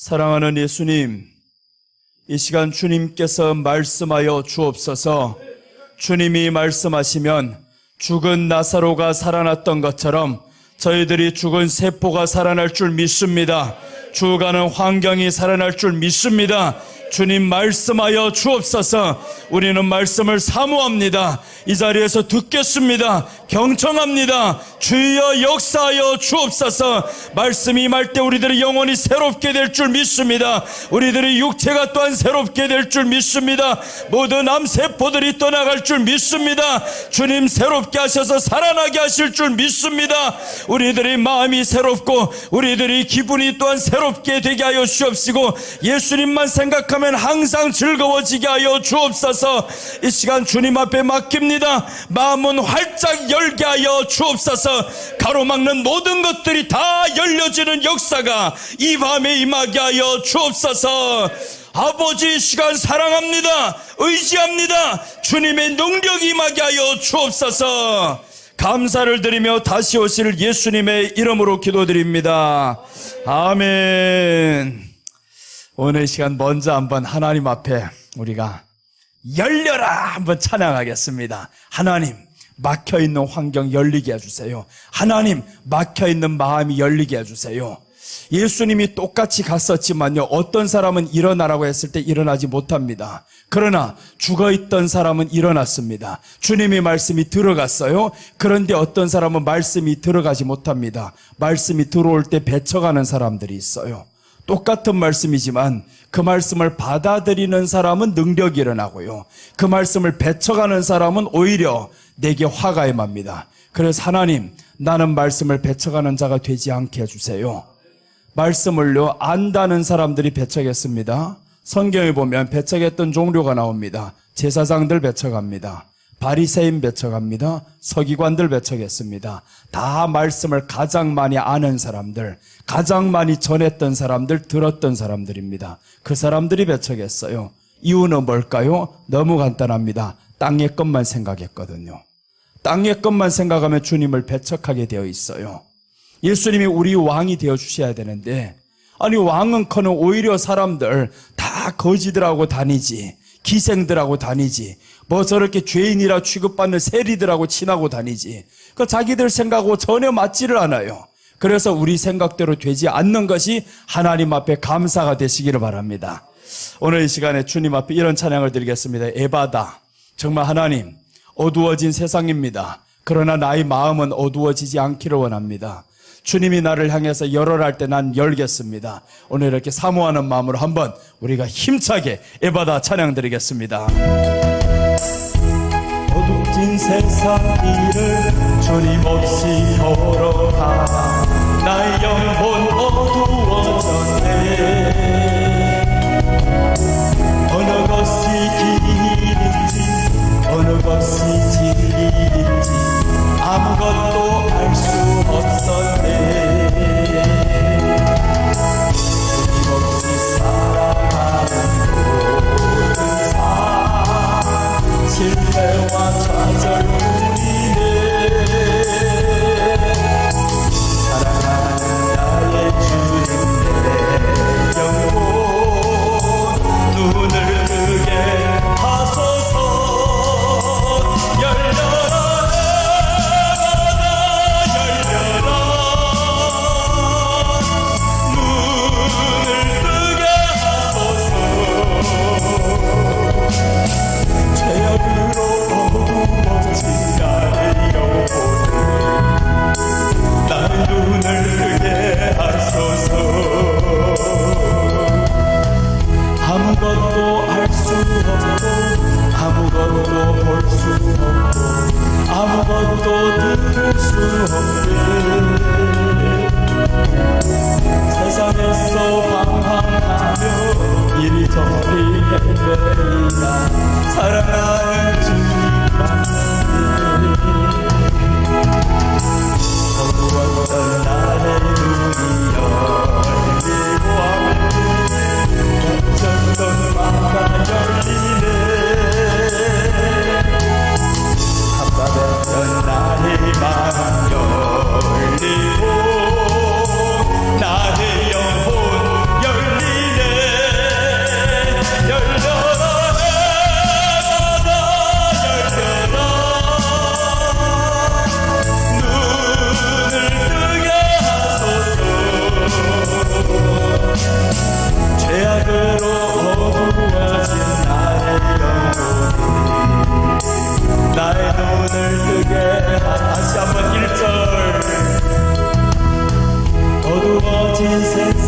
사랑하는 예수님, 이 시간 주님께서 말씀하여 주옵소서. 주님이 말씀하시면 죽은 나사로가 살아났던 것처럼 저희들이 죽은 세포가 살아날 줄 믿습니다. 죽어가는 환경이 살아날 줄 믿습니다. 주님 말씀하여 주옵소서. 우리는 말씀을 사모합니다. 이 자리에서 듣겠습니다. 경청합니다. 주여 역사하여 주옵소서. 말씀이 임할 때 우리들의 영혼이 새롭게 될 줄 믿습니다. 우리들의 육체가 또한 새롭게 될 줄 믿습니다. 모든 암세포들이 떠나갈 줄 믿습니다. 주님 새롭게 하셔서 살아나게 하실 줄 믿습니다. 우리들의 마음이 새롭고 우리들의 기분이 또한 새롭게 되게 하여 주옵시고 예수님만 생각하면 항상 즐거워지게 하여 주옵소서. 이 시간 주님 앞에 맡깁니다. 마음은 활짝 열게 하여 주옵소서. 가로막는 모든 것들이 다 열려지는 역사가 이 밤에 임하게 하여 주옵소서. 아버지, 이 시간 사랑합니다. 의지합니다. 주님의 능력이 임하게 하여 주옵소서. 감사를 드리며 다시 오실 예수님의 이름으로 기도드립니다. 아멘. 오늘 시간 먼저 한번 하나님 앞에 우리가 열려라 한번 찬양하겠습니다. 하나님, 막혀있는 환경 열리게 해주세요. 하나님, 막혀있는 마음이 열리게 해주세요. 예수님이 똑같이 갔었지만요, 어떤 사람은 일어나라고 했을 때 일어나지 못합니다. 그러나 죽어있던 사람은 일어났습니다. 주님의 말씀이 들어갔어요. 그런데 어떤 사람은 말씀이 들어가지 못합니다. 말씀이 들어올 때 배쳐가는 사람들이 있어요. 똑같은 말씀이지만 그 말씀을 받아들이는 사람은 능력이 일어나고요, 그 말씀을 배쳐가는 사람은 오히려 내게 화가 임합니다. 그래서 하나님, 나는 말씀을 배쳐가는 자가 되지 않게 해주세요. 말씀을요, 안다는 사람들이 배척했습니다. 성경에 보면 배척했던 종류가 나옵니다. 제사장들 배척합니다. 바리새인 배척합니다. 서기관들 배척했습니다. 다 말씀을 가장 많이 아는 사람들, 가장 많이 전했던 사람들, 들었던 사람들입니다. 그 사람들이 배척했어요. 이유는 뭘까요? 너무 간단합니다. 땅의 것만 생각했거든요. 땅의 것만 생각하면 주님을 배척하게 되어 있어요. 예수님이 우리 왕이 되어 주셔야 되는데, 아니 왕은커녕 오히려 사람들 다 거지들하고 다니지, 기생들하고 다니지, 뭐 저렇게 죄인이라 취급받는 세리들하고 친하고 다니지, 그 자기들 생각하고 전혀 맞지를 않아요. 그래서 우리 생각대로 되지 않는 것이 하나님 앞에 감사가 되시기를 바랍니다. 오늘 이 시간에 주님 앞에 이런 찬양을 드리겠습니다. 에바다. 정말 하나님, 어두워진 세상입니다. 그러나 나의 마음은 어두워지지 않기를 원합니다. 주님이 나를 향해서 열어라 할 때 난 열겠습니다. 오늘 이렇게 사모하는 마음으로 한번 우리가 힘차게 에바다 찬양 드리겠습니다. 어두워진 세상 길을 주님 없이 걸어가 나의 영혼 어두워졌네. 어느 것이 길인지 어느 것이 진리인지 아무것도 알 수 없었네. 주님 없이 살아가는 모든 삶 실패와 좌절뿐이네. 사랑하는 나의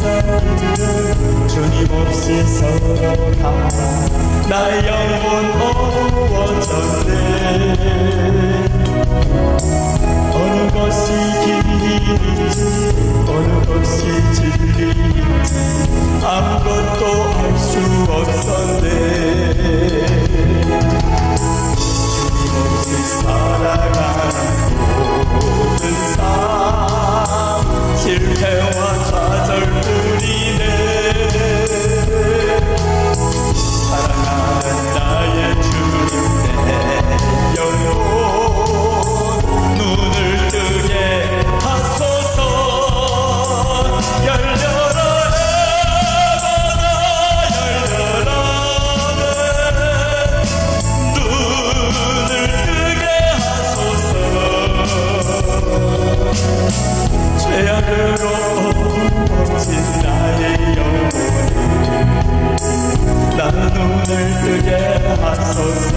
세상은 주님 없이 서러가 나의 영혼 어두워졌네. 어느 것이 길인지 어느 것이 진리인지 아무것도 알 수 없었네. 주님 없이 살아가는 모든 삶 실패와 좌절뿐이네. 사랑하는 나의 주님 내 영혼 눈을 뜨게 하소서. 열려라 해바다 열려라 눈을 뜨게 하소서. 죄악으로 어두워진 나의 영혼을 나 눈을 뜨게 하소서.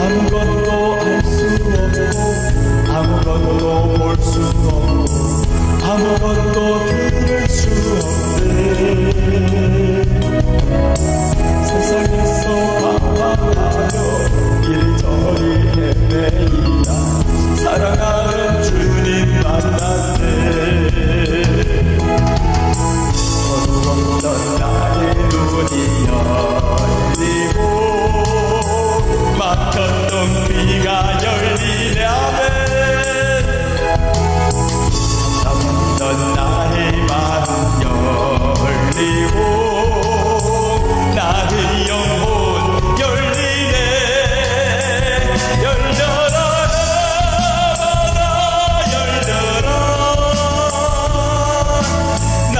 아무것도 알 수 없고 아무것도 볼 수 없고 아무것도 들을 수 없네. 세상에서 방황하며 이리저리 헤매이다 사랑하는 주님 만났네. 어두웠던 나의 눈이 열리고 막혔던 귀가 열리네. 아멘. 잠든 나의 마음 열리고 나의 영혼 열리네. 열려라 해바다 열려라 나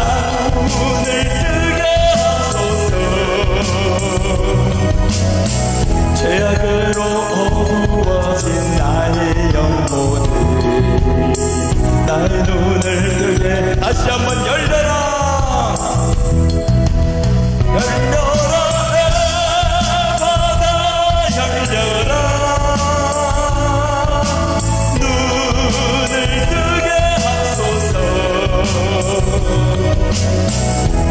눈을 뜨게 하소서. 죄악으로 어두워진 나의 영혼을 나의 눈을 뜨게 다시 한번 열려라. 열려라 해바다 열려라 눈을 뜨게 하소서.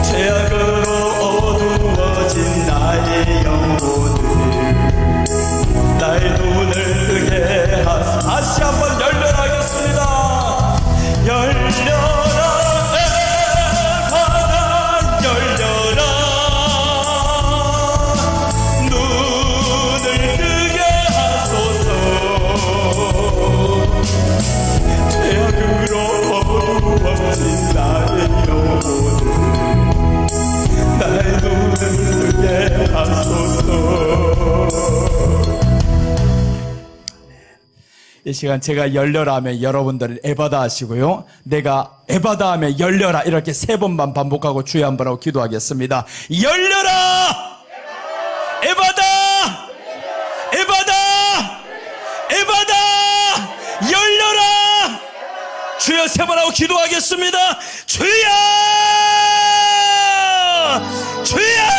죄악으로 어두워진 나의 영혼을 나의 눈을 뜨게 하소서. 다시 한번 열려라 하겠습니다. 열려라 해바다 열려라 눈을 뜨게 하소서. 죄악으로 어두워진 나의 영혼을 나의 눈을 뜨게 하소서. 이 시간 제가 열려라 하면 여러분들은 에바다 하시고요. 내가 에바다 하면 열려라 이렇게 3번만 반복하고 주여 한번 하고 기도하겠습니다. 열려라! 에바다! 에바다! 에바다! 열려라! 주여 3번 하고 기도하겠습니다. 주여! 주여!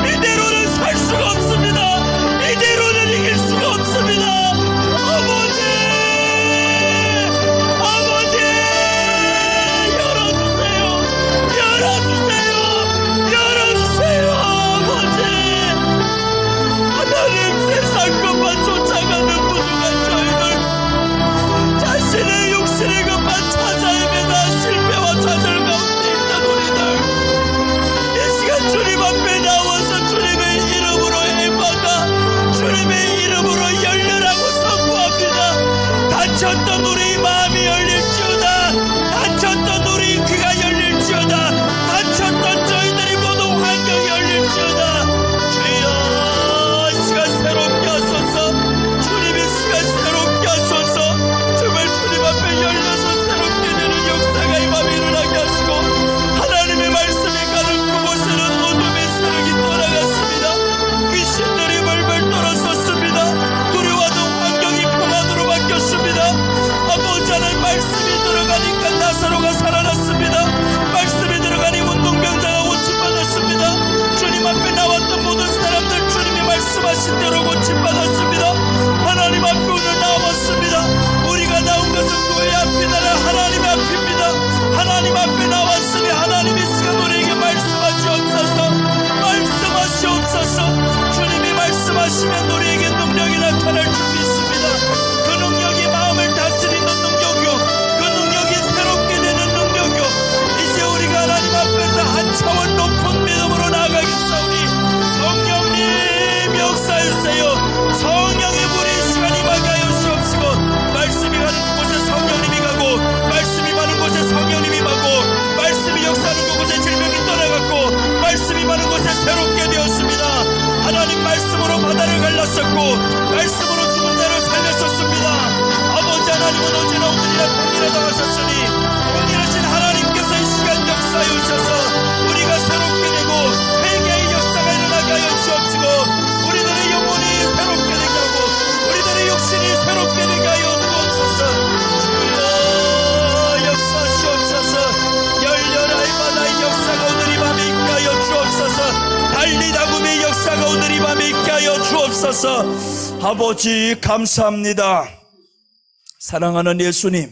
이대로는 살 수가 없습니다. 이대로는 이길 수가 없습니다. 주옵소서. 아버지 감사합니다. 사랑하는 예수님,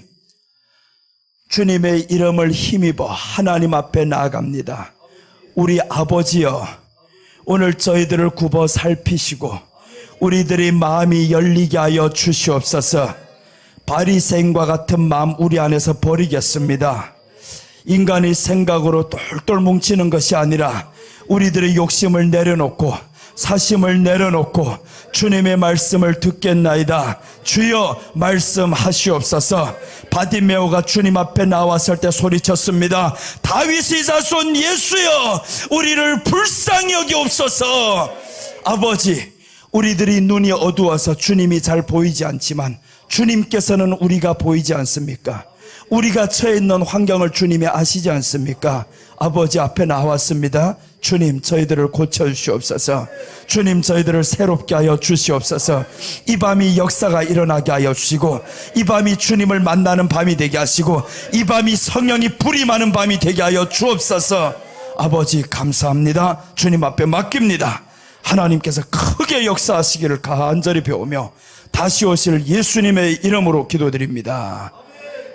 주님의 이름을 힘입어 하나님 앞에 나아갑니다. 우리 아버지여, 오늘 저희들을 굽어 살피시고 우리들의 마음이 열리게 하여 주시옵소서. 바리새인과 같은 마음 우리 안에서 버리겠습니다. 인간의 생각으로 똘똘 뭉치는 것이 아니라 우리들의 욕심을 내려놓고 사심을 내려놓고 주님의 말씀을 듣겠나이다. 주여 말씀하시옵소서. 바디메오가 주님 앞에 나왔을 때 소리쳤습니다. 다윗의 자손 예수여, 우리를 불쌍히 여기옵소서. 아버지, 우리들이 눈이 어두워서 주님이 잘 보이지 않지만 주님께서는 우리가 보이지 않습니까? 우리가 처해 있는 환경을 주님이 아시지 않습니까? 아버지 앞에 나왔습니다. 주님, 저희들을 고쳐주시옵소서. 주님, 저희들을 새롭게 하여 주시옵소서. 이 밤이 역사가 일어나게 하여 주시고, 이 밤이 주님을 만나는 밤이 되게 하시고, 이 밤이 성령이 불이 많은 밤이 되게 하여 주옵소서. 아버지 감사합니다. 주님 앞에 맡깁니다. 하나님께서 크게 역사하시기를 간절히 배우며 다시 오실 예수님의 이름으로 기도드립니다.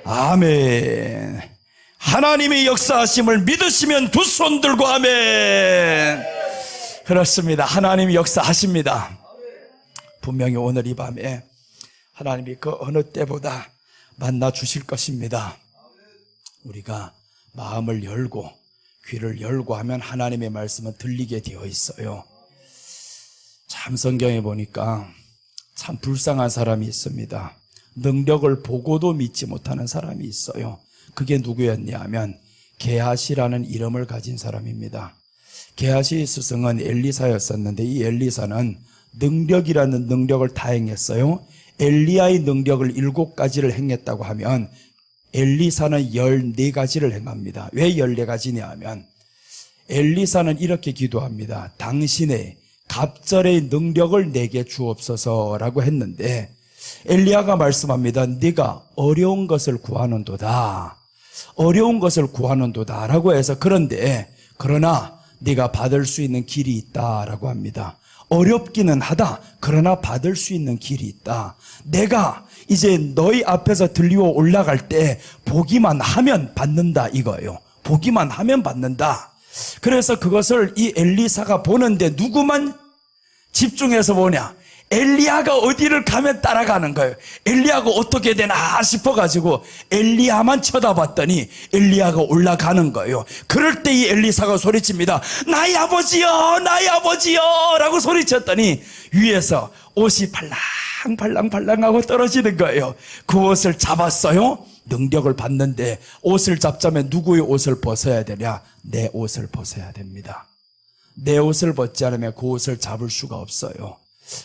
아멘. 하나님의 역사하심을 믿으시면 두 손 들고 아멘. 그렇습니다. 하나님이 역사하십니다. 분명히 오늘 이 밤에 하나님이 그 어느 때보다 만나 주실 것입니다. 우리가 마음을 열고 귀를 열고 하면 하나님의 말씀은 들리게 되어 있어요. 참 성경에 보니까 참 불쌍한 사람이 있습니다. 능력을 보고도 믿지 못하는 사람이 있어요. 그게 누구였냐 하면 게하시라는 이름을 가진 사람입니다. 게하시 스승은 엘리사였었는데 이 엘리사는 능력이라는 능력을 다 행했어요. 엘리야의 능력을 7가지를 행했다고 하면 엘리사는 14가지를 행합니다. 왜 14가지냐 하면 엘리사는 이렇게 기도합니다. 당신의 갑절의 능력을 내게 주옵소서라고 했는데 엘리야가 말씀합니다. 네가 어려운 것을 구하는도다. 어려운 것을 구하는도다 라고 해서 그러나 네가 받을 수 있는 길이 있다라고 합니다. 어렵기는 하다. 그러나 받을 수 있는 길이 있다. 내가 이제 너희 앞에서 들리어 올라갈 때 보기만 하면 받는다 이거예요. 보기만 하면 받는다. 그래서 그것을 이 엘리사가 보는데 누구만 집중해서 보냐? 엘리야가 어디를 가면 따라가는 거예요. 엘리야가 어떻게 되나 싶어가지고 엘리야만 쳐다봤더니 엘리야가 올라가는 거예요. 그럴 때 이 엘리사가 소리칩니다. 나의 아버지여, 나의 아버지여 라고 소리쳤더니 위에서 옷이 팔랑팔랑팔랑하고 떨어지는 거예요. 그 옷을 잡았어요. 능력을 받는데 옷을 잡자면 누구의 옷을 벗어야 되냐? 내 옷을 벗어야 됩니다. 내 옷을 벗지 않으면 그 옷을 잡을 수가 없어요.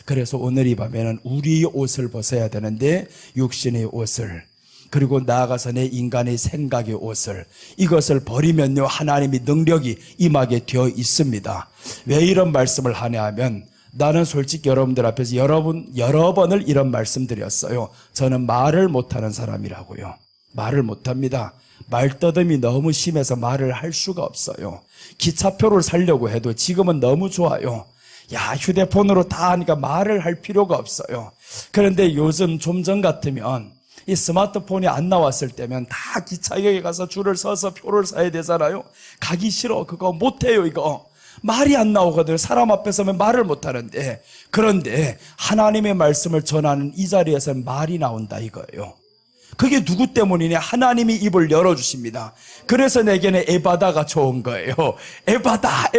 그래서 오늘 이 밤에는 우리의 옷을 벗어야 되는데 육신의 옷을, 그리고 나아가서 내 인간의 생각의 옷을, 이것을 버리면요 하나님의 능력이 임하게 되어 있습니다. 왜 이런 말씀을 하냐 하면 나는 솔직히 여러분들 앞에서 여러 번을 이런 말씀 드렸어요. 저는 말을 못하는 사람이라고요. 말을 못합니다. 말더듬이 너무 심해서 말을 할 수가 없어요. 기차표를 사려고 해도 지금은 너무 좋아요. 야, 휴대폰으로 다 하니까 말을 할 필요가 없어요. 그런데 요즘 좀 전 같으면 이 스마트폰이 안 나왔을 때면 다 기차역에 가서 줄을 서서 표를 사야 되잖아요. 가기 싫어. 그거 못해요 이거. 말이 안 나오거든요. 사람 앞에 서면 말을 못하는데. 그런데 하나님의 말씀을 전하는 이 자리에서는 말이 나온다 이거예요. 그게 누구 때문이냐? 하나님이 입을 열어주십니다. 그래서 내게는 에바다가 좋은 거예요. 에바다.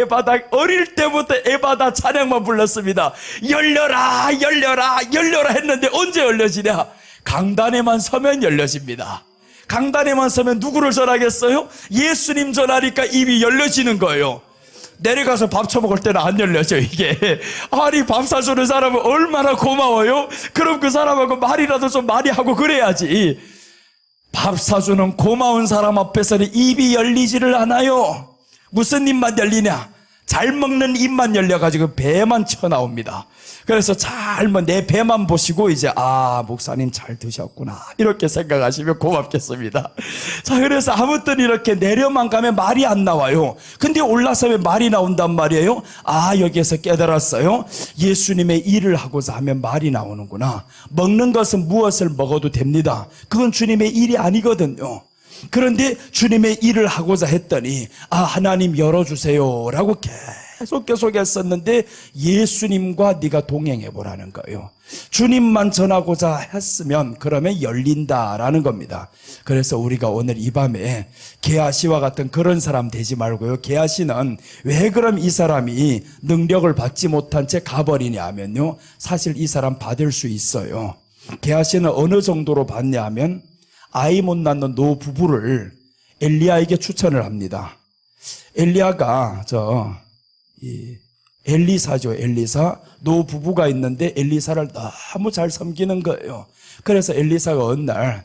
어릴 때부터 에바다 찬양만 불렀습니다. 열려라 했는데 언제 열려지냐? 강단에만 서면 열려집니다. 강단에만 서면 누구를 전하겠어요? 예수님 전하니까 입이 열려지는 거예요. 내려가서 밥 처먹을 때는 안 열려져 이게. 아니 밥 사주는 사람은 얼마나 고마워요. 그럼 그 사람하고 말이라도 좀 많이 하고 그래야지. 밥 사주는 고마운 사람 앞에서는 입이 열리지를 않아요. 무슨 입만 열리냐? 잘 먹는 입만 열려가지고 배만 튀어나옵니다. 그래서 내 배만 보시고 이제 목사님 잘 드셨구나 이렇게 생각하시면 고맙겠습니다. 자, 그래서 아무튼 이렇게 내려만 가면 말이 안 나와요. 근데 올라서면 말이 나온단 말이에요. 여기에서 깨달았어요. 예수님의 일을 하고자 하면 말이 나오는구나. 먹는 것은 무엇을 먹어도 됩니다. 그건 주님의 일이 아니거든요. 그런데 주님의 일을 하고자 했더니 하나님 열어주세요 라고 계속 했었는데 예수님과 네가 동행해 보라는 거예요. 주님만 전하고자 했으면 그러면 열린다라는 겁니다. 그래서 우리가 오늘 이 밤에 게하시와 같은 그런 사람 되지 말고요. 게하시는 왜 그럼 이 사람이 능력을 받지 못한 채 가버리냐 하면요, 사실 이 사람 받을 수 있어요. 게하시는 어느 정도로 받냐 하면 아이 못 낳는 노 부부를 엘리야에게 추천을 합니다. 엘리야가 엘리사죠. 엘리사 노 부부가 있는데 엘리사를 너무 잘 섬기는 거예요. 그래서 엘리사가 어느 날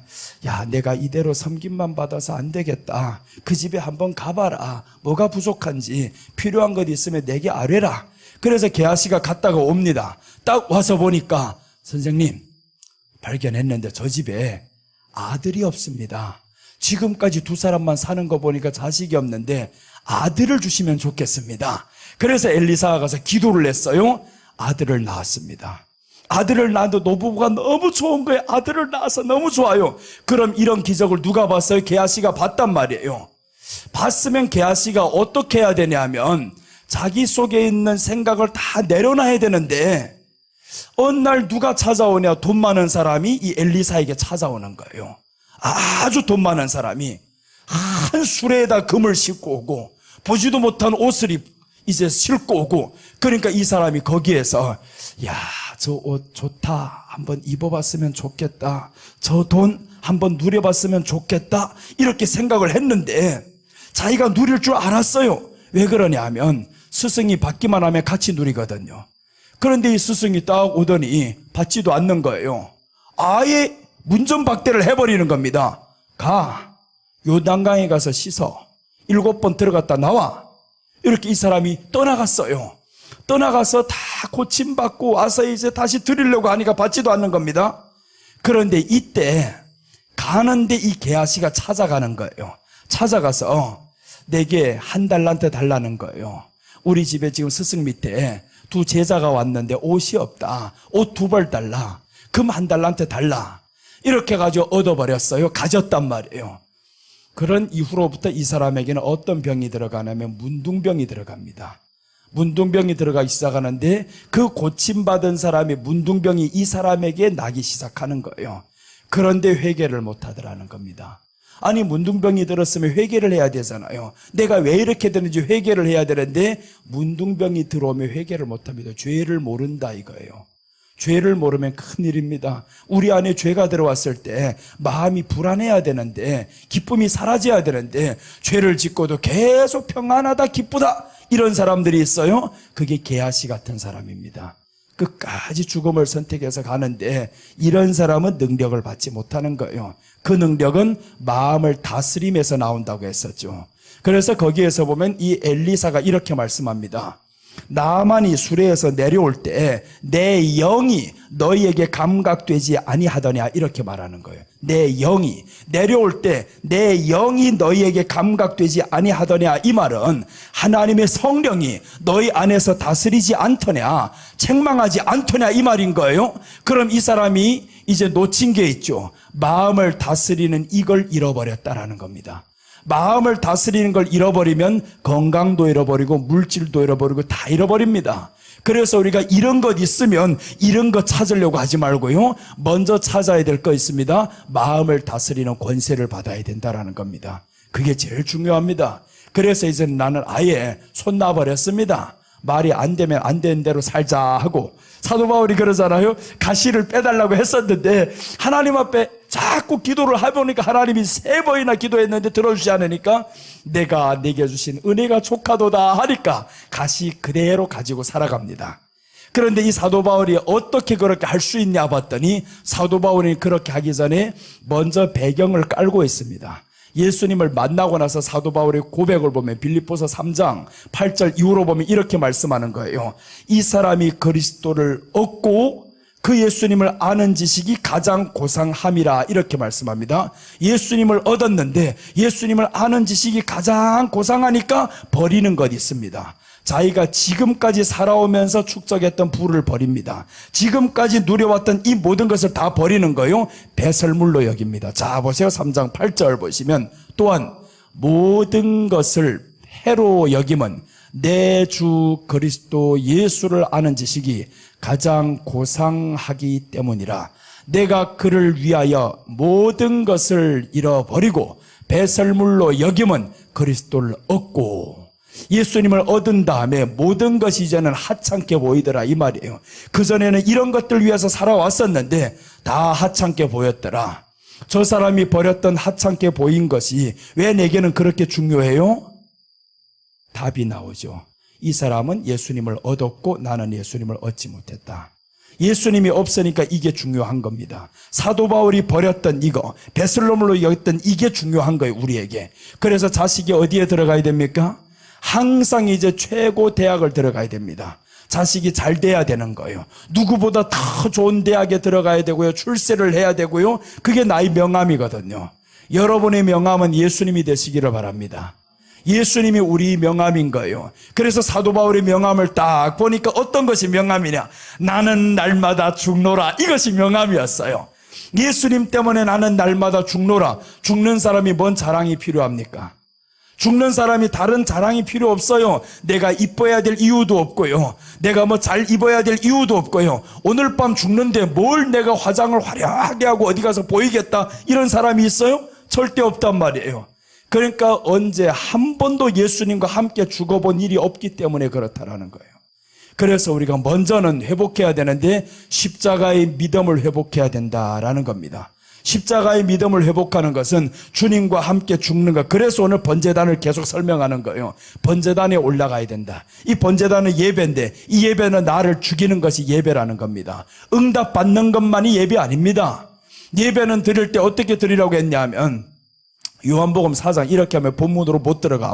내가 이대로 섬김만 받아서 안 되겠다. 그 집에 한번 가봐라. 뭐가 부족한지 필요한 것 있으면 내게 아뢰라. 그래서 게하시가 갔다가 옵니다. 딱 와서 보니까 선생님 발견했는데 저 집에 아들이 없습니다. 지금까지 두 사람만 사는 거 보니까 자식이 없는데 아들을 주시면 좋겠습니다. 그래서 엘리사가 가서 기도를 했어요. 아들을 낳았습니다. 아들을 낳아도 노부부가 너무 좋은 거예요. 아들을 낳아서 너무 좋아요. 그럼 이런 기적을 누가 봤어요? 게하시가 봤단 말이에요. 봤으면 게하시가 어떻게 해야 되냐면 자기 속에 있는 생각을 다 내려놔야 되는데 어느 날 누가 찾아오냐? 돈 많은 사람이 이 엘리사에게 찾아오는 거예요. 아주 돈 많은 사람이 한 수레에다 금을 싣고 오고 보지도 못한 옷을 이제 싣고 오고, 그러니까 이 사람이 거기에서 저 옷 좋다, 한번 입어봤으면 좋겠다, 저 돈 한번 누려봤으면 좋겠다 이렇게 생각을 했는데 자기가 누릴 줄 알았어요. 왜 그러냐 하면 스승이 받기만 하면 같이 누리거든요. 그런데 이 스승이 딱 오더니 받지도 않는 거예요. 아예 문전박대를 해버리는 겁니다. 요단강에 가서 씻어 7번 들어갔다 나와. 이렇게 이 사람이 떠나갔어요. 떠나가서 다 고침받고 와서 이제 다시 드리려고 하니까 받지도 않는 겁니다. 그런데 이때 가는데 이 게하시가 찾아가는 거예요. 찾아가서 내게 1달란트 달라는 거예요. 우리 집에 지금 스승 밑에 2 제자가 왔는데 옷이 없다. 옷 2벌 달라. 금 1달란트 달라. 이렇게 가지고 얻어버렸어요. 가졌단 말이에요. 그런 이후로부터 이 사람에게는 어떤 병이 들어가냐면 문둥병이 들어갑니다. 문둥병이 들어가기 시작하는데 그 고침받은 사람의 문둥병이 이 사람에게 나기 시작하는 거예요. 그런데 회개를 못하더라는 겁니다. 아니 문둥병이 들었으면 회개를 해야 되잖아요. 내가 왜 이렇게 되는지 회개를 해야 되는데 문둥병이 들어오면 회개를 못합니다. 죄를 모른다 이거예요. 죄를 모르면 큰일입니다. 우리 안에 죄가 들어왔을 때 마음이 불안해야 되는데, 기쁨이 사라져야 되는데 죄를 짓고도 계속 평안하다 기쁘다 이런 사람들이 있어요. 그게 게하시 같은 사람입니다. 끝까지 죽음을 선택해서 가는데 이런 사람은 능력을 받지 못하는 거예요. 그 능력은 마음을 다스림에서 나온다고 했었죠. 그래서 거기에서 보면 이 엘리사가 이렇게 말씀합니다. 나만이 수레에서 내려올 때 내 영이 너희에게 감각되지 아니하더냐 이렇게 말하는 거예요. 내 영이 내려올 때 내 영이 너희에게 감각되지 아니하더냐, 이 말은 하나님의 성령이 너희 안에서 다스리지 않더냐, 책망하지 않더냐 이 말인 거예요. 그럼 이 사람이 이제 놓친 게 있죠. 마음을 다스리는 이걸 잃어버렸다라는 겁니다. 마음을 다스리는 걸 잃어버리면 건강도 잃어버리고 물질도 잃어버리고 다 잃어버립니다. 그래서 우리가 이런 것 있으면 이런 것 찾으려고 하지 말고요, 먼저 찾아야 될 거 있습니다. 마음을 다스리는 권세를 받아야 된다라는 겁니다. 그게 제일 중요합니다. 그래서 이제 나는 아예 손 놔버렸습니다. 말이 안 되면 안 되는 대로 살자 하고, 사도 바울이 그러잖아요. 가시를 빼달라고 했었는데 하나님 앞에 자꾸 기도를 해보니까 하나님이 3번이나 기도했는데 들어주지 않으니까 내가 내게 주신 은혜가 족하도다 하니까 가시 그대로 가지고 살아갑니다. 그런데 이 사도 바울이 어떻게 그렇게 할 수 있냐 봤더니 사도 바울이 그렇게 하기 전에 먼저 배경을 깔고 있습니다. 예수님을 만나고 나서 사도 바울의 고백을 보면 빌립보서 3장 8절 이후로 보면 이렇게 말씀하는 거예요. 이 사람이 그리스도를 얻고 그 예수님을 아는 지식이 가장 고상함이라 이렇게 말씀합니다. 예수님을 얻었는데 예수님을 아는 지식이 가장 고상하니까 버리는 것 있습니다. 자기가 지금까지 살아오면서 축적했던 부를 버립니다. 지금까지 누려왔던 이 모든 것을 다 버리는 거요. 배설물로 여깁니다. 자, 보세요. 3장 8절 보시면 또한 모든 것을 해로 여김은 내 주 그리스도 예수를 아는 지식이 가장 고상하기 때문이라. 내가 그를 위하여 모든 것을 잃어버리고 배설물로 여김은 그리스도를 얻고, 예수님을 얻은 다음에 모든 것이 이제는 하찮게 보이더라 이 말이에요. 그전에는 이런 것들 위해서 살아왔었는데 다 하찮게 보였더라. 저 사람이 버렸던 하찮게 보인 것이 왜 내게는 그렇게 중요해요? 답이 나오죠. 이 사람은 예수님을 얻었고 나는 예수님을 얻지 못했다. 예수님이 없으니까 이게 중요한 겁니다. 사도 바울이 버렸던 이거, 배설물로 여겼던 이게 중요한 거예요, 우리에게. 그래서 자식이 어디에 들어가야 됩니까? 항상 이제 최고 대학을 들어가야 됩니다. 자식이 잘 돼야 되는 거예요. 누구보다 더 좋은 대학에 들어가야 되고요. 출세를 해야 되고요. 그게 나의 명함이거든요. 여러분의 명함은 예수님이 되시기를 바랍니다. 예수님이 우리 명함인 거예요. 그래서 사도 바울의 명함을 딱 보니까 어떤 것이 명함이냐? 나는 날마다 죽노라. 이것이 명함이었어요. 예수님 때문에 나는 날마다 죽노라. 죽는 사람이 뭔 자랑이 필요합니까? 죽는 사람이 다른 자랑이 필요 없어요. 내가 이뻐야 될 이유도 없고요. 내가 뭐 잘 입어야 될 이유도 없고요. 오늘 밤 죽는데 뭘 내가 화장을 화려하게 하고 어디 가서 보이겠다 이런 사람이 있어요? 절대 없단 말이에요. 그러니까 언제 한 번도 예수님과 함께 죽어본 일이 없기 때문에 그렇다라는 거예요. 그래서 우리가 먼저는 회복해야 되는데 십자가의 믿음을 회복해야 된다라는 겁니다. 십자가의 믿음을 회복하는 것은 주님과 함께 죽는 것. 그래서 오늘 번제단을 계속 설명하는 거예요. 번제단에 올라가야 된다. 이 번제단은 예배인데 이 예배는 나를 죽이는 것이 예배라는 겁니다. 응답 받는 것만이 예배 아닙니다. 예배는 드릴 때 어떻게 드리라고 했냐면 요한복음 4장 이렇게 하면 본문으로 못 들어가.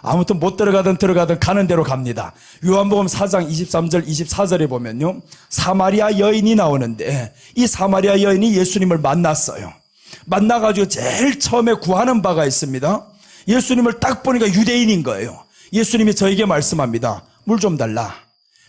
아무튼 못 들어가든 가는 대로 갑니다. 요한복음 4장 23절 24절에 보면요, 사마리아 여인이 나오는데 이 사마리아 여인이 예수님을 만났어요. 만나가지고 제일 처음에 구하는 바가 있습니다. 예수님을 딱 보니까 유대인인 거예요. 예수님이 저에게 말씀합니다. 물 좀 달라.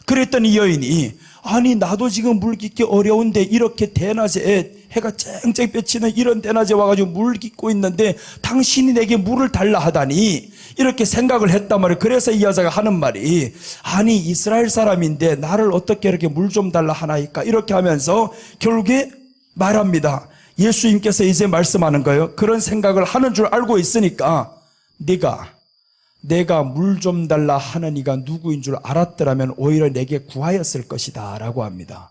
그랬더니 이 여인이 아니 나도 지금 물 깃기 어려운데 이렇게 대낮에 해가 쨍쨍 비치는 이런 대낮에 와가지고 물 깃고 있는데 당신이 내게 물을 달라 하다니 이렇게 생각을 했단 말이에요. 그래서 이 여자가 하는 말이 아니 이스라엘 사람인데 나를 어떻게 이렇게 물 좀 달라 하나이까 이렇게 하면서 결국에 말합니다. 예수님께서 이제 말씀하는 거예요. 그런 생각을 하는 줄 알고 있으니까 내가 물 좀 달라 하는 이가 누구인 줄 알았더라면 오히려 내게 구하였을 것이다 라고 합니다.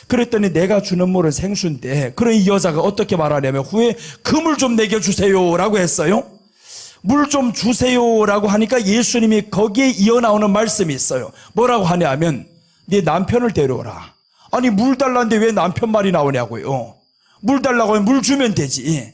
그랬더니 내가 주는 물은 생수인데, 그런 이 여자가 어떻게 말하냐면 후에 그 물 좀 내게 주세요 라고 했어요. 물 좀 주세요 라고 하니까 예수님이 거기에 이어나오는 말씀이 있어요. 뭐라고 하냐면 네 남편을 데려오라. 아니 물 달라는데 왜 남편 말이 나오냐고요. 물 달라고 하면 물 주면 되지.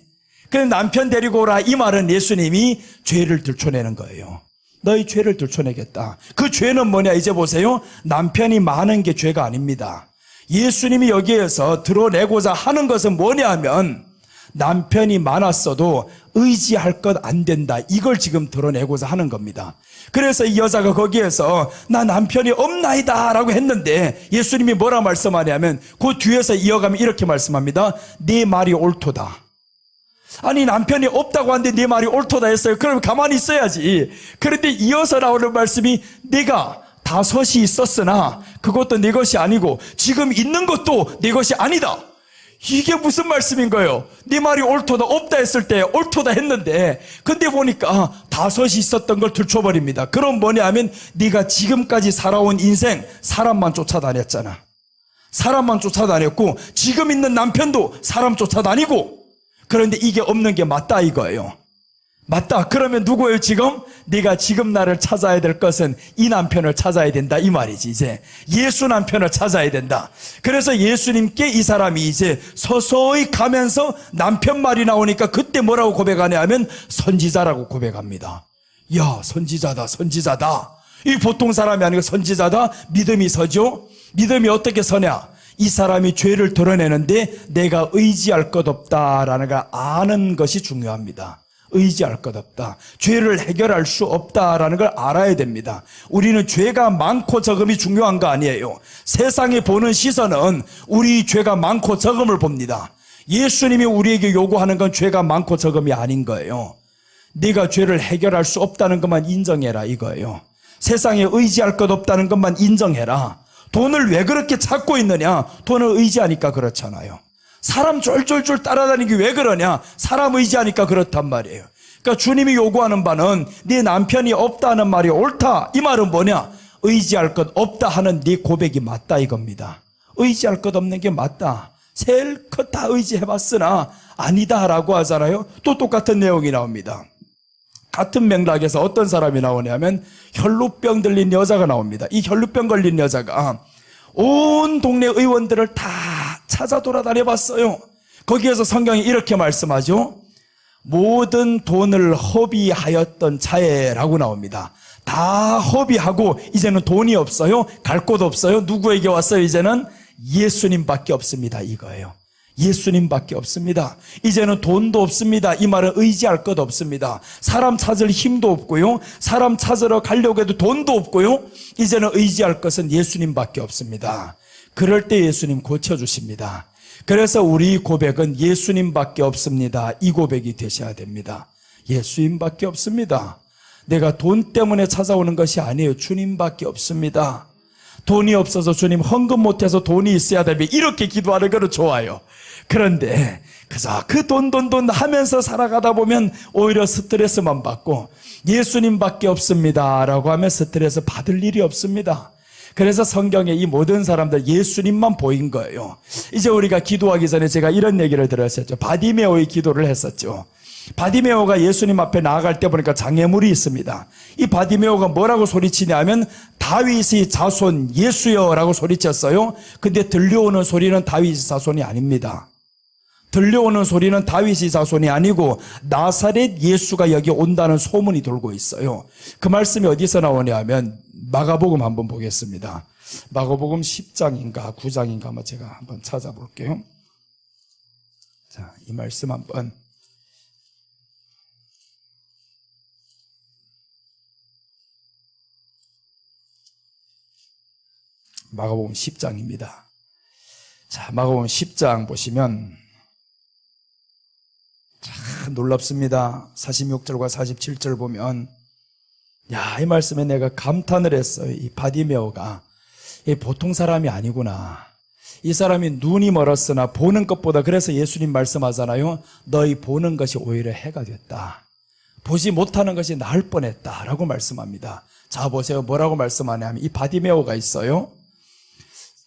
그래서 남편 데리고 오라 이 말은 예수님이 죄를 들춰내는 거예요. 너희 죄를 들춰내겠다. 그 죄는 뭐냐 이제 보세요. 남편이 많은 게 죄가 아닙니다. 예수님이 여기에서 드러내고자 하는 것은 뭐냐면 남편이 많았어도 의지할 것 안 된다. 이걸 지금 드러내고자 하는 겁니다. 그래서 이 여자가 거기에서 나 남편이 없나이다 라고 했는데 예수님이 뭐라 말씀하냐면 그 뒤에서 이어가면 이렇게 말씀합니다. 네 말이 옳도다. 아니 남편이 없다고 하는데 네 말이 옳도다 했어요. 그럼 가만히 있어야지. 그런데 이어서 나오는 말씀이 네가 5이 있었으나 그것도 네 것이 아니고 지금 있는 것도 네 것이 아니다. 이게 무슨 말씀인 거예요? 네 말이 옳도다 없다 했을 때 옳도다 했는데 근데 보니까 5이 있었던 걸 들춰버립니다. 그럼 뭐냐 하면 네가 지금까지 살아온 인생 사람만 쫓아다녔잖아. 사람만 쫓아다녔고 지금 있는 남편도 사람 쫓아다니고 그런데 이게 없는 게 맞다 이거예요. 맞다. 그러면 누구예요 지금? 네가 지금 나를 찾아야 될 것은 이 남편을 찾아야 된다 이 말이지. 이제 예수 남편을 찾아야 된다. 그래서 예수님께 이 사람이 이제 서서히 가면서 남편 말이 나오니까 그때 뭐라고 고백하냐 하면 선지자라고 고백합니다. 야, 선지자다, 선지자다. 이 보통 사람이 아니고 선지자다. 믿음이 서죠. 믿음이 어떻게 서냐? 이 사람이 죄를 드러내는데 내가 의지할 것 없다라는 걸 아는 것이 중요합니다. 의지할 것 없다. 죄를 해결할 수 없다라는 걸 알아야 됩니다. 우리는 죄가 많고 적음이 중요한 거 아니에요. 세상이 보는 시선은 우리 죄가 많고 적음을 봅니다. 예수님이 우리에게 요구하는 건 죄가 많고 적음이 아닌 거예요. 네가 죄를 해결할 수 없다는 것만 인정해라 이거예요. 세상에 의지할 것 없다는 것만 인정해라. 돈을 왜 그렇게 찾고 있느냐? 돈을 의지하니까 그렇잖아요. 사람 쫄쫄쫄 따라다니기 왜 그러냐? 사람 의지하니까 그렇단 말이에요. 그러니까 주님이 요구하는 바는 네 남편이 없다는 말이 옳다. 이 말은 뭐냐? 의지할 것 없다 하는 네 고백이 맞다 이겁니다. 의지할 것 없는 게 맞다. 셀컷 다 의지해봤으나 아니다라고 하잖아요. 또 똑같은 내용이 나옵니다. 같은 맥락에서 어떤 사람이 나오냐면 혈루병 들린 여자가 나옵니다. 이 혈루병 걸린 여자가 온 동네 의원들을 다 찾아 돌아다녀 봤어요. 거기에서 성경이 이렇게 말씀하죠. 모든 돈을 허비하였던 자애라고 나옵니다. 다 허비하고 이제는 돈이 없어요. 갈 곳 없어요. 누구에게 왔어요? 이제는 예수님밖에 없습니다. 이거예요. 예수님밖에 없습니다. 이제는 돈도 없습니다. 이 말은 의지할 것 없습니다. 사람 찾을 힘도 없고요. 사람 찾으러 가려고 해도 돈도 없고요. 이제는 의지할 것은 예수님밖에 없습니다. 그럴 때 예수님 고쳐주십니다. 그래서 우리 고백은 예수님밖에 없습니다. 이 고백이 되셔야 됩니다. 예수님밖에 없습니다. 내가 돈 때문에 찾아오는 것이 아니에요. 주님밖에 없습니다. 돈이 없어서 주님 헌금 못해서 돈이 있어야 되면 이렇게 기도하는 거는 좋아요. 그런데 그저 그 돈 하면서 살아가다 보면 오히려 스트레스만 받고 예수님밖에 없습니다 라고 하면 스트레스 받을 일이 없습니다. 그래서 성경에 이 모든 사람들 예수님만 보인 거예요. 이제 우리가 기도하기 전에 제가 이런 얘기를 들었었죠. 바디메오의 기도를 했었죠. 바디메오가 예수님 앞에 나아갈 때 보니까 장애물이 있습니다. 이 바디메오가 뭐라고 소리치냐 하면 다윗의 자손 예수여라고 소리쳤어요. 근데 들려오는 소리는 다윗의 자손이 아닙니다. 들려오는 소리는 다윗의 자손이 아니고 나사렛 예수가 여기 온다는 소문이 돌고 있어요. 그 말씀이 어디서 나오냐 하면 마가복음 한번 보겠습니다. 마가복음 10장인가 9장인가 한번 제가 한번 찾아볼게요. 자, 이 말씀 한번. 마가복음 10장입니다. 자, 마가복음 10장 보시면 참 놀랍습니다. 46절과 47절 보면 야, 이 말씀에 내가 감탄을 했어요. 이 바디메오가 보통 사람이 아니구나. 이 사람이 눈이 멀었으나 보는 것보다, 그래서 예수님 말씀하잖아요. 너희 보는 것이 오히려 해가 됐다. 보지 못하는 것이 나을 뻔했다 라고 말씀합니다. 자, 보세요. 뭐라고 말씀하냐 하면 이 바디메오가 있어요.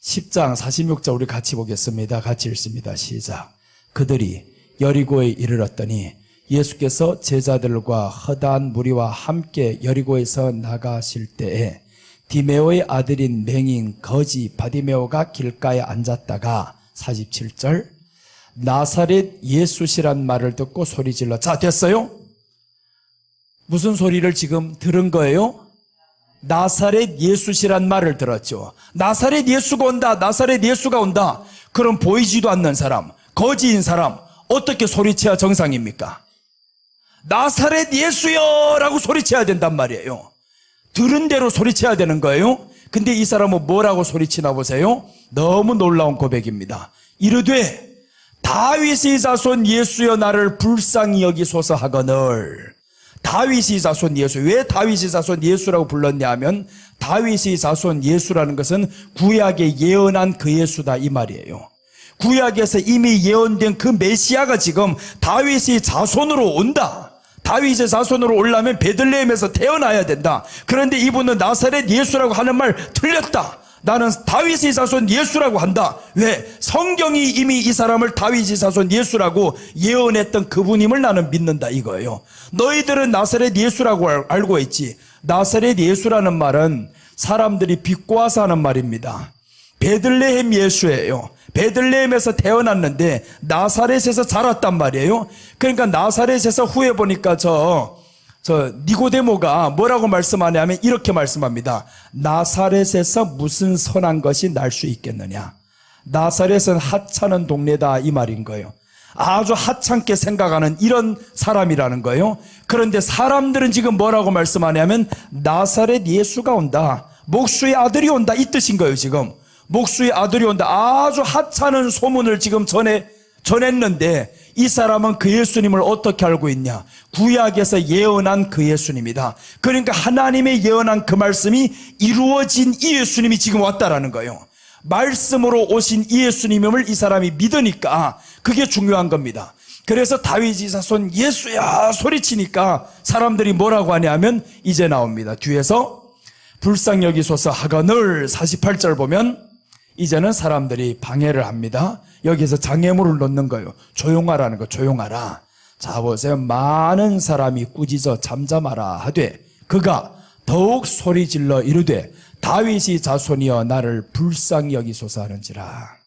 10장 46절 우리 같이 보겠습니다. 같이 읽습니다. 시작. 그들이 여리고에 이르렀더니 예수께서 제자들과 허다한 무리와 함께 여리고에서 나가실 때에 디메오의 아들인 맹인 거지 바디메오가 길가에 앉았다가 47절 나사렛 예수시란 말을 듣고 소리질러. 자, 됐어요? 무슨 소리를 지금 들은 거예요? 나사렛 예수시란 말을 들었죠. 나사렛 예수가 온다. 나사렛 예수가 온다. 그럼 보이지도 않는 사람, 거지인 사람 어떻게 소리쳐야 정상입니까? 나사렛 예수여 라고 소리쳐야 된단 말이에요. 들은 대로 소리쳐야 되는 거예요. 근데 이 사람은 뭐라고 소리치나 보세요. 너무 놀라운 고백입니다. 이르되 다윗의 자손 예수여 나를 불쌍히 여기소서 하거늘. 다윗의 자손 예수. 왜 다윗의 자손 예수라고 불렀냐 하면 다윗의 자손 예수라는 것은 구약에 예언한 그 예수다 이 말이에요. 구약에서 이미 예언된 그 메시아가 지금 다윗의 자손으로 온다. 다윗의 자손으로 오려면 베들레헴에서 태어나야 된다. 그런데 이분은 나사렛 예수라고 하는 말 틀렸다. 나는 다윗의 자손 예수라고 한다. 왜? 성경이 이미 이 사람을 다윗의 자손 예수라고 예언했던 그분임을 나는 믿는다 이거예요. 너희들은 나사렛 예수라고 알고 있지. 나사렛 예수라는 말은 사람들이 비꼬아서 하는 말입니다. 베들레헴 예수예요. 베들레헴에서 태어났는데 나사렛에서 자랐단 말이에요. 그러니까 나사렛에서 후에 보니까 저 니고데모가 뭐라고 말씀하냐면 이렇게 말씀합니다. 나사렛에서 무슨 선한 것이 날 수 있겠느냐. 나사렛은 하찮은 동네다 이 말인 거예요. 아주 하찮게 생각하는 이런 사람이라는 거예요. 그런데 사람들은 지금 뭐라고 말씀하냐면 나사렛 예수가 온다. 목수의 아들이 온다 이 뜻인 거예요. 지금 목수의 아들이 온다. 아주 하찮은 소문을 지금 전했는데 이 사람은 그 예수님을 어떻게 알고 있냐? 구약에서 예언한 그 예수님이다. 그러니까 하나님의 예언한 그 말씀이 이루어진 이 예수님이 지금 왔다라는 거예요. 말씀으로 오신 이 예수님을 이 사람이 믿으니까 그게 중요한 겁니다. 그래서 다윗의 자손 예수야 소리치니까 사람들이 뭐라고 하냐면 이제 나옵니다. 뒤에서 불쌍히 여기소서 하거늘 48절 보면 이제는 사람들이 방해를 합니다. 여기서 장애물을 넣는 거예요. 조용하라는 거, 조용하라. 자, 보세요. 많은 사람이 꾸짖어 잠잠하라 하되 그가 더욱 소리질러 이르되 다윗의 자손이여 나를 불쌍히 여기소서 하는지라.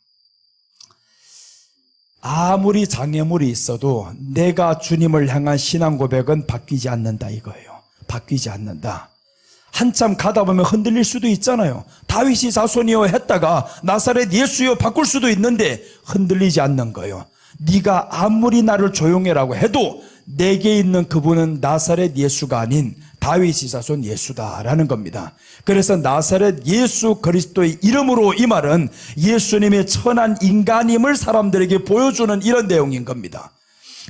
아무리 장애물이 있어도 내가 주님을 향한 신앙 고백은 바뀌지 않는다 이거예요. 바뀌지 않는다. 한참 가다 보면 흔들릴 수도 있잖아요. 다윗이 자손이여 했다가 나사렛 예수여 바꿀 수도 있는데 흔들리지 않는 거예요. 네가 아무리 나를 조용해라고 해도 내게 있는 그분은 나사렛 예수가 아닌 다윗이 자손 예수다라는 겁니다. 그래서 나사렛 예수 그리스도의 이름으로 이 말은 예수님의 천한 인간임을 사람들에게 보여주는 이런 내용인 겁니다.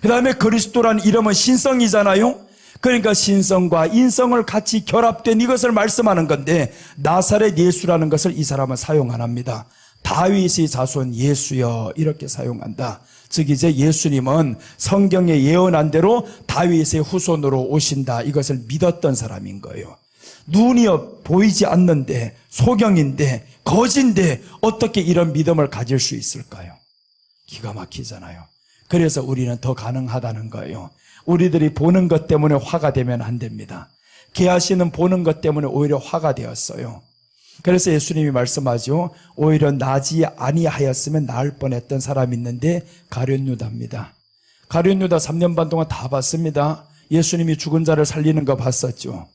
그 다음에 그리스도란 이름은 신성이잖아요. 그러니까 신성과 인성을 같이 결합된 이것을 말씀하는 건데 나사렛 예수라는 것을 이 사람은 사용 안 합니다. 다윗의 자손 예수여 이렇게 사용한다. 즉 이제 예수님은 성경에 예언한 대로 다윗의 후손으로 오신다 이것을 믿었던 사람인 거예요. 눈이 보이지 않는데 소경인데 거진데 어떻게 이런 믿음을 가질 수 있을까요? 기가 막히잖아요. 그래서 우리는 더 가능하다는 거예요. 우리들이 보는 것 때문에 화가 되면 안 됩니다. 게하시는 보는 것 때문에 오히려 화가 되었어요. 그래서 예수님이 말씀하죠. 오히려 나지 아니하였으면 나을 뻔했던 사람이 있는데 가룟유다입니다. 가룟유다 3년 반 동안 다 봤습니다. 예수님이 죽은 자를 살리는 거 봤었죠.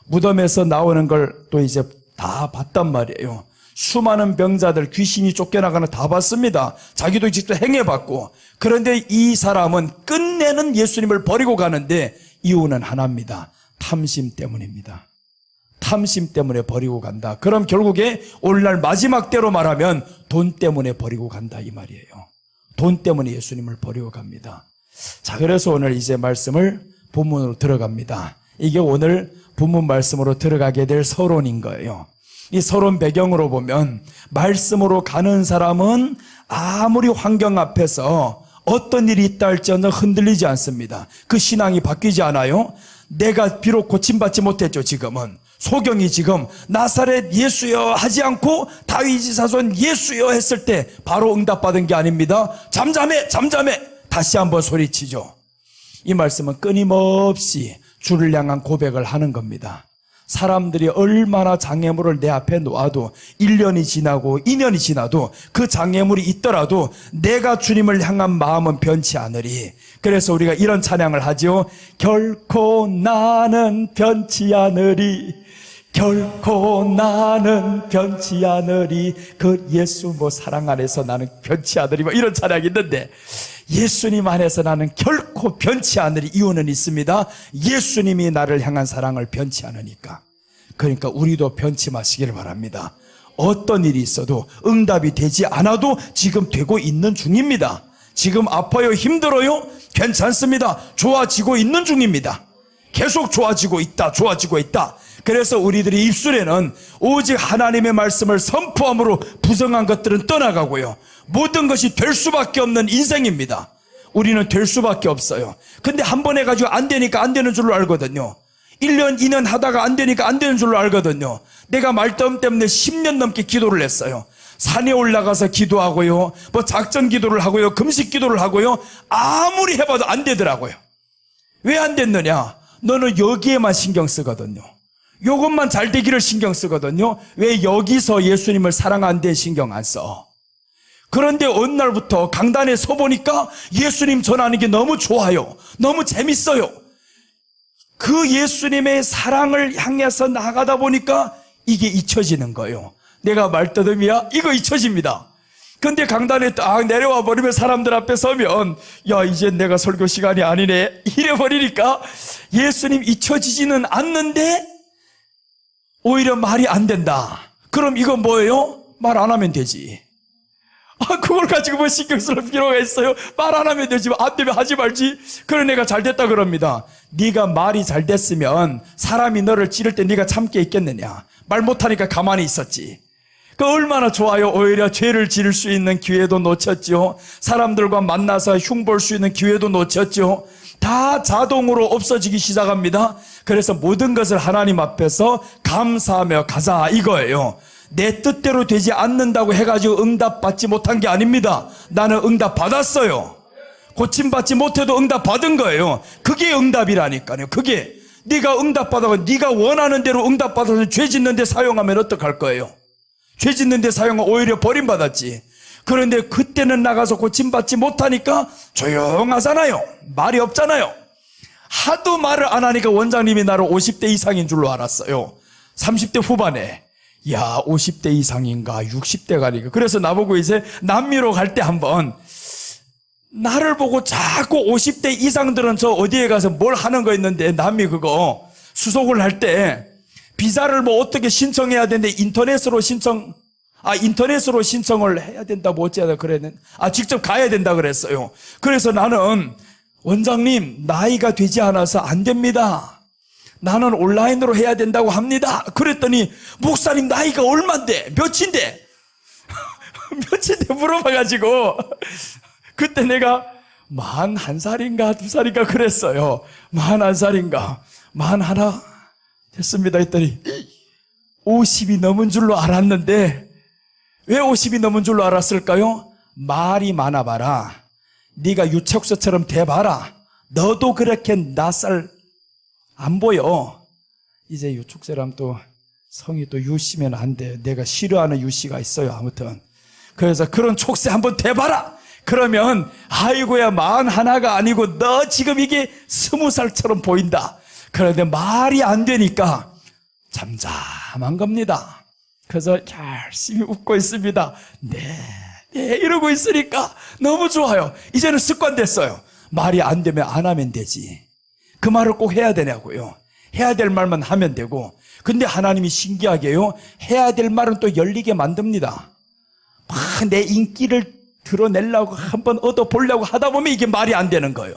무덤에서 나오는 걸 또 이제 다 봤단 말이에요. 수많은 병자들 귀신이 쫓겨나가는 다 봤습니다. 자기도 직접 행해봤고. 그런데 이 사람은 끝내는 예수님을 버리고 가는데 이유는 하나입니다. 탐심 때문입니다. 탐심 때문에 버리고 간다. 그럼 결국에 오늘날 마지막 때로 말하면 돈 때문에 버리고 간다 이 말이에요. 돈 때문에 예수님을 버리고 갑니다. 자, 그래서 오늘 이제 말씀을 본문으로 들어갑니다. 이게 오늘 본문 말씀으로 들어가게 될 서론인 거예요. 이 서론 배경으로 보면 말씀으로 가는 사람은 아무리 환경 앞에서 어떤 일이 있다 할지언정 흔들리지 않습니다. 그 신앙이 바뀌지 않아요. 내가 비록 고침받지 못했죠. 지금은 소경이 지금 나사렛 예수여 하지 않고 다윗의 자손 예수여 했을 때 바로 응답받은 게 아닙니다. 잠잠해 잠잠해 다시 한번 소리치죠. 이 말씀은 끊임없이 주를 향한 고백을 하는 겁니다. 사람들이 얼마나 장애물을 내 앞에 놓아도 1년이 지나고 2년이 지나도 그 장애물이 있더라도 내가 주님을 향한 마음은 변치 않으리. 그래서 우리가 이런 찬양을 하죠. 결코 나는 변치 않으리. 결코 나는 변치 않으리. 그 예수 사랑 안에서 나는 변치 않으리. 이런 찬양이 있는데 예수님 안에서 나는 결코 변치 않으리. 이유는 있습니다. 예수님이 나를 향한 사랑을 변치 않으니까. 그러니까 우리도 변치 마시기를 바랍니다. 어떤 일이 있어도 응답이 되지 않아도 지금 되고 있는 중입니다. 지금 아파요, 힘들어요? 괜찮습니다. 좋아지고 있는 중입니다. 계속 좋아지고 있다, 좋아지고 있다. 그래서 우리들이 입술에는 오직 하나님의 말씀을 선포함으로 부정한 것들은 떠나가고요. 모든 것이 될 수밖에 없는 인생입니다. 우리는 될 수밖에 없어요. 근데 한 번 해가지고 안 되니까 안 되는 줄로 알거든요. 1년, 2년 하다가 안 되니까 안 되는 줄로 알거든요. 내가 말다움 때문에 10년 넘게 기도를 했어요. 산에 올라가서 기도하고요. 뭐 작전 기도를 하고요. 금식 기도를 하고요. 아무리 해봐도 안 되더라고요. 왜 안 됐느냐? 너는 여기에만 신경 쓰거든요. 요것만 잘 되기를 신경 쓰거든요. 왜 여기서 예수님을 사랑하는 데 신경 안 써? 그런데 어느 날부터 강단에 서 보니까 예수님 전하는 게 너무 좋아요. 너무 재밌어요. 그 예수님의 사랑을 향해서 나가다 보니까 이게 잊혀지는 거예요. 내가 말더듬이야? 이거 잊혀집니다. 근데 강단에 딱 내려와 버리면 사람들 앞에 서면 야 이제 내가 설교 시간이 아니네 이래 버리니까 예수님 잊혀지지는 않는데 오히려 말이 안 된다. 그럼 이건 뭐예요? 말 안 하면 되지. 그걸 가지고 뭐 신경 쓸 필요가 있어요? 말 안 하면 되지. 안 되면 하지 말지. 그래 내가 잘 됐다 그럽니다. 네가 말이 잘 됐으면 사람이 너를 찌를 때 네가 참게 있겠느냐. 말 못하니까 가만히 있었지. 그 얼마나 좋아요. 오히려 죄를 지을 수 있는 기회도 놓쳤죠. 사람들과 만나서 흉볼 수 있는 기회도 놓쳤죠. 다 자동으로 없어지기 시작합니다. 그래서 모든 것을 하나님 앞에서 감사하며 가자 이거예요. 내 뜻대로 되지 않는다고 해가지고 응답받지 못한 게 아닙니다. 나는 응답받았어요. 고침받지 못해도 응답받은 거예요. 그게 응답이라니까요. 그게 네가 응답받아서 네가 원하는 대로 응답받아서 죄 짓는 데 사용하면 어떡할 거예요? 죄 짓는 데 사용하면 오히려 버림받았지. 그런데 그때는 나가서 고침받지 못하니까 조용하잖아요. 말이 없잖아요. 하도 말을 안 하니까 원장님이 나를 50대 이상인 줄로 알았어요. 30대 후반에. 야 50대 이상인가 60대가 아니까. 그래서 나보고 이제 남미로 갈 때 한번 나를 보고 자꾸 50대 이상들은 저 어디에 가서 뭘 하는 거 있는데 남미 그거 수속을 할 때 비자를 뭐 어떻게 신청해야 되는데 인터넷으로 신청을 해야 된다 뭐 어찌하다 그랬는데 직접 가야 된다 그랬어요. 그래서 나는 원장님 나이가 되지 않아서 안 됩니다. 나는 온라인으로 해야 된다고 합니다. 그랬더니 목사님 나이가 얼만데 몇인데 몇인데 물어봐가지고 그때 내가 41살인가 2살인가 그랬어요. 41살인가 41 됐습니다 했더니 50이 넘은 줄로 알았는데 왜 50이 넘은 줄로 알았을까요? 말이 많아봐라. 네가 유채국사처럼 돼봐라. 너도 그렇게 낯살 안 보여. 이제 유축사람 또 성이 또 유씨면 안 돼. 내가 싫어하는 유씨가 있어요. 아무튼 그래서 그런 촉새 한번 돼봐라. 그러면 아이고야 41가 아니고 너 지금 이게 20살처럼 보인다. 그런데 말이 안 되니까 잠잠한 겁니다. 그래서 열심히 웃고 있습니다. 네 이러고 있으니까 너무 좋아요. 이제는 습관됐어요. 말이 안 되면 안 하면 되지. 그 말을 꼭 해야 되냐고요. 해야 될 말만 하면 되고. 근데 하나님이 신기하게요. 해야 될 말은 또 열리게 만듭니다. 막 내 인기를 드러내려고 한번 얻어보려고 하다 보면 이게 말이 안 되는 거예요.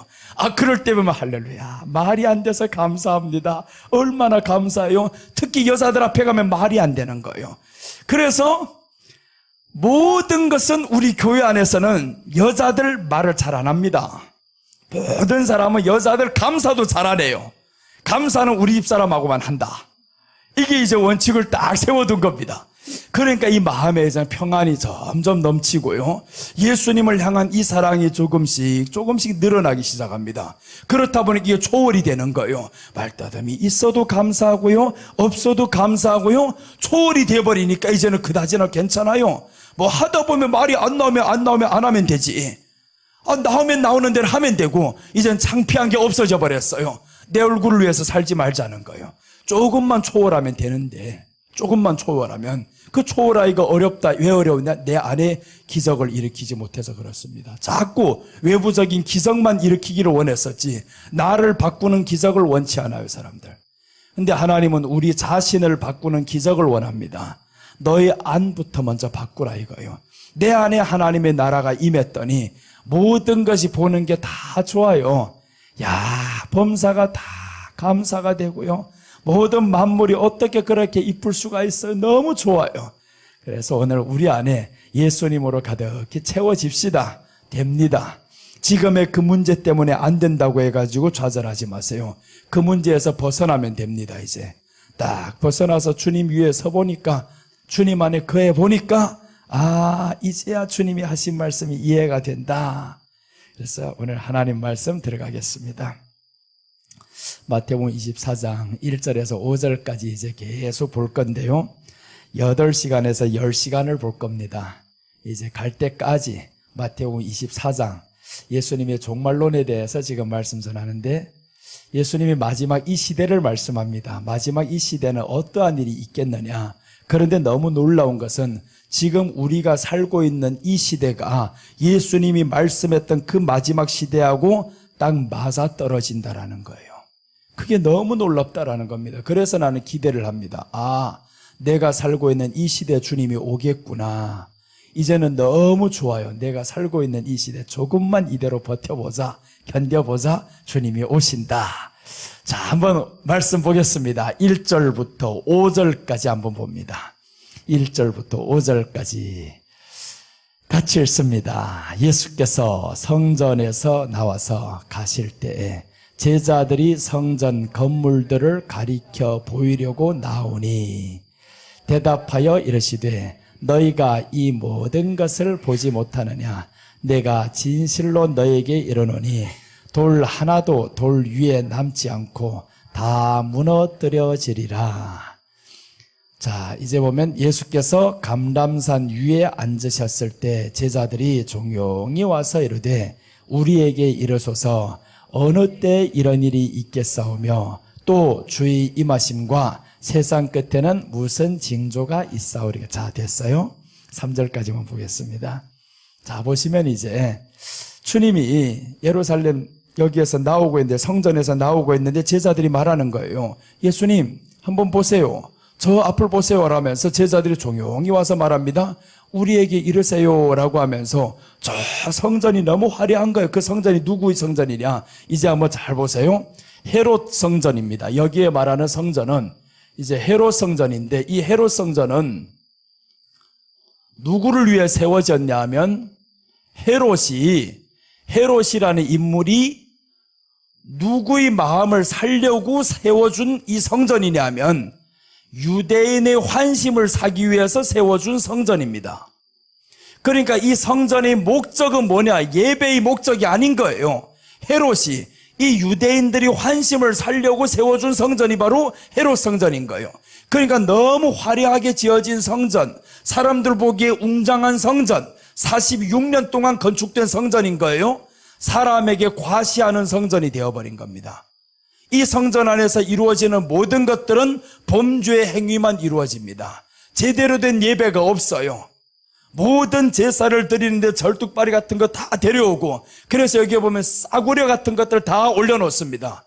그럴 때 보면 할렐루야. 말이 안 돼서 감사합니다. 얼마나 감사해요. 특히 여자들 앞에 가면 말이 안 되는 거예요. 그래서 모든 것은 우리 교회 안에서는 여자들 말을 잘 안 합니다. 모든 사람은 여자들 감사도 잘 안 해요. 감사는 우리 집사람하고만 한다. 이게 이제 원칙을 딱 세워둔 겁니다. 그러니까 이 마음에 평안이 점점 넘치고요. 예수님을 향한 이 사랑이 조금씩 늘어나기 시작합니다. 그렇다 보니 이게 초월이 되는 거예요. 말다툼이 있어도 감사하고요. 없어도 감사하고요. 초월이 돼버리니까 이제는 그다지나 괜찮아요. 뭐 하다 보면 말이 안 나오면 안 하면 되지. 나오면 나오는 대로 하면 되고 이젠 창피한 게 없어져 버렸어요. 내 얼굴을 위해서 살지 말자는 거예요. 조금만 초월하면 되는데 조금만 초월하면 그 초월하기가 어렵다. 왜 어려우냐? 내 안에 기적을 일으키지 못해서 그렇습니다. 자꾸 외부적인 기적만 일으키기를 원했었지 나를 바꾸는 기적을 원치 않아요 사람들. 근데 하나님은 우리 자신을 바꾸는 기적을 원합니다. 너의 안부터 먼저 바꾸라 이거예요. 내 안에 하나님의 나라가 임했더니 모든 것이 보는 게 다 좋아요. 범사가 다 감사가 되고요. 모든 만물이 어떻게 그렇게 이쁠 수가 있어요. 너무 좋아요. 그래서 오늘 우리 안에 예수님으로 가득히 채워집시다. 됩니다. 지금의 그 문제 때문에 안 된다고 해가지고 좌절하지 마세요. 그 문제에서 벗어나면 됩니다. 이제 딱 벗어나서 주님 위에 서 보니까, 주님 안에 거해 보니까, 이제야 주님이 하신 말씀이 이해가 된다. 그래서 오늘 하나님 말씀 들어가겠습니다. 마태복음 24장 1절에서 5절까지 이제 계속 볼 건데요. 8시간에서 10시간을 볼 겁니다. 이제 갈 때까지 마태복음 24장 예수님의 종말론에 대해서 지금 말씀 전하는데, 예수님이 마지막 이 시대를 말씀합니다. 마지막 이 시대는 어떠한 일이 있겠느냐. 그런데 너무 놀라운 것은 지금 우리가 살고 있는 이 시대가 예수님이 말씀했던 그 마지막 시대하고 딱 맞아 떨어진다라는 거예요. 그게 너무 놀랍다라는 겁니다. 그래서 나는 기대를 합니다. 내가 살고 있는 이 시대 주님이 오겠구나. 이제는 너무 좋아요. 내가 살고 있는 이 시대 조금만 이대로 버텨보자, 견뎌보자, 주님이 오신다. 자, 한번 말씀 보겠습니다. 1절부터 5절까지 한번 봅니다. 1절부터 5절까지 같이 읽습니다. 예수께서 성전에서 나와서 가실 때에 제자들이 성전 건물들을 가리켜 보이려고 나오니 대답하여 이르시되 너희가 이 모든 것을 보지 못하느냐. 내가 진실로 너희에게 이르노니 돌 하나도 돌 위에 남지 않고 다 무너뜨려지리라. 자, 이제 보면 예수께서 감람산 위에 앉으셨을 때 제자들이 종용이 와서 이르되 우리에게 이르소서 어느 때 이런 일이 있겠사오며 또 주의 임하심과 세상 끝에는 무슨 징조가 있사오리까. 자, 됐어요? 3절까지만 보겠습니다. 자, 보시면 이제 주님이 예루살렘 여기에서 나오고 있는데, 성전에서 나오고 있는데 제자들이 말하는 거예요. 예수님 한번 보세요. 저 앞을 보세요 라면서 제자들이 조용히 와서 말합니다. 우리에게 이르세요 라고 하면서 저 성전이 너무 화려한 거예요. 그 성전이 누구의 성전이냐. 이제 한번 잘 보세요. 헤롯 성전입니다. 여기에 말하는 성전은 이제 헤롯 성전인데, 이 헤롯 성전은 누구를 위해 세워졌냐 하면 헤롯이라는 인물이 누구의 마음을 살려고 세워준 이 성전이냐 하면 유대인의 환심을 사기 위해서 세워준 성전입니다. 그러니까 이 성전의 목적은 뭐냐? 예배의 목적이 아닌 거예요. 헤롯이 이 유대인들이 환심을 살려고 세워준 성전이 바로 헤롯 성전인 거예요. 그러니까 너무 화려하게 지어진 성전, 사람들 보기에 웅장한 성전, 46년 동안 건축된 성전인 거예요. 사람에게 과시하는 성전이 되어버린 겁니다. 이 성전 안에서 이루어지는 모든 것들은 범죄의 행위만 이루어집니다. 제대로 된 예배가 없어요. 모든 제사를 드리는데 절뚝발이 같은 거 다 데려오고, 그래서 여기에 보면 싸구려 같은 것들 다 올려놓습니다.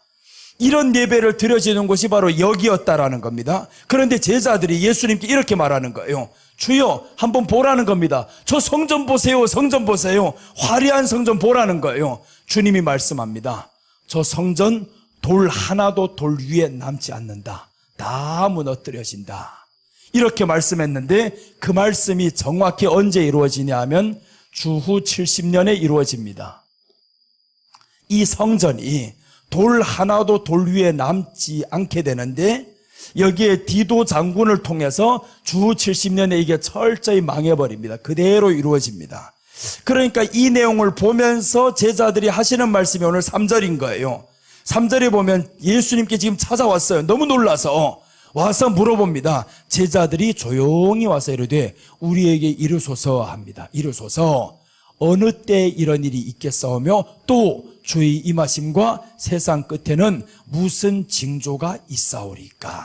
이런 예배를 드려지는 곳이 바로 여기였다라는 겁니다. 그런데 제자들이 예수님께 이렇게 말하는 거예요. 주여, 한번 보라는 겁니다. 저 성전 보세요, 성전 보세요. 화려한 성전 보라는 거예요. 주님이 말씀합니다. 저 성전 돌 하나도 돌 위에 남지 않는다. 다 무너뜨려진다. 이렇게 말씀했는데, 그 말씀이 정확히 언제 이루어지냐 하면 주후 70년에 이루어집니다. 이 성전이 돌 하나도 돌 위에 남지 않게 되는데, 여기에 디도 장군을 통해서 주후 70년에 이게 철저히 망해버립니다. 그대로 이루어집니다. 그러니까 이 내용을 보면서 제자들이 하시는 말씀이 오늘 3절인 거예요. 3절에 보면 예수님께 지금 찾아왔어요. 너무 놀라서 와서 물어봅니다. 제자들이 조용히 와서 이르되 우리에게 이르소서 합니다. 이르소서 어느 때 이런 일이 있겠사오며 또 주의 임하심과 세상 끝에는 무슨 징조가 있사오리까.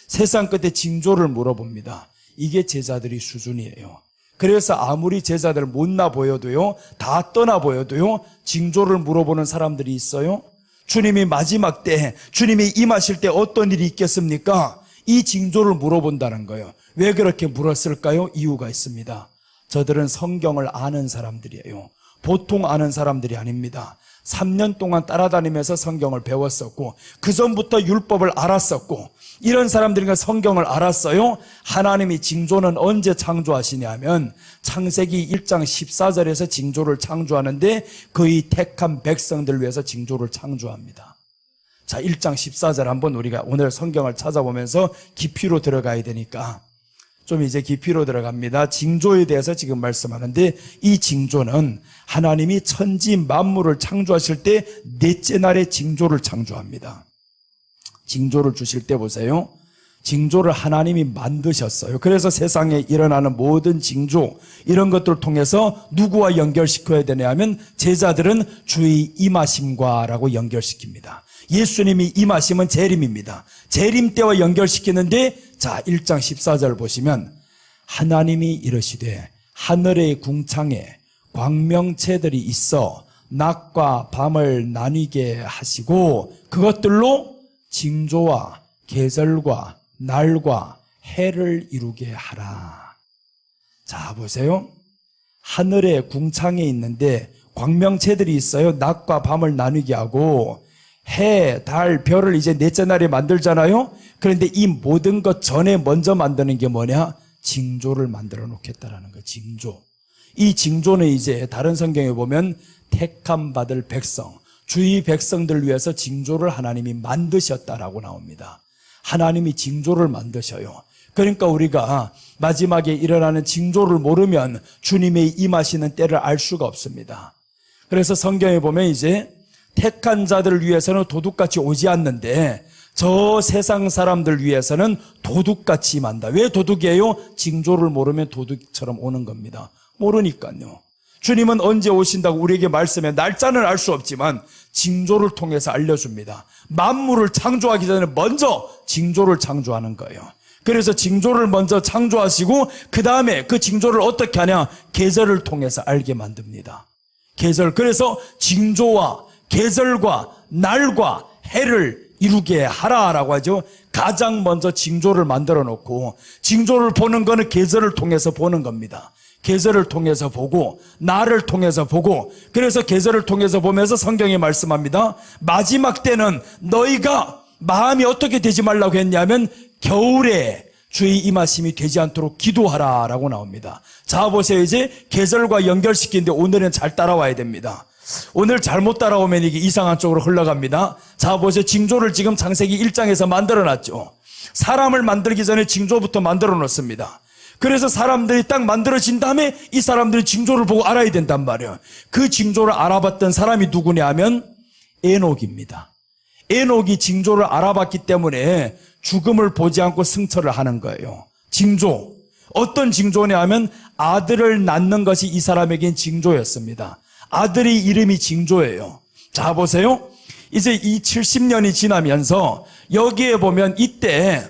세상 끝에 징조를 물어봅니다. 이게 제자들의 수준이에요. 그래서 아무리 제자들 못나 보여도요, 다 떠나 보여도요, 징조를 물어보는 사람들이 있어요. 주님이 마지막 때, 주님이 임하실 때 어떤 일이 있겠습니까? 이 징조를 물어본다는 거예요. 왜 그렇게 물었을까요? 이유가 있습니다. 저들은 성경을 아는 사람들이에요. 보통 아는 사람들이 아닙니다. 3년 동안 따라다니면서 성경을 배웠었고, 그 전부터 율법을 알았었고, 이런 사람들이 성경을 알았어요. 하나님이 징조는 언제 창조하시냐면 창세기 1장 14절에서 징조를 창조하는데 그의 택한 백성들 위해서 징조를 창조합니다. 자, 1장 14절 한번 우리가 오늘 성경을 찾아보면서 깊이로 들어가야 되니까 좀 이제 깊이로 들어갑니다. 징조에 대해서 지금 말씀하는데 이 징조는 하나님이 천지 만물을 창조하실 때 넷째 날에 징조를 창조합니다. 징조를 주실 때 보세요. 징조를 하나님이 만드셨어요. 그래서 세상에 일어나는 모든 징조 이런 것들을 통해서 누구와 연결시켜야 되냐 하면 제자들은 주의 임하심과라고 연결시킵니다. 예수님이 임하심은 재림입니다. 재림 때와 연결시키는데 자 1장 14절 보시면 하나님이 이르시되 하늘의 궁창에 광명체들이 있어 낮과 밤을 나뉘게 하시고 그것들로 징조와 계절과 날과 해를 이루게 하라. 자 보세요. 하늘의 궁창에 있는데 광명체들이 있어요. 낮과 밤을 나누게 하고 해, 달, 별을 이제 넷째 날에 만들잖아요. 그런데 이 모든 것 전에 먼저 만드는 게 뭐냐? 징조를 만들어 놓겠다라는 거예요. 징조. 이 징조는 이제 다른 성경에 보면 택함 받을 백성, 주의 백성들 위해서 징조를 하나님이 만드셨다라고 나옵니다. 하나님이 징조를 만드셔요. 그러니까 우리가 마지막에 일어나는 징조를 모르면 주님의 임하시는 때를 알 수가 없습니다. 그래서 성경에 보면 이제 택한 자들을 위해서는 도둑같이 오지 않는데 저 세상 사람들 위해서는 도둑같이 임한다. 왜 도둑이에요? 징조를 모르면 도둑처럼 오는 겁니다. 모르니까요. 주님은 언제 오신다고 우리에게 말씀해 날짜는 알 수 없지만 징조를 통해서 알려줍니다. 만물을 창조하기 전에 먼저 징조를 창조하는 거예요. 그래서 징조를 먼저 창조하시고 그 다음에 그 징조를 어떻게 하냐? 계절을 통해서 알게 만듭니다. 계절. 그래서 징조와 계절과 날과 해를 이루게 하라라고 하죠. 가장 먼저 징조를 만들어 놓고 징조를 보는 거는 계절을 통해서 보는 겁니다. 계절을 통해서 보고 날을 통해서 보고 그래서 계절을 통해서 보면서 성경이 말씀합니다. 마지막 때는 너희가 마음이 어떻게 되지 말라고 했냐면 겨울에 주의 임하심이 되지 않도록 기도하라라고 나옵니다. 자 보세요. 이제 계절과 연결시키는데 오늘은 잘 따라와야 됩니다. 오늘 잘못 따라오면 이게 이상한 쪽으로 흘러갑니다. 자 보세요. 징조를 지금 창세기 1장에서 만들어놨죠. 사람을 만들기 전에 징조부터 만들어 놓습니다. 그래서 사람들이 딱 만들어진 다음에 이 사람들이 징조를 보고 알아야 된단 말이에요. 그 징조를 알아봤던 사람이 누구냐 하면 에녹입니다. 에녹이 징조를 알아봤기 때문에 죽음을 보지 않고 승천을 하는 거예요. 징조. 어떤 징조냐 하면 아들을 낳는 것이 이 사람에겐 징조였습니다. 아들의 이름이 징조예요. 자 보세요. 이제 이 70년이 지나면서 여기에 보면 이때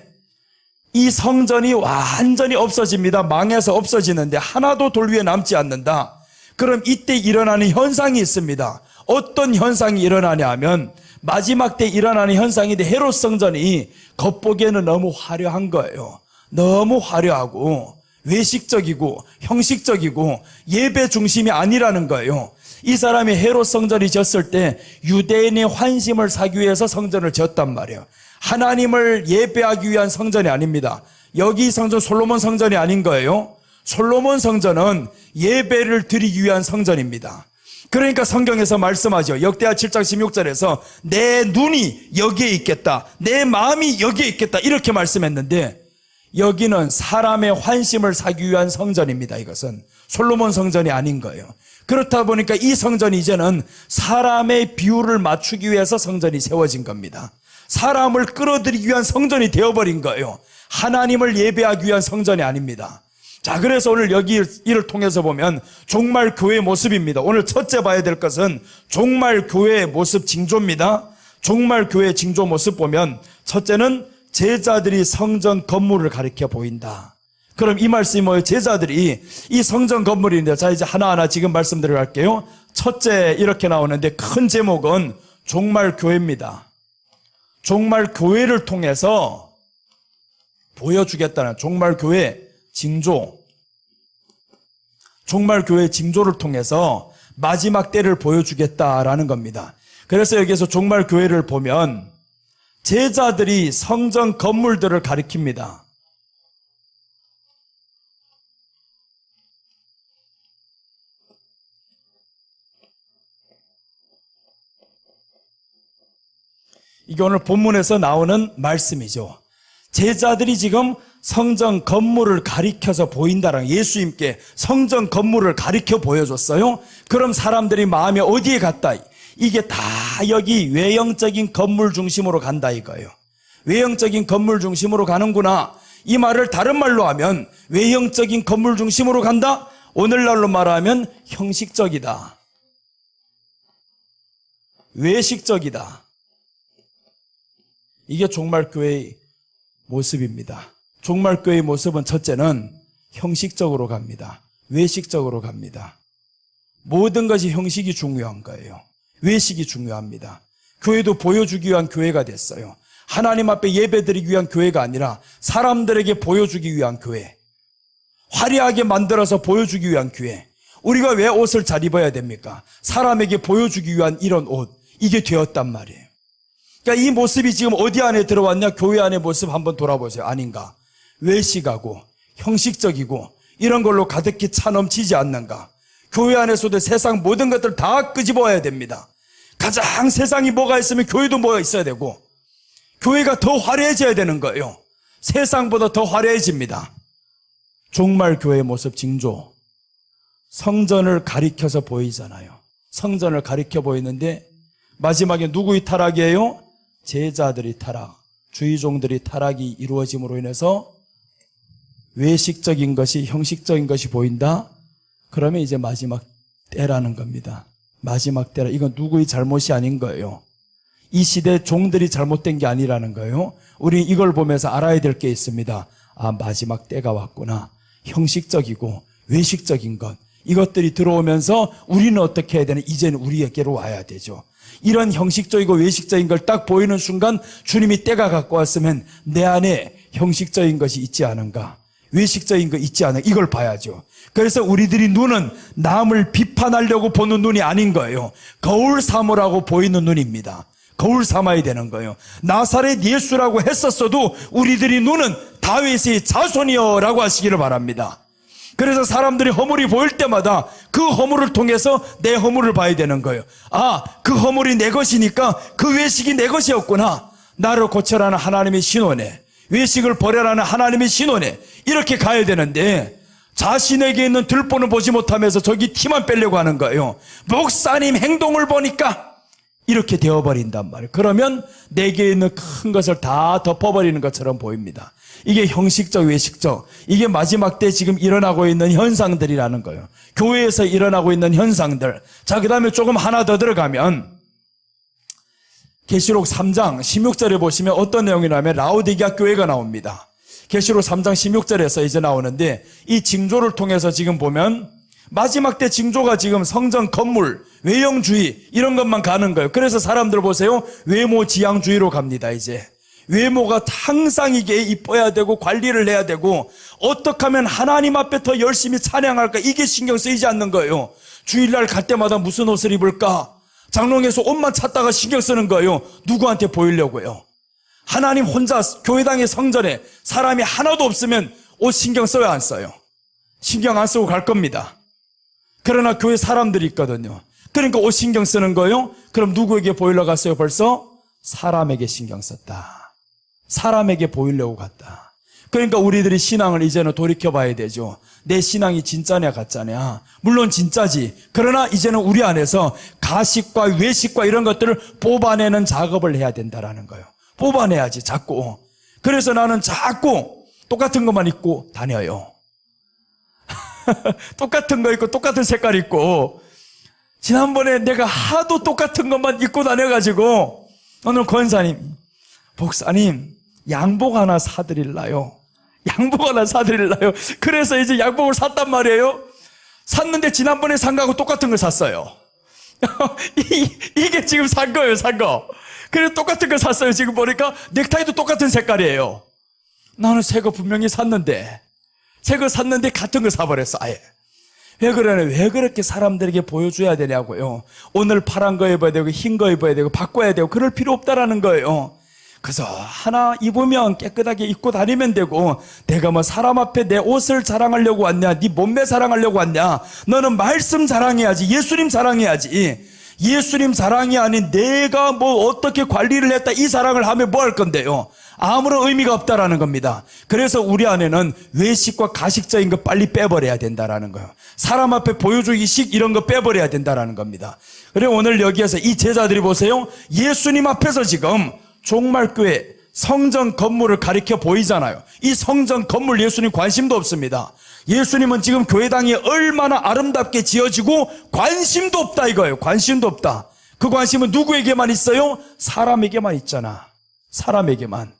이 성전이 완전히 없어집니다. 망해서 없어지는데 하나도 돌 위에 남지 않는다. 그럼 이때 일어나는 현상이 있습니다. 어떤 현상이 일어나냐 하면 마지막 때 일어나는 현상인데 헤롯 성전이 겉보기에는 너무 화려한 거예요. 너무 화려하고 외식적이고 형식적이고 예배 중심이 아니라는 거예요. 이 사람이 헤롯 성전이 졌을 때 유대인의 환심을 사기 위해서 성전을 지었단 말이에요. 하나님을 예배하기 위한 성전이 아닙니다. 여기 성전 솔로몬 성전이 아닌 거예요. 솔로몬 성전은 예배를 드리기 위한 성전입니다. 그러니까 성경에서 말씀하죠. 역대하 7장 16절에서 내 눈이 여기에 있겠다. 내 마음이 여기에 있겠다. 이렇게 말씀했는데 여기는 사람의 환심을 사기 위한 성전입니다. 이것은 솔로몬 성전이 아닌 거예요. 그렇다 보니까 이 성전이 이제는 사람의 비율을 맞추기 위해서 성전이 세워진 겁니다. 사람을 끌어들이기 위한 성전이 되어버린 거예요. 하나님을 예배하기 위한 성전이 아닙니다. 자, 그래서 오늘 여기 이를 통해서 보면 종말 교회의 모습입니다. 오늘 첫째 봐야 될 것은 종말 교회의 모습 징조입니다. 종말 교회의 징조 모습 보면 첫째는 제자들이 성전 건물을 가리켜 보인다. 그럼 이 말씀이 뭐예요? 제자들이 이 성전 건물인데 자 이제 하나하나 지금 말씀드려 갈게요. 첫째 이렇게 나오는데 큰 제목은 종말 교회입니다. 종말 교회를 통해서 보여주겠다는 종말 교회 징조. 종말 교회 징조를 통해서 마지막 때를 보여주겠다라는 겁니다. 그래서 여기서 종말 교회를 보면 제자들이 성전 건물들을 가리킵니다. 이게 오늘 본문에서 나오는 말씀이죠. 제자들이 지금 성전 건물을 가리켜서 보인다라는, 예수님께 성전 건물을 가리켜 보여줬어요. 그럼 사람들이 마음이 어디에 갔다? 이게 다 여기 외형적인 건물 중심으로 간다 이거예요. 외형적인 건물 중심으로 가는구나. 이 말을 다른 말로 하면 외형적인 건물 중심으로 간다? 오늘날로 말하면 형식적이다. 외식적이다. 이게 종말교회의 모습입니다. 종말교회의 모습은 첫째는 형식적으로 갑니다. 외식적으로 갑니다. 모든 것이 형식이 중요한 거예요. 외식이 중요합니다. 교회도 보여주기 위한 교회가 됐어요. 하나님 앞에 예배드리기 위한 교회가 아니라 사람들에게 보여주기 위한 교회. 화려하게 만들어서 보여주기 위한 교회. 우리가 왜 옷을 잘 입어야 됩니까? 사람에게 보여주기 위한 이런 옷. 이게 되었단 말이에요. 그러니까 이 모습이 지금 어디 안에 들어왔냐? 교회 안의 모습 한번 돌아보세요. 아닌가? 외식하고 형식적이고 이런 걸로 가득히 차 넘치지 않는가? 교회 안에서도 세상 모든 것들 다 끄집어야 됩니다. 가장 세상이 뭐가 있으면 교회도 뭐가 있어야 되고, 교회가 더 화려해져야 되는 거예요. 세상보다 더 화려해집니다. 종말 교회의 모습 징조. 성전을 가리켜서 보이잖아요. 성전을 가리켜 보이는데 마지막에 누구의 타락이에요? 제자들이 타락, 주의종들이 타락이 이루어짐으로 인해서 외식적인 것이, 형식적인 것이 보인다? 그러면 이제 마지막 때라는 겁니다. 마지막 때라. 이건 누구의 잘못이 아닌 거예요. 이 시대 종들이 잘못된 게 아니라는 거예요. 우리 이걸 보면서 알아야 될 게 있습니다. 아, 마지막 때가 왔구나. 형식적이고 외식적인 것, 이것들이 들어오면서 우리는 어떻게 해야 되나? 이제는 우리에게로 와야 되죠. 이런 형식적이고 외식적인 걸 딱 보이는 순간 주님이 때가 갖고 왔으면 내 안에 형식적인 것이 있지 않은가, 외식적인 거 있지 않은가, 이걸 봐야죠. 그래서 우리들이 눈은 남을 비판하려고 보는 눈이 아닌 거예요. 거울 삼으라고 보이는 눈입니다. 거울 삼아야 되는 거예요. 나사렛 예수라고 했었어도 우리들이 눈은 다윗의 자손이여라고 하시기를 바랍니다. 그래서 사람들이 허물이 보일 때마다 그 허물을 통해서 내 허물을 봐야 되는 거예요. 아, 그 허물이 내 것이니까 그 외식이 내 것이었구나. 나를 고쳐라는 하나님의 신원에, 외식을 버려라는 하나님의 신원에 이렇게 가야 되는데, 자신에게 있는 들보는 보지 못하면서 저기 티만 빼려고 하는 거예요. 목사님 행동을 보니까 이렇게 되어버린단 말이에요. 그러면 내게 있는 큰 것을 다 덮어버리는 것처럼 보입니다. 이게 형식적, 외식적, 이게 마지막 때 지금 일어나고 있는 현상들이라는 거예요. 교회에서 일어나고 있는 현상들. 자, 그 다음에 조금 하나 더 들어가면 계시록 3장 16절에 보시면 어떤 내용이냐면 라오디게아 교회가 나옵니다. 계시록 3장 16절에서 이제 나오는데, 이 징조를 통해서 지금 보면 마지막 때 징조가 지금 성전 건물, 외형주의 이런 것만 가는 거예요. 그래서 사람들 보세요. 외모지향주의로 갑니다. 이제 외모가 항상 이게 이뻐야 되고 관리를 해야 되고, 어떻게 하면 하나님 앞에 더 열심히 찬양할까, 이게 신경 쓰이지 않는 거예요. 주일날 갈 때마다 무슨 옷을 입을까, 장롱에서 옷만 찾다가 신경 쓰는 거예요. 누구한테 보이려고요. 하나님 혼자 교회당의 성전에 사람이 하나도 없으면 옷 신경 써요, 안 써요? 신경 안 쓰고 갈 겁니다. 그러나 교회 사람들이 있거든요. 그러니까 옷 신경 쓰는 거예요. 그럼 누구에게 보이려고 갔어요? 벌써 사람에게 신경 썼다. 사람에게 보이려고 갔다. 그러니까 우리들이 신앙을 이제는 돌이켜봐야 되죠. 내 신앙이 진짜냐 가짜냐. 물론 진짜지. 그러나 이제는 우리 안에서 가식과 외식과 이런 것들을 뽑아내는 작업을 해야 된다라는 거예요. 뽑아내야지, 자꾸. 그래서 나는 자꾸 똑같은 것만 입고 다녀요. 똑같은 거 입고 똑같은 색깔 입고, 지난번에 내가 하도 똑같은 것만 입고 다녀가지고 오늘 권사님, 목사님 양복 하나 사드릴라요. 양복 하나 사드릴라요. 그래서 이제 양복을 샀단 말이에요. 샀는데 지난번에 산 거하고 똑같은 걸 샀어요. 이게 지금 산 거예요, 산 거. 그래서 똑같은 걸 샀어요. 지금 보니까 넥타이도 똑같은 색깔이에요. 나는 새 거 분명히 샀는데, 새 거 샀는데 같은 걸 사버렸어, 아예. 왜 그러냐? 왜 그렇게 사람들에게 보여줘야 되냐고요. 오늘 파란 거 입어야 되고 흰 거 입어야 되고 바꿔야 되고 그럴 필요 없다라는 거예요. 그래서 하나 입으면 깨끗하게 입고 다니면 되고, 내가 뭐 사람 앞에 내 옷을 자랑하려고 왔냐, 네 몸매 자랑하려고 왔냐. 너는 말씀 자랑해야지, 예수님 자랑해야지. 예수님 사랑이 아닌 내가 뭐 어떻게 관리를 했다 이 사랑을 하면 뭐 할 건데요? 아무런 의미가 없다라는 겁니다. 그래서 우리 안에는 외식과 가식적인 거 빨리 빼버려야 된다라는 거예요. 사람 앞에 보여주기식 이런 거 빼버려야 된다라는 겁니다. 그리고 오늘 여기에서 이 제자들이 보세요. 예수님 앞에서 지금 종말교회 성전 건물을 가리켜 보이잖아요. 이 성전 건물 예수님 관심도 없습니다. 예수님은 지금 교회당이 얼마나 아름답게 지어지고 관심도 없다 이거예요. 관심도 없다. 그 관심은 누구에게만 있어요? 사람에게만 있잖아. 사람에게만.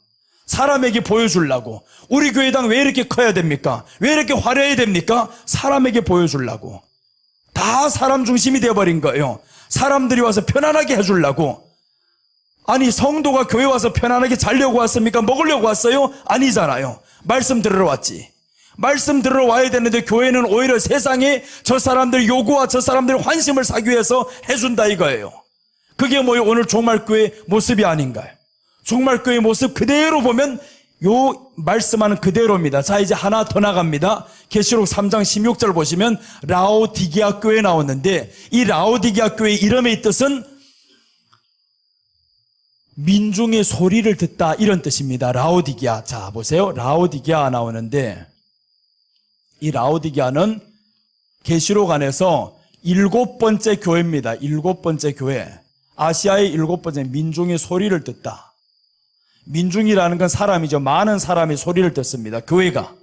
사람에게 보여주려고. 우리 교회당 왜 이렇게 커야 됩니까? 왜 이렇게 화려해야 됩니까? 사람에게 보여주려고. 다 사람 중심이 되어버린 거예요. 사람들이 와서 편안하게 해주려고. 아니 성도가 교회 와서 편안하게 자려고 왔습니까? 먹으려고 왔어요? 아니잖아요. 말씀 들으러 왔지. 말씀 들으러 와야 되는데 교회는 오히려 세상에 저 사람들 요구와 저 사람들 환심을 사기 위해서 해준다 이거예요. 그게 뭐예요? 오늘 종말교회 모습이 아닌가요? 종말교회 모습 그대로 보면 요 말씀하는 그대로입니다. 자 이제 하나 더 나갑니다. 계시록 3장 16절 보시면 라오디게아 교회 나오는데 이 라오디게아 교회의 이름의 뜻은 민중의 소리를 듣다 이런 뜻입니다. 라오디게아. 자 보세요. 라오디게아 나오는데 이 라오디게아는 계시록 안에서 7번째 교회입니다. 7번째 교회. 아시아의 7번째 민중의 소리를 듣다. 민중이라는 건 사람이죠. 많은 사람이 소리를 듣습니다. 교회가.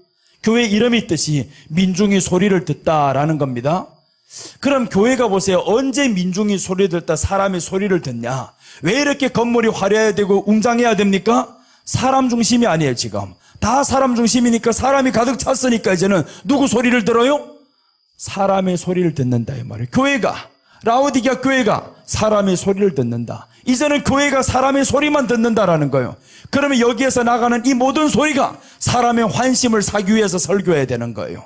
교회 이름이 뜻이 민중의 소리를 듣다라는 겁니다. 그럼 교회가 보세요. 언제 민중이 소리를 듣다 사람의 소리를 듣냐? 왜 이렇게 건물이 화려해야 되고 웅장해야 됩니까? 사람 중심이 아니에요 지금. 다 사람 중심이니까 사람이 가득 찼으니까 이제는 누구 소리를 들어요? 사람의 소리를 듣는다 이 말이에요. 교회가 라오디게아 교회가 사람의 소리를 듣는다. 이제는 교회가 사람의 소리만 듣는다라는 거예요. 그러면 여기에서 나가는 이 모든 소리가 사람의 환심을 사기 위해서 설교해야 되는 거예요.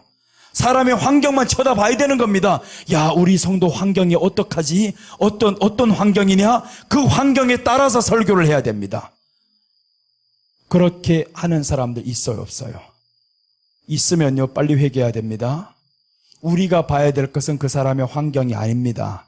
사람의 환경만 쳐다봐야 되는 겁니다. 야, 우리 성도 환경이 어떡하지? 어떤 환경이냐? 그 환경에 따라서 설교를 해야 됩니다. 그렇게 하는 사람들 있어요, 없어요? 있으면요, 빨리 회개해야 됩니다. 우리가 봐야 될 것은 그 사람의 환경이 아닙니다.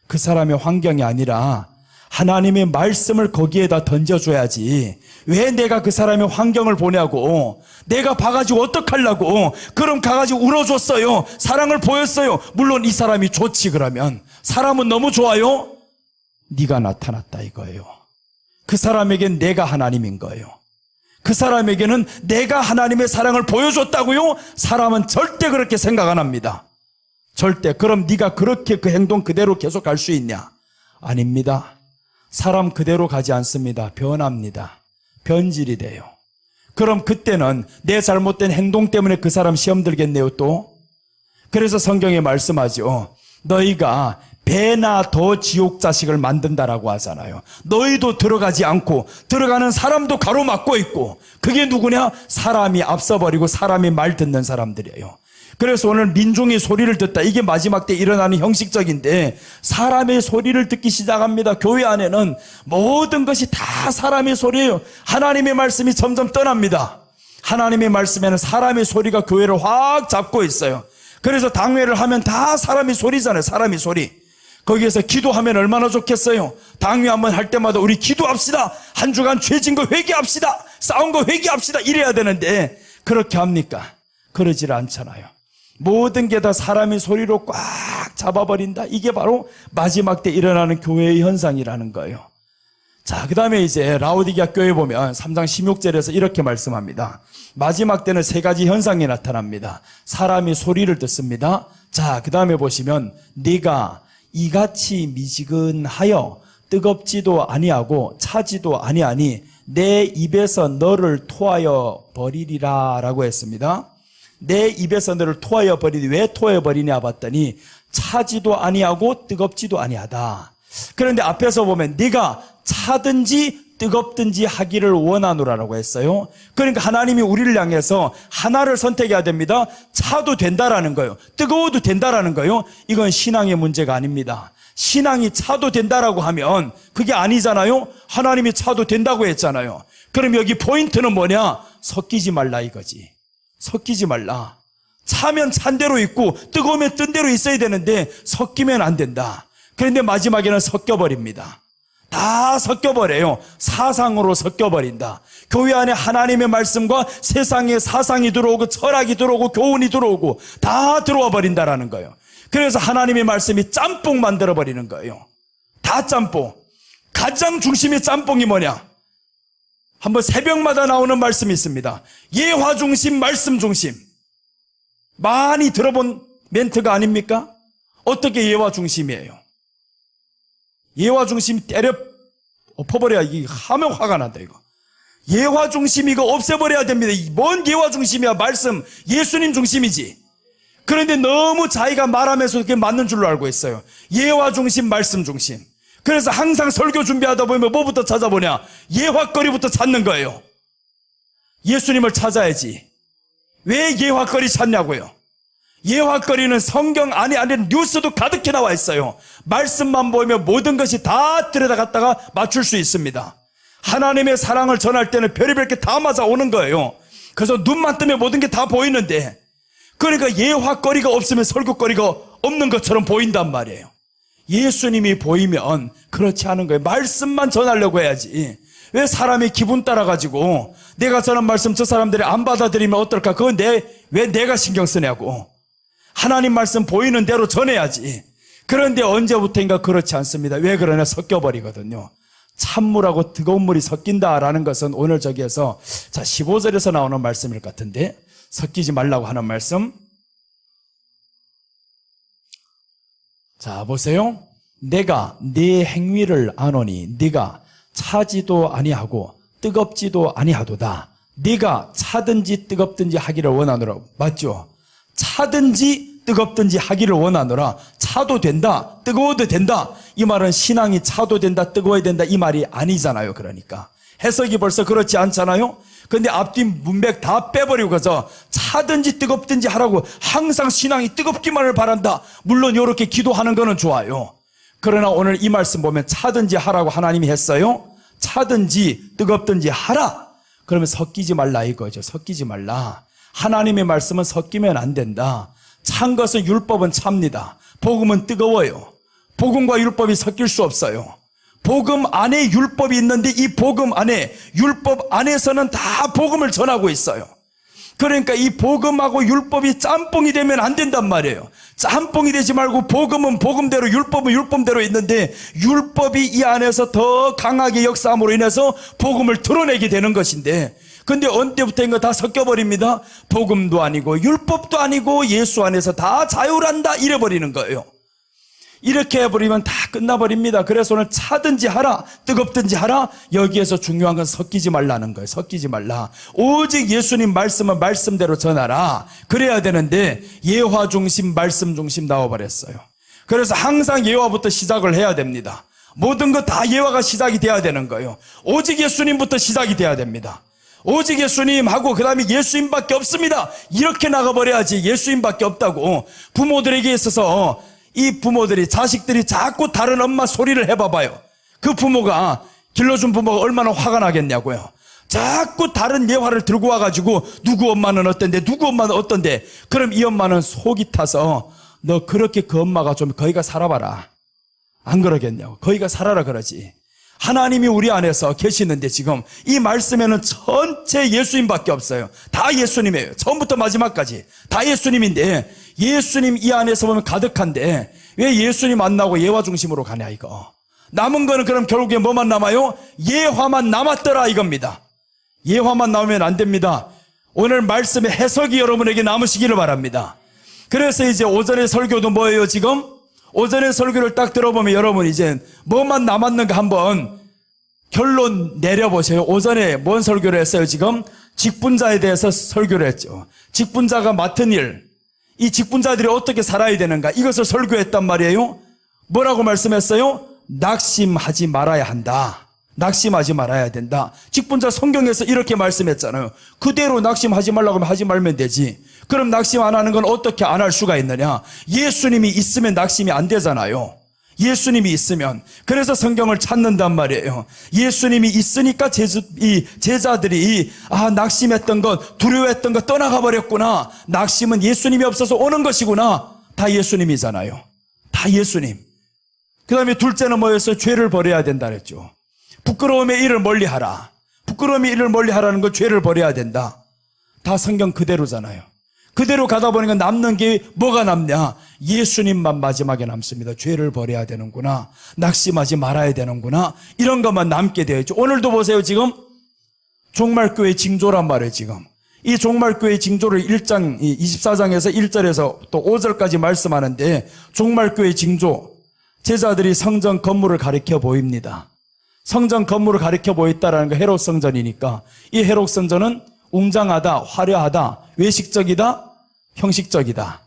그 사람의 환경이 아니라 하나님의 말씀을 거기에다 던져줘야지. 왜 내가 그 사람의 환경을 보냐고. 내가 봐가지고 어떡하려고. 그럼 가가지고 울어줬어요. 사랑을 보였어요. 물론 이 사람이 좋지 그러면. 사람은 너무 좋아요. 네가 나타났다 이거예요. 그 사람에겐 내가 하나님인 거예요. 그 사람에게는 내가 하나님의 사랑을 보여줬다고요? 사람은 절대 그렇게 생각 안 합니다. 절대. 그럼 네가 그렇게 그 행동 그대로 계속 갈 수 있냐? 아닙니다. 사람 그대로 가지 않습니다. 변합니다. 변질이 돼요. 그럼 그때는 내 잘못된 행동 때문에 그 사람 시험 들겠네요 또. 그래서 성경에 말씀하죠. 너희가 배나 더 지옥 자식을 만든다라고 하잖아요. 너희도 들어가지 않고 들어가는 사람도 가로막고 있고 그게 누구냐? 사람이 앞서버리고 사람이 말 듣는 사람들이에요. 그래서 오늘 민중의 소리를 듣다. 이게 마지막 때 일어나는 형식적인데 사람의 소리를 듣기 시작합니다. 교회 안에는 모든 것이 다 사람의 소리예요. 하나님의 말씀이 점점 떠납니다. 하나님의 말씀에는 사람의 소리가 교회를 확 잡고 있어요. 그래서 당회를 하면 다 사람의 소리잖아요. 사람의 소리. 거기에서 기도하면 얼마나 좋겠어요. 당회 한번 할 때마다 우리 기도합시다. 한 주간 죄진 거 회개합시다. 싸운 거 회개합시다. 이래야 되는데 그렇게 합니까? 그러질 않잖아요. 모든 게 다 사람의 소리로 꽉 잡아버린다. 이게 바로 마지막 때 일어나는 교회의 현상이라는 거예요. 자, 그 다음에 이제 라오디게아 교회 보면 3장 16절에서 이렇게 말씀합니다. 마지막 때는 세 가지 현상이 나타납니다. 사람이 소리를 듣습니다. 자, 그 다음에 보시면 네가 이같이 미지근하여 뜨겁지도 아니하고 차지도 아니하니 내 입에서 너를 토하여 버리리라 라고 했습니다. 내 입에서 너를 토하여 버리니 왜 토하여 버리냐 봤더니 차지도 아니하고 뜨겁지도 아니하다. 그런데 앞에서 보면 네가 차든지 뜨겁든지 하기를 원하노라라고 했어요. 그러니까 하나님이 우리를 향해서 하나를 선택해야 됩니다. 차도 된다라는 거예요. 뜨거워도 된다라는 거예요. 이건 신앙의 문제가 아닙니다. 신앙이 차도 된다라고 하면 그게 아니잖아요. 하나님이 차도 된다고 했잖아요. 그럼 여기 포인트는 뭐냐? 섞이지 말라 이거지. 섞이지 말라. 차면 찬 대로 있고 뜨거우면 뜬 대로 있어야 되는데 섞이면 안 된다. 그런데 마지막에는 섞여버립니다. 다 섞여버려요. 사상으로 섞여버린다. 교회 안에 하나님의 말씀과 세상의 사상이 들어오고 철학이 들어오고 교훈이 들어오고 다 들어와 버린다라는 거예요. 그래서 하나님의 말씀이 짬뽕 만들어버리는 거예요. 다 짬뽕. 가장 중심의 짬뽕이 뭐냐? 한번 새벽마다 나오는 말씀이 있습니다. 예화 중심, 말씀 중심. 많이 들어본 멘트가 아닙니까? 어떻게 예화 중심이에요? 예화 중심 때려 엎어버려야 이게 하면 화가 난다 이거. 예화 중심 이거 없애버려야 됩니다. 뭔 예화 중심이야? 말씀 예수님 중심이지. 그런데 너무 자기가 말하면서 그게 맞는 줄로 알고 있어요. 예화 중심, 말씀 중심. 그래서 항상 설교 준비하다 보면 뭐부터 찾아보냐? 예화거리부터 찾는 거예요. 예수님을 찾아야지. 왜 예화거리 찾냐고요? 예화거리는 성경 안에 뉴스도 가득히 나와 있어요. 말씀만 보면 모든 것이 다 들여다갔다가 맞출 수 있습니다. 하나님의 사랑을 전할 때는 별의별 게 다 맞아 오는 거예요. 그래서 눈만 뜨면 모든 게 다 보이는데, 그러니까 예화거리가 없으면 설교거리가 없는 것처럼 보인단 말이에요. 예수님이 보이면 그렇지 않은 거예요. 말씀만 전하려고 해야지. 왜 사람이 기분 따라가지고 내가 전한 말씀 저 사람들이 안 받아들이면 어떨까? 그건 왜 내가 신경 쓰냐고. 하나님 말씀 보이는 대로 전해야지. 그런데 언제부터인가 그렇지 않습니다. 왜 그러냐? 섞여버리거든요. 찬물하고 뜨거운 물이 섞인다라는 것은 오늘 저기에서 15절에서 나오는 말씀일 것 같은데, 섞이지 말라고 하는 말씀. 자, 보세요. 내가 네 행위를 아노니 네가 차지도 아니하고 뜨겁지도 아니하도다. 네가 차든지 뜨겁든지 하기를 원하노라. 맞죠? 차든지 뜨겁든지 하기를 원하노라. 차도 된다, 뜨거워도 된다. 이 말은 신앙이 차도 된다, 뜨거워야 된다 이 말이 아니잖아요. 그러니까 해석이 벌써 그렇지 않잖아요. 근데 앞뒤 문맥 다 빼버리고서 차든지 뜨겁든지 하라고 항상 신앙이 뜨겁기만을 바란다. 물론 이렇게 기도하는 거는 좋아요. 그러나 오늘 이 말씀 보면 차든지 하라고 하나님이 했어요. 차든지 뜨겁든지 하라. 그러면 섞이지 말라 이거죠. 섞이지 말라. 하나님의 말씀은 섞이면 안 된다. 찬 것은 율법은 찹니다. 복음은 뜨거워요. 복음과 율법이 섞일 수 없어요. 복음 안에 율법이 있는데 이 복음 안에 율법 안에서는 다 복음을 전하고 있어요. 그러니까 이 복음하고 율법이 짬뽕이 되면 안 된단 말이에요. 짬뽕이 되지 말고 복음은 복음대로 율법은 율법대로 있는데 율법이 이 안에서 더 강하게 역사함으로 인해서 복음을 드러내게 되는 것인데, 근데 언제부터인가 다 섞여버립니다. 복음도 아니고 율법도 아니고 예수 안에서 다 자유란다 이래버리는 거예요. 이렇게 해버리면 다 끝나버립니다. 그래서 오늘 차든지 하라, 뜨겁든지 하라. 여기에서 중요한 건 섞이지 말라는 거예요. 섞이지 말라. 오직 예수님 말씀은 말씀대로 전하라. 그래야 되는데 예화 중심, 말씀 중심 나와버렸어요. 그래서 항상 예화부터 시작을 해야 됩니다. 모든 것 다 예화가 시작이 돼야 되는 거예요. 오직 예수님부터 시작이 돼야 됩니다. 오직 예수님하고 그 다음에 예수님밖에 없습니다. 이렇게 나가버려야지. 예수님밖에 없다고. 부모들에게 있어서 이 부모들이, 자식들이 자꾸 다른 엄마 소리를 해봐봐요. 그 부모가, 길러준 부모가 얼마나 화가 나겠냐고요. 자꾸 다른 예화를 들고 와가지고 누구 엄마는 어떤데 누구 엄마는 어떤데, 그럼 이 엄마는 속이 타서 너 그렇게 그 엄마가 좀 거기가 살아봐라. 안 그러겠냐고. 거기가 살아라 그러지. 하나님이 우리 안에서 계시는데 지금 이 말씀에는 전체 예수님밖에 없어요. 다 예수님이에요. 처음부터 마지막까지 다 예수님인데, 예수님 이 안에서 보면 가득한데 왜 예수님 안 나오고 예화 중심으로 가냐 이거. 남은 거는 그럼 결국에 뭐만 남아요? 예화만 남았더라 이겁니다. 예화만 나오면 안 됩니다. 오늘 말씀의 해석이 여러분에게 남으시기를 바랍니다. 그래서 이제 오전의 설교도 뭐예요 지금? 오전의 설교를 딱 들어보면 여러분 이제 뭐만 남았는가 한번 결론 내려보세요. 오전에 뭔 설교를 했어요 지금? 직분자에 대해서 설교를 했죠. 직분자가 맡은 일, 이 직분자들이 어떻게 살아야 되는가, 이것을 설교했단 말이에요. 뭐라고 말씀했어요? 낙심하지 말아야 한다. 낙심하지 말아야 된다. 직분자 성경에서 이렇게 말씀했잖아요. 그대로 낙심하지 말라고 하면 하지 말면 되지. 그럼 낙심 안 하는 건 어떻게 안 할 수가 있느냐? 예수님이 있으면 낙심이 안 되잖아요. 예수님이 있으면. 그래서 성경을 찾는단 말이에요. 예수님이 있으니까 이 제자들이 낙심했던 것, 두려워했던 것 떠나가 버렸구나. 낙심은 예수님이 없어서 오는 것이구나. 다 예수님이잖아요. 다 예수님. 그 다음에 둘째는 뭐였어요? 죄를 버려야 된다 그랬죠. 부끄러움의 일을 멀리하라. 부끄러움의 일을 멀리하라는 건 죄를 버려야 된다. 다 성경 그대로잖아요. 그대로 가다 보니까 남는 게 뭐가 남냐? 예수님만 마지막에 남습니다. 죄를 버려야 되는구나. 낙심하지 말아야 되는구나. 이런 것만 남게 되어 있죠. 오늘도 보세요. 지금 종말교회 징조란 말이에요. 지금 이 종말교회 징조를 1장 24장에서 1절에서 또 5절까지 말씀하는데, 종말교회 징조, 제자들이 성전 건물을 가리켜 보입니다. 성전 건물을 가리켜 보였다라는 거 헤롯 성전이니까, 이 헤롯 성전은 웅장하다, 화려하다, 외식적이다, 형식적이다.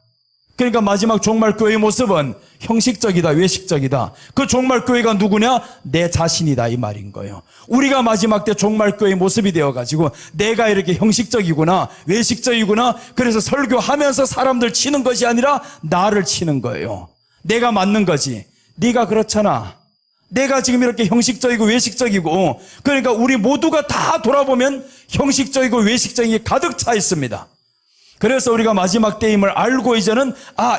그러니까 마지막 종말교회의 모습은 형식적이다, 외식적이다. 그 종말교회가 누구냐? 내 자신이다, 이 말인 거예요. 우리가 마지막 때 종말교회의 모습이 되어가지고 내가 이렇게 형식적이구나, 외식적이구나, 그래서 설교하면서 사람들 치는 것이 아니라 나를 치는 거예요. 내가 맞는 거지. 네가 그렇잖아. 내가 지금 이렇게 형식적이고 외식적이고, 그러니까 우리 모두가 다 돌아보면 형식적이고 외식적인 게 가득 차 있습니다. 그래서 우리가 마지막 때임을 알고 이제는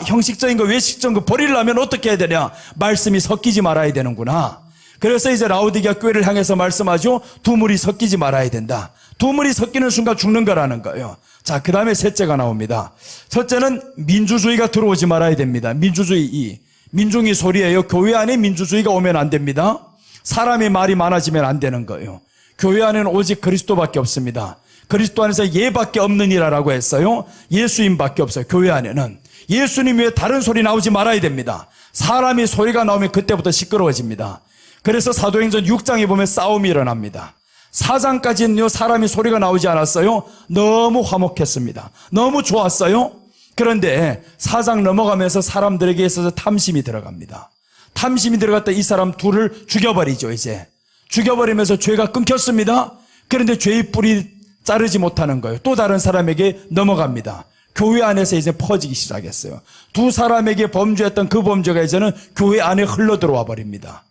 형식적인 거 외식적인 거 버리려면 어떻게 해야 되냐? 말씀이 섞이지 말아야 되는구나. 그래서 이제 라오디게아 교회를 향해서 말씀하죠. 두물이 섞이지 말아야 된다. 두물이 섞이는 순간 죽는 거라는 거예요. 자, 그 다음에 셋째가 나옵니다. 첫째는 민주주의가 들어오지 말아야 됩니다. 민중이 소리예요. 교회 안에 민주주의가 오면 안 됩니다. 사람의 말이 많아지면 안 되는 거예요. 교회 안에는 오직 그리스도밖에 없습니다. 그리스도 안에서 예밖에 없느니라라고 했어요. 예수님밖에 없어요. 교회 안에는 예수님 외에 다른 소리 나오지 말아야 됩니다. 사람이 소리가 나오면 그때부터 시끄러워집니다. 그래서 사도행전 6장에 보면 싸움이 일어납니다. 4장까지는요 사람이 소리가 나오지 않았어요. 너무 화목했습니다. 너무 좋았어요. 그런데 4장 넘어가면서 사람들에게 있어서 탐심이 들어갑니다. 탐심이 들어갔다 이 사람 둘을 죽여버리죠. 이제 죽여버리면서 죄가 끊겼습니다. 그런데 죄의 뿌리 자르지 못하는 거예요. 또 다른 사람에게 넘어갑니다. 교회 안에서 이제 퍼지기 시작했어요. 두 사람에게 범죄했던 그 범죄가 이제는 교회 안에 흘러 들어와 버립니다.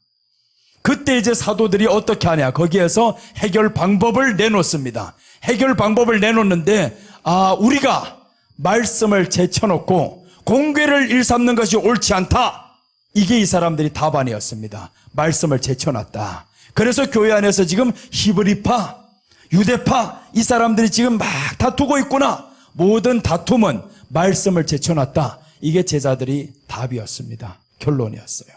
그때 이제 사도들이 어떻게 하냐? 거기에서 해결 방법을 내놓습니다. 해결 방법을 내놓는데, 우리가 말씀을 제쳐놓고 공궤를 일삼는 것이 옳지 않다. 이게 이 사람들이 답안이었습니다. 말씀을 제쳐놨다. 그래서 교회 안에서 지금 히브리파, 유대파, 이 사람들이 지금 막 다투고 있구나. 모든 다툼은 말씀을 제쳐놨다. 이게 제자들이 답이었습니다. 결론이었어요.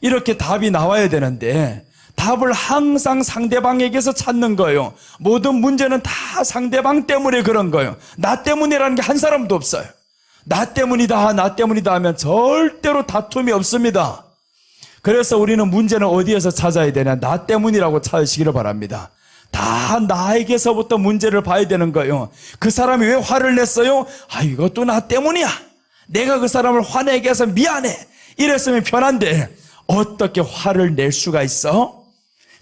이렇게 답이 나와야 되는데 답을 항상 상대방에게서 찾는 거예요. 모든 문제는 다 상대방 때문에 그런 거예요. 나 때문이라는 게 한 사람도 없어요. 나 때문이다, 나 때문이다 하면 절대로 다툼이 없습니다. 그래서 우리는 문제는 어디에서 찾아야 되냐? 나 때문이라고 찾으시기를 바랍니다. 다 나에게서부터 문제를 봐야 되는 거예요. 그 사람이 왜 화를 냈어요? 이것도 나 때문이야. 내가 그 사람을 화내게 해서 미안해. 이랬으면 편한데 어떻게 화를 낼 수가 있어?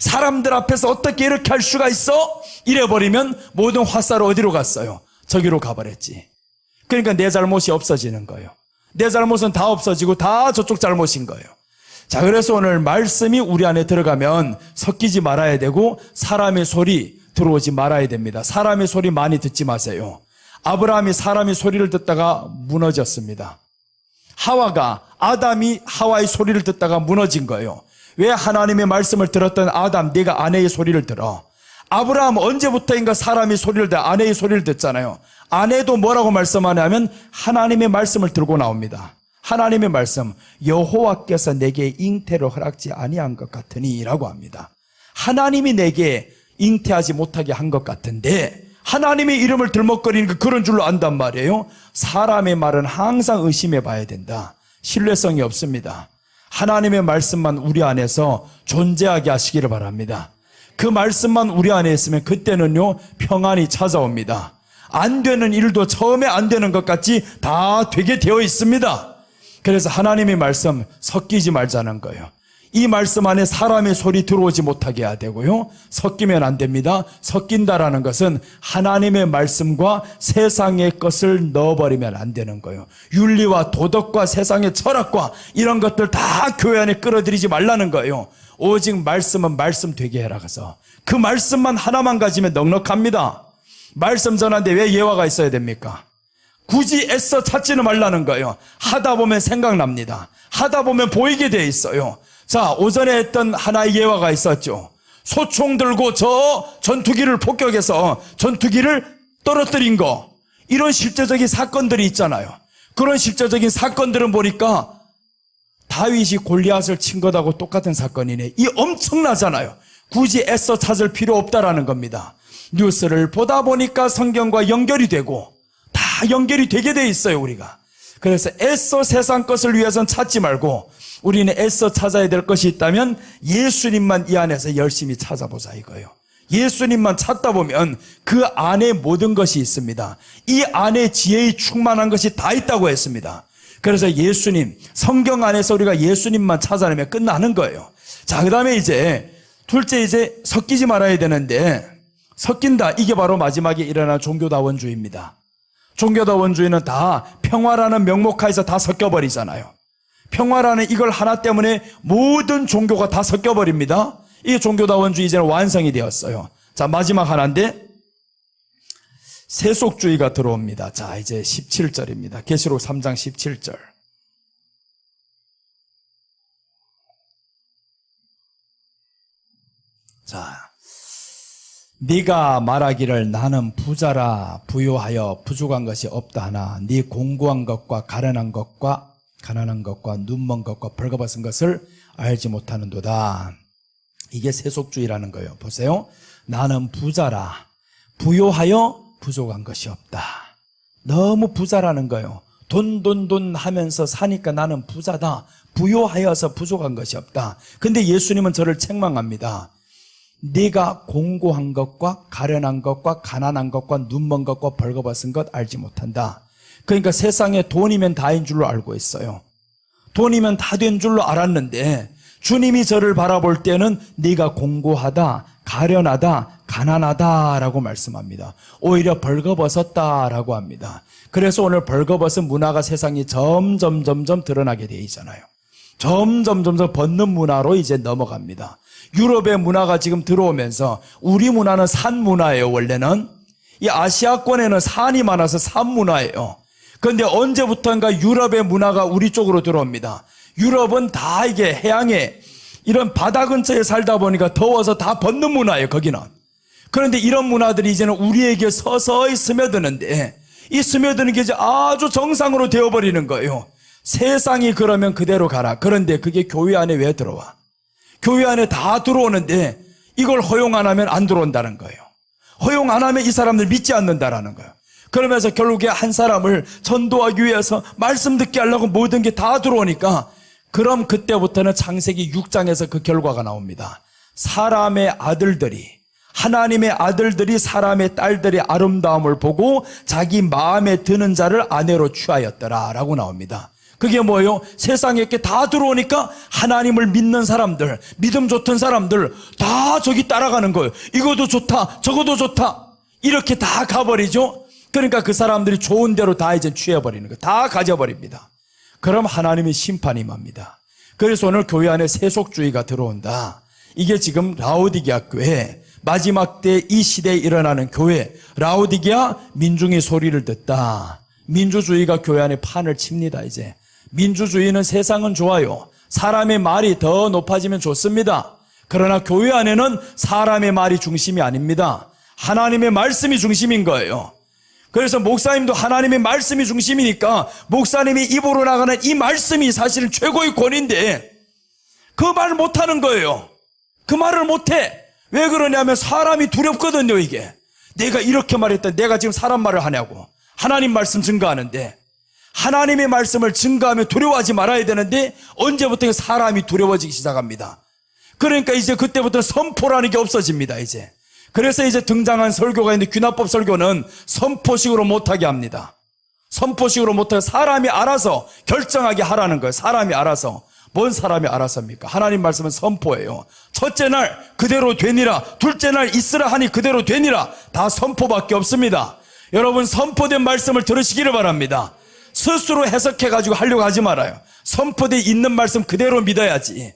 사람들 앞에서 어떻게 이렇게 할 수가 있어? 이래버리면 모든 화살은 어디로 갔어요? 저기로 가버렸지. 그러니까 내 잘못이 없어지는 거예요. 내 잘못은 다 없어지고 다 저쪽 잘못인 거예요. 자, 그래서 오늘 말씀이 우리 안에 들어가면 섞이지 말아야 되고 사람의 소리 들어오지 말아야 됩니다. 사람의 소리 많이 듣지 마세요. 아브라함이 사람의 소리를 듣다가 무너졌습니다. 아담이 하와의 소리를 듣다가 무너진 거예요. 왜 하나님의 말씀을 들었던 아담, 네가 아내의 소리를 들어. 아브라함 언제부터인가 사람의 소리를 듣, 아내의 소리를 듣잖아요. 아내도 뭐라고 말씀하냐면 하나님의 말씀을 들고 나옵니다. 하나님의 말씀, 여호와께서 내게 잉태를 허락지 아니한 것 같으니 라고 합니다. 하나님이 내게 잉태하지 못하게 한 것 같은데 하나님의 이름을 들먹거리는 그런 줄로 안단 말이에요. 사람의 말은 항상 의심해 봐야 된다. 신뢰성이 없습니다. 하나님의 말씀만 우리 안에서 존재하게 하시기를 바랍니다. 그 말씀만 우리 안에 있으면 그때는요 평안이 찾아옵니다. 안 되는 일도 처음에 안 되는 것 같이 다 되게 되어 있습니다. 그래서 하나님의 말씀 섞이지 말자는 거예요. 이 말씀 안에 사람의 소리 들어오지 못하게 해야 되고요. 섞이면 안 됩니다. 섞인다라는 것은 하나님의 말씀과 세상의 것을 넣어버리면 안 되는 거예요. 윤리와 도덕과 세상의 철학과 이런 것들 다 교회 안에 끌어들이지 말라는 거예요. 오직 말씀은 말씀 되게 해라 가서 그 말씀만 하나만 가지면 넉넉합니다. 말씀 전하는데 왜 예화가 있어야 됩니까? 굳이 애써 찾지는 말라는 거예요. 하다 보면 생각납니다. 하다 보면 보이게 돼 있어요. 자, 오전에 했던 하나의 예화가 있었죠. 소총 들고 저 전투기를 폭격해서 전투기를 떨어뜨린 거. 이런 실제적인 사건들이 있잖아요. 그런 실제적인 사건들은 보니까 다윗이 골리앗을 친 것하고 똑같은 사건이네. 이 엄청나잖아요. 굳이 애써 찾을 필요 없다라는 겁니다. 뉴스를 보다 보니까 성경과 연결이 되고 다 연결이 되게 돼 있어요, 우리가. 그래서 애써 세상 것을 위해서는 찾지 말고 우리는 애써 찾아야 될 것이 있다면 예수님만 이 안에서 열심히 찾아보자 이거예요. 예수님만 찾다 보면 그 안에 모든 것이 있습니다. 이 안에 지혜의 충만한 것이 다 있다고 했습니다. 그래서 예수님, 성경 안에서 우리가 예수님만 찾아내면 끝나는 거예요. 자, 그 다음에 둘째 섞이지 말아야 되는데, 섞인다. 이게 바로 마지막에 일어난 종교다원주의입니다. 종교다원주의는 다 평화라는 명목하에서 다 섞여버리잖아요. 평화라는 이걸 하나 때문에 모든 종교가 다 섞여버립니다. 이 종교다원주의 이제는 완성이 되었어요. 자, 마지막 하나인데, 세속주의가 들어옵니다. 자, 이제 17절입니다. 계시록 3장 17절. 자, 네가 말하기를 나는 부자라 부요하여 부족한 것이 없다 하나 네 공고한 것과 가난한 것과 눈먼 것과 벌거벗은 것을 알지 못하는도다. 이게 세속주의라는 거예요. 보세요. 나는 부자라 부요하여 부족한 것이 없다. 너무 부자라는 거예요. 돈 하면서 사니까 나는 부자다. 부요하여서 부족한 것이 없다. 근데 예수님은 저를 책망합니다. 네가 공고한 것과 가련한 것과 가난한 것과 눈먼 것과 벌거벗은 것 알지 못한다. 그러니까 세상에 돈이면 다인 줄로 알고 있어요. 돈이면 다 된 줄로 알았는데 주님이 저를 바라볼 때는 네가 공고하다, 가련하다, 가난하다라고 말씀합니다. 오히려 벌거벗었다라고 합니다. 그래서 오늘 벌거벗은 문화가 세상이 점점 드러나게 돼 있잖아요. 점점 벗는 문화로 이제 넘어갑니다. 유럽의 문화가 지금 들어오면서 우리 문화는 산 문화예요. 원래는 이 아시아권에는 산이 많아서 산 문화예요. 그런데 언제부턴가 유럽의 문화가 우리 쪽으로 들어옵니다. 유럽은 다 이게 해양에 이런 바다 근처에 살다 보니까 더워서 다 벗는 문화예요. 거기는. 그런데 이런 문화들이 이제는 우리에게 서서히 스며드는데 이 스며드는 게 이제 아주 정상으로 되어버리는 거예요. 세상이 그러면 그대로 가라. 그런데 그게 교회 안에 왜 들어와? 교회 안에 다 들어오는데 이걸 허용 안 하면 안 들어온다는 거예요. 허용 안 하면 이 사람들 믿지 않는다라는 거예요. 그러면서 결국에 한 사람을 전도하기 위해서 말씀 듣게 하려고 모든 게 다 들어오니까 그럼 그때부터는 창세기 6장에서 그 결과가 나옵니다. 사람의 아들들이 하나님의 아들들이 사람의 딸들의 아름다움을 보고 자기 마음에 드는 자를 아내로 취하였더라라고 나옵니다. 그게 뭐예요? 세상에 이렇게 다 들어오니까 하나님을 믿는 사람들, 믿음 좋던 사람들 다 저기 따라가는 거예요. 이것도 좋다, 저것도 좋다. 이렇게 다 가버리죠. 그러니까 그 사람들이 좋은 대로 다 이제 취해버리는 거예요. 다 가져버립니다. 그럼 하나님의 심판이 임합니다. 그래서 오늘 교회 안에 세속주의가 들어온다. 이게 지금 라오디게아 교회, 마지막 때 이 시대에 일어나는 교회, 라오디게아 민중의 소리를 듣다. 민주주의가 교회 안에 판을 칩니다. 이제 민주주의는 세상은 좋아요. 사람의 말이 더 높아지면 좋습니다. 그러나 교회 안에는 사람의 말이 중심이 아닙니다. 하나님의 말씀이 중심인 거예요. 그래서 목사님도 하나님의 말씀이 중심이니까 목사님이 입으로 나가는 이 말씀이 사실은 최고의 권위인데 그 말을 못하는 거예요. 그 말을 못해. 왜 그러냐면 사람이 두렵거든요. 이게 내가 이렇게 말했다, 내가 지금 사람 말을 하냐고. 하나님 말씀 증거하는데 하나님의 말씀을 증거하며 두려워하지 말아야 되는데 언제부터 사람이 두려워지기 시작합니다. 그러니까 이제 그때부터 선포라는 게 없어집니다. 이제 그래서 이제 등장한 설교가 있는데 귀납법 설교는 선포식으로 못하게 합니다. 선포식으로 못하게 사람이 알아서 결정하게 하라는 거예요. 사람이 알아서. 뭔 사람이 알아서입니까? 하나님 말씀은 선포예요. 첫째 날 그대로 되니라, 둘째 날 있으라 하니 그대로 되니라. 다 선포밖에 없습니다. 여러분 선포된 말씀을 들으시기를 바랍니다. 스스로 해석해가지고 하려고 하지 말아요. 선포되어 있는 말씀 그대로 믿어야지.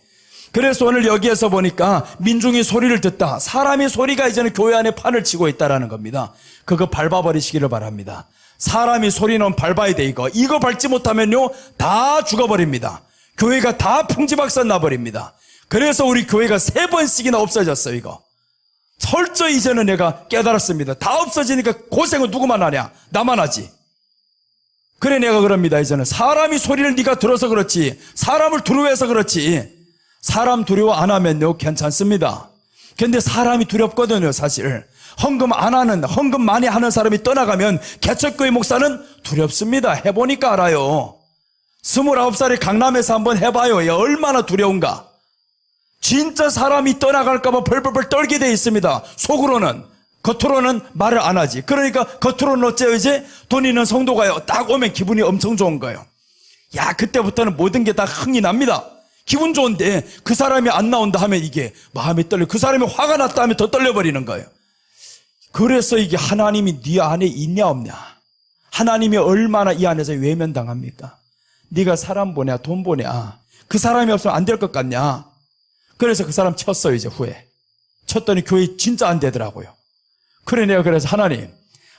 그래서 오늘 여기에서 보니까 민중이 소리를 듣다. 사람의 소리가 이제는 교회 안에 판을 치고 있다라는 겁니다. 그거 밟아버리시기를 바랍니다. 사람이 소리는 밟아야 돼. 이거 밟지 못하면요 다 죽어버립니다. 교회가 다 풍지박산 나버립니다. 그래서 우리 교회가 3번씩이나 없어졌어요, 이거. 철저히 이제는 내가 깨달았습니다. 다 없어지니까 고생은 누구만 하냐? 나만 하지. 그래 내가 그럽니다. 이제는 사람이 소리를 네가 들어서 그렇지, 사람을 두려워해서 그렇지, 사람 두려워 안 하면요 괜찮습니다. 근데 사람이 두렵거든요. 사실 헌금 안 하는, 헌금 많이 하는 사람이 떠나가면 개척교회 목사는 두렵습니다. 해보니까 알아요. 29살에 강남에서 한번 해봐요. 얼마나 두려운가. 진짜 사람이 떠나갈까 봐 벌벌벌 떨게 돼 있습니다. 속으로는. 겉으로는 말을 안 하지. 그러니까 겉으로는 어째요? 이제 돈 있는 성도가요 딱 오면 기분이 엄청 좋은 거예요. 야, 그때부터는 모든 게 다 흥이 납니다. 기분 좋은데 그 사람이 안 나온다 하면 이게 마음이 떨려. 그 사람이 화가 났다 하면 더 떨려버리는 거예요. 그래서 이게 하나님이 네 안에 있냐 없냐, 하나님이 얼마나 이 안에서 외면당합니까? 네가 사람 보냐 돈 보냐, 그 사람이 없으면 안 될 것 같냐. 그래서 그 사람 쳤어요. 이제 후에 쳤더니 교회 진짜 안 되더라고요. 그래 내가 그래서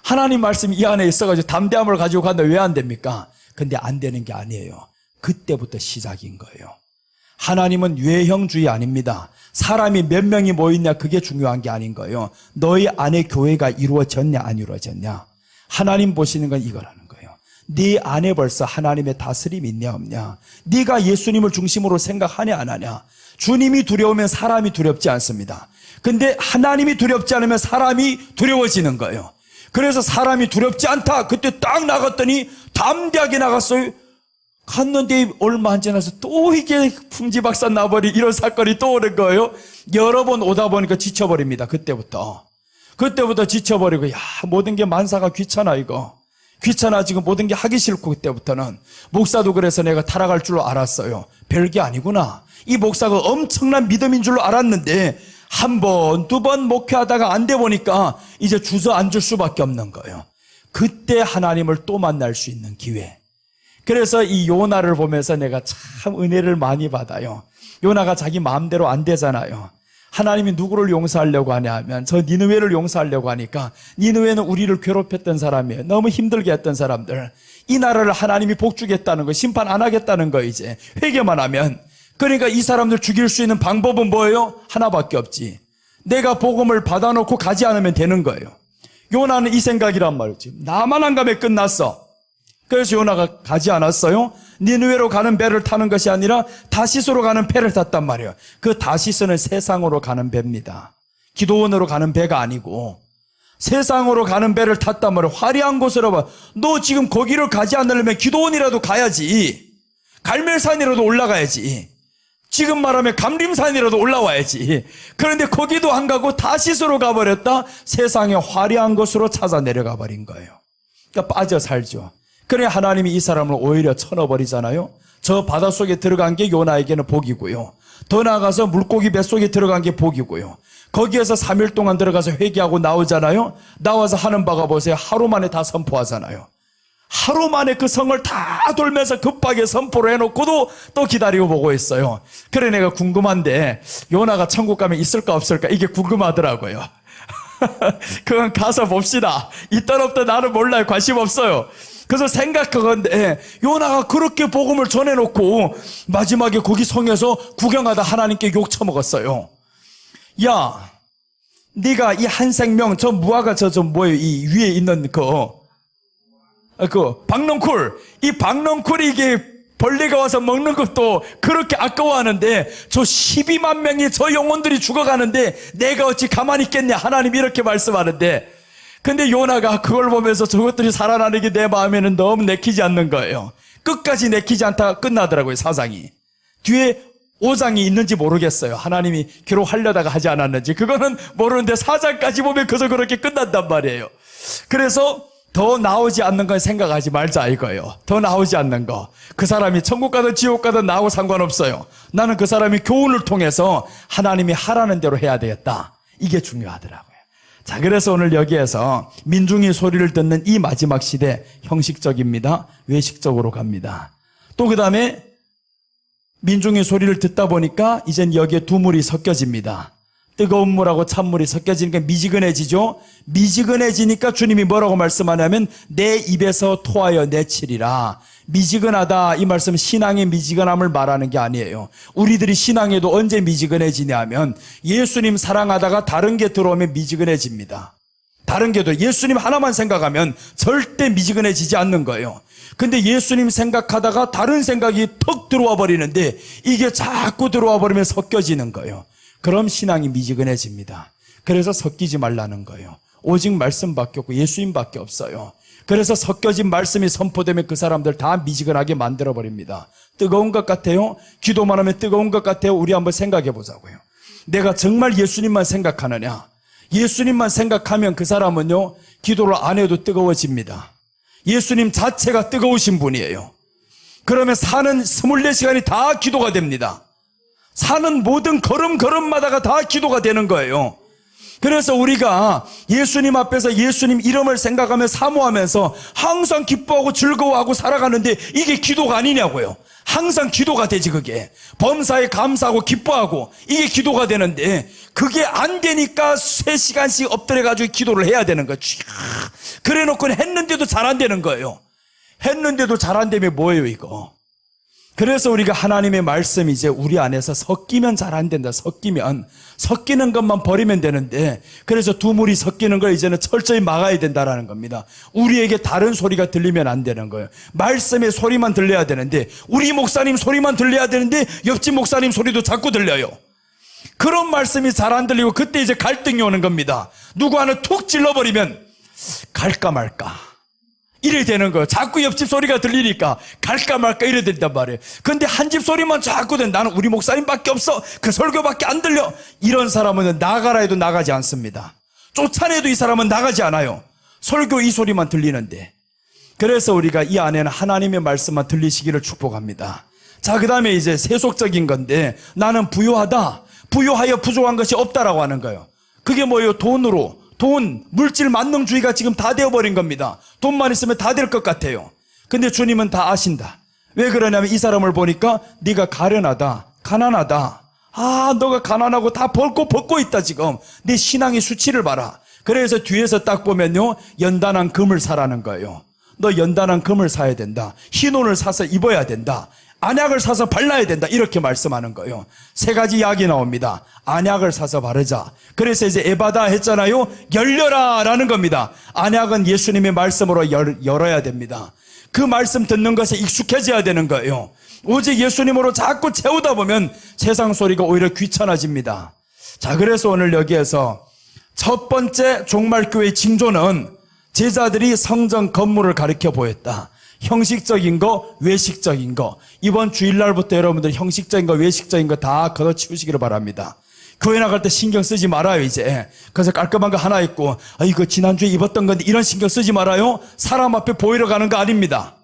하나님 말씀이 이 안에 있어가지고 담대함을 가지고 간다. 왜 안 됩니까? 근데 안 되는 게 아니에요. 그때부터 시작인 거예요. 하나님은 유해형주의 아닙니다. 사람이 몇 명이 모였냐 그게 중요한 게 아닌 거예요. 너희 안에 교회가 이루어졌냐 안 이루어졌냐. 하나님 보시는 건 이거라는 거예요. 네 안에 벌써 하나님의 다스림이 있냐 없냐, 네가 예수님을 중심으로 생각하냐 안 하냐. 주님이 두려우면 사람이 두렵지 않습니다. 근데 하나님이 두렵지 않으면 사람이 두려워지는 거예요. 그래서 사람이 두렵지 않다. 그때 딱 나갔더니 담대하게 나갔어요. 갔는데 얼마 안 지나서 또 이게 풍지박산 나버리 이런 사건이 또 오는 거예요. 여러 번 오다 보니까 지쳐버립니다. 그때부터 지쳐버리고, 야, 모든 게 만사가 귀찮아. 이거 귀찮아. 지금 모든 게 하기 싫고. 그때부터는 목사도 그래서 내가 타락할 줄로 알았어요. 별게 아니구나. 이 목사가 엄청난 믿음인 줄로 알았는데 한 번, 두 번 목회하다가 안 돼 보니까 이제 주저앉을 수밖에 없는 거예요. 그때 하나님을 또 만날 수 있는 기회. 그래서 이 요나를 보면서 내가 참 은혜를 많이 받아요. 요나가 자기 마음대로 안 되잖아요. 하나님이 누구를 용서하려고 하냐 하면 저 니느웨를 용서하려고 하니까, 니느웨는 우리를 괴롭혔던 사람이에요. 너무 힘들게 했던 사람들. 이 나라를 하나님이 복주겠다는 거, 심판 안 하겠다는 거, 이제 회개만 하면. 그러니까 이 사람들 죽일 수 있는 방법은 뭐예요? 하나밖에 없지. 내가 복음을 받아놓고 가지 않으면 되는 거예요. 요나는 이 생각이란 말이지. 나만 안 가면 끝났어. 그래서 요나가 가지 않았어요. 니느웨로 가는 배를 타는 것이 아니라 다시스로 가는 배를 탔단 말이에요. 그 다시스는 세상으로 가는 배입니다. 기도원으로 가는 배가 아니고 세상으로 가는 배를 탔단 말이에요. 화려한 곳으로 봐. 너 지금 거기를 가지 않으려면 기도원이라도 가야지. 갈멜산이라도 올라가야지. 지금 말하면 감림산이라도 올라와야지. 그런데 거기도 안 가고 다시스로 가버렸다. 세상의 화려한 곳으로 찾아 내려가 버린 거예요. 그러니까 빠져 살죠. 그래 하나님이 이 사람을 오히려 쳐넣어버리잖아요. 저 바닷속에 들어간 게 요나에게는 복이고요. 더 나아가서 물고기 뱃속에 들어간 게 복이고요. 거기에서 3일 동안 들어가서 회개하고 나오잖아요. 나와서 하는 바가 보세요. 하루 만에 다 선포하잖아요. 하루 만에 그 성을 다 돌면서 급하게 선포를 해놓고도 또 기다리고 보고 있어요. 그래 내가 궁금한데 요나가 천국 가면 있을까 없을까 이게 궁금하더라고요. 그건 가서 봅시다. 있던 없던 나는 몰라요. 관심 없어요. 그래서 생각하건데 요나가 그렇게 복음을 전해놓고 마지막에 거기 성에서 구경하다 하나님께 욕 처먹었어요. 야, 네가 이 한 생명 저 무화과 저 뭐예요? 이 위에 있는 박농쿨, 이 박농쿨이 이게 벌레가 와서 먹는 것도 그렇게 아까워하는데 저 12만 명이 저 영혼들이 죽어가는데 내가 어찌 가만히 있겠냐. 하나님이 이렇게 말씀하는데, 근데 요나가 그걸 보면서 저것들이 살아나는 게 내 마음에는 너무 내키지 않는 거예요. 끝까지 내키지 않다가 끝나더라고요. 사상이 뒤에 5장이 있는지 모르겠어요. 하나님이 기록하려다가 하지 않았는지 그거는 모르는데 4장까지 보면 그저 그렇게 끝난단 말이에요. 그래서 더 나오지 않는 건 생각하지 말자 이거예요. 더 나오지 않는 거. 그 사람이 천국 가든 지옥 가든 나하고 상관없어요. 나는 그 사람이 교훈을 통해서 하나님이 하라는 대로 해야 되겠다. 이게 중요하더라고요. 자, 그래서 오늘 여기에서 민중이 소리를 듣는 이 마지막 시대, 형식적입니다. 외식적으로 갑니다. 또 그 다음에 민중의 소리를 듣다 보니까 이젠 여기에 두물이 섞여집니다. 뜨거운 물하고 찬물이 섞여지니까 미지근해지죠. 미지근해지니까 주님이 뭐라고 말씀하냐면 내 입에서 토하여 내치리라. 미지근하다, 이 말씀은 신앙의 미지근함을 말하는 게 아니에요. 우리들이 신앙에도 언제 미지근해지냐 하면 예수님 사랑하다가 다른 게 들어오면 미지근해집니다. 다른 게도 예수님 하나만 생각하면 절대 미지근해지지 않는 거예요. 근데 예수님 생각하다가 다른 생각이 턱 들어와 버리는데 이게 자꾸 들어와 버리면 섞여지는 거예요. 그럼 신앙이 미지근해집니다. 그래서 섞이지 말라는 거예요. 오직 말씀밖에 없고 예수님밖에 없어요. 그래서 섞여진 말씀이 선포되면 그 사람들 다 미지근하게 만들어버립니다. 뜨거운 것 같아요? 기도만 하면 뜨거운 것 같아요? 우리 한번 생각해 보자고요. 내가 정말 예수님만 생각하느냐? 예수님만 생각하면 그 사람은요, 기도를 안 해도 뜨거워집니다. 예수님 자체가 뜨거우신 분이에요. 그러면 사는 24시간이 다 기도가 됩니다. 사는 모든 걸음걸음마다가 다 기도가 되는 거예요. 그래서 우리가 예수님 앞에서 예수님 이름을 생각하며 사모하면서 항상 기뻐하고 즐거워하고 살아가는데 이게 기도가 아니냐고요. 항상 기도가 되지. 그게 범사에 감사하고 기뻐하고 이게 기도가 되는데 그게 안 되니까 3시간씩 엎드려가지고 기도를 해야 되는 거죠. 그래 놓고 했는데도 잘 안 되는 거예요. 했는데도 잘 안 되면 뭐예요 이거. 그래서 우리가 하나님의 말씀이 이제 우리 안에서 섞이면 잘 안 된다. 섞이는 것만 버리면 되는데, 그래서 두 물이 섞이는 걸 이제는 철저히 막아야 된다라는 겁니다. 우리에게 다른 소리가 들리면 안 되는 거예요. 말씀의 소리만 들려야 되는데, 우리 목사님 소리만 들려야 되는데 옆집 목사님 소리도 자꾸 들려요. 그런 말씀이 잘 안 들리고 그때 이제 갈등이 오는 겁니다. 누구 하나 툭 찔러버리면 갈까 말까 이래 되는 거예요. 자꾸 옆집 소리가 들리니까 갈까 말까 이래 된단 말이에요. 근데 한 집 소리만 자꾸 든 나는 우리 목사님밖에 없어. 그 설교밖에 안 들려. 이런 사람은 나가라 해도 나가지 않습니다. 쫓아내도 이 사람은 나가지 않아요. 설교 이 소리만 들리는데. 그래서 우리가 이 안에는 하나님의 말씀만 들리시기를 축복합니다. 자, 그 다음에 이제 세속적인 건데 나는 부유하다. 부유하여 부족한 것이 없다라고 하는 거예요. 그게 뭐예요? 돈, 물질 만능주의가 지금 다 되어버린 겁니다. 돈만 있으면 다 될 것 같아요. 근데 주님은 다 아신다. 왜 그러냐면 이 사람을 보니까 네가 가련하다, 가난하다. 너가 가난하고 다 벗고 있다 지금. 네 신앙의 수치를 봐라. 그래서 뒤에서 딱 보면요, 연단한 금을 사라는 거예요. 너 연단한 금을 사야 된다. 흰 옷을 사서 입어야 된다. 안약을 사서 발라야 된다. 이렇게 말씀하는 거예요. 3가지 약이 나옵니다. 안약을 사서 바르자. 그래서 이제 에바다 했잖아요. 열려라 라는 겁니다. 안약은 예수님의 말씀으로 열어야 됩니다. 그 말씀 듣는 것에 익숙해져야 되는 거예요. 오직 예수님으로 자꾸 채우다 보면 세상 소리가 오히려 귀찮아집니다. 자, 그래서 오늘 여기에서 첫 번째 종말교회의 징조는 제자들이 성전 건물을 가리켜 보였다. 형식적인 거, 외식적인 거. 이번 주일날부터 여러분들 형식적인 거, 외식적인 거 다 걷어치우시기를 바랍니다. 교회 나갈 때 신경 쓰지 말아요 이제. 그래서 깔끔한 거 하나 있고 이거 지난주에 입었던 건데 이런 신경 쓰지 말아요. 사람 앞에 보이러 가는 거 아닙니다.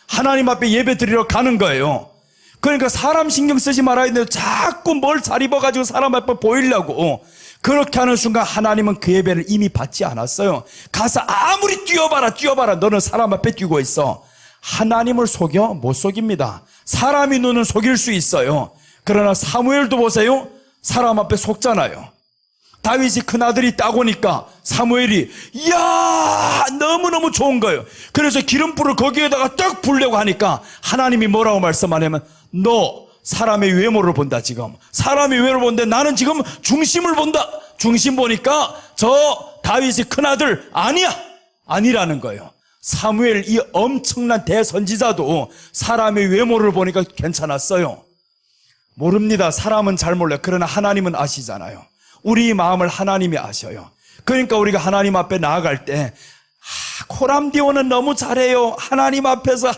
하나님 앞에 예배 드리러 가는 거예요. 그러니까 사람 신경 쓰지 말아야 되는데 자꾸 뭘 잘 입어가지고 사람 앞에 보이려고 그렇게 하는 순간 하나님은 그 예배를 이미 받지 않았어요. 가서 아무리 뛰어봐라 너는 사람 앞에 뛰고 있어. 하나님을 속여? 못 속입니다. 사람이 눈은 속일 수 있어요. 그러나 사무엘도 보세요. 사람 앞에 속잖아요. 다윗이 큰아들이 따고니까 사무엘이 이야 너무너무 좋은 거예요. 그래서 기름불을 거기에다가 딱 불려고 하니까 하나님이 뭐라고 말씀하냐면 너 사람의 외모를 본다 지금. 사람의 외모를 보는데 나는 지금 중심을 본다. 중심 보니까 저 다윗이 큰아들 아니라는 거예요. 사무엘 이 엄청난 대선지자도 사람의 외모를 보니까 괜찮았어요. 모릅니다. 사람은 잘 몰라요. 그러나 하나님은 아시잖아요. 우리 마음을 하나님이 아셔요. 그러니까 우리가 하나님 앞에 나아갈 때 코람디오는 너무 잘해요. 하나님 앞에서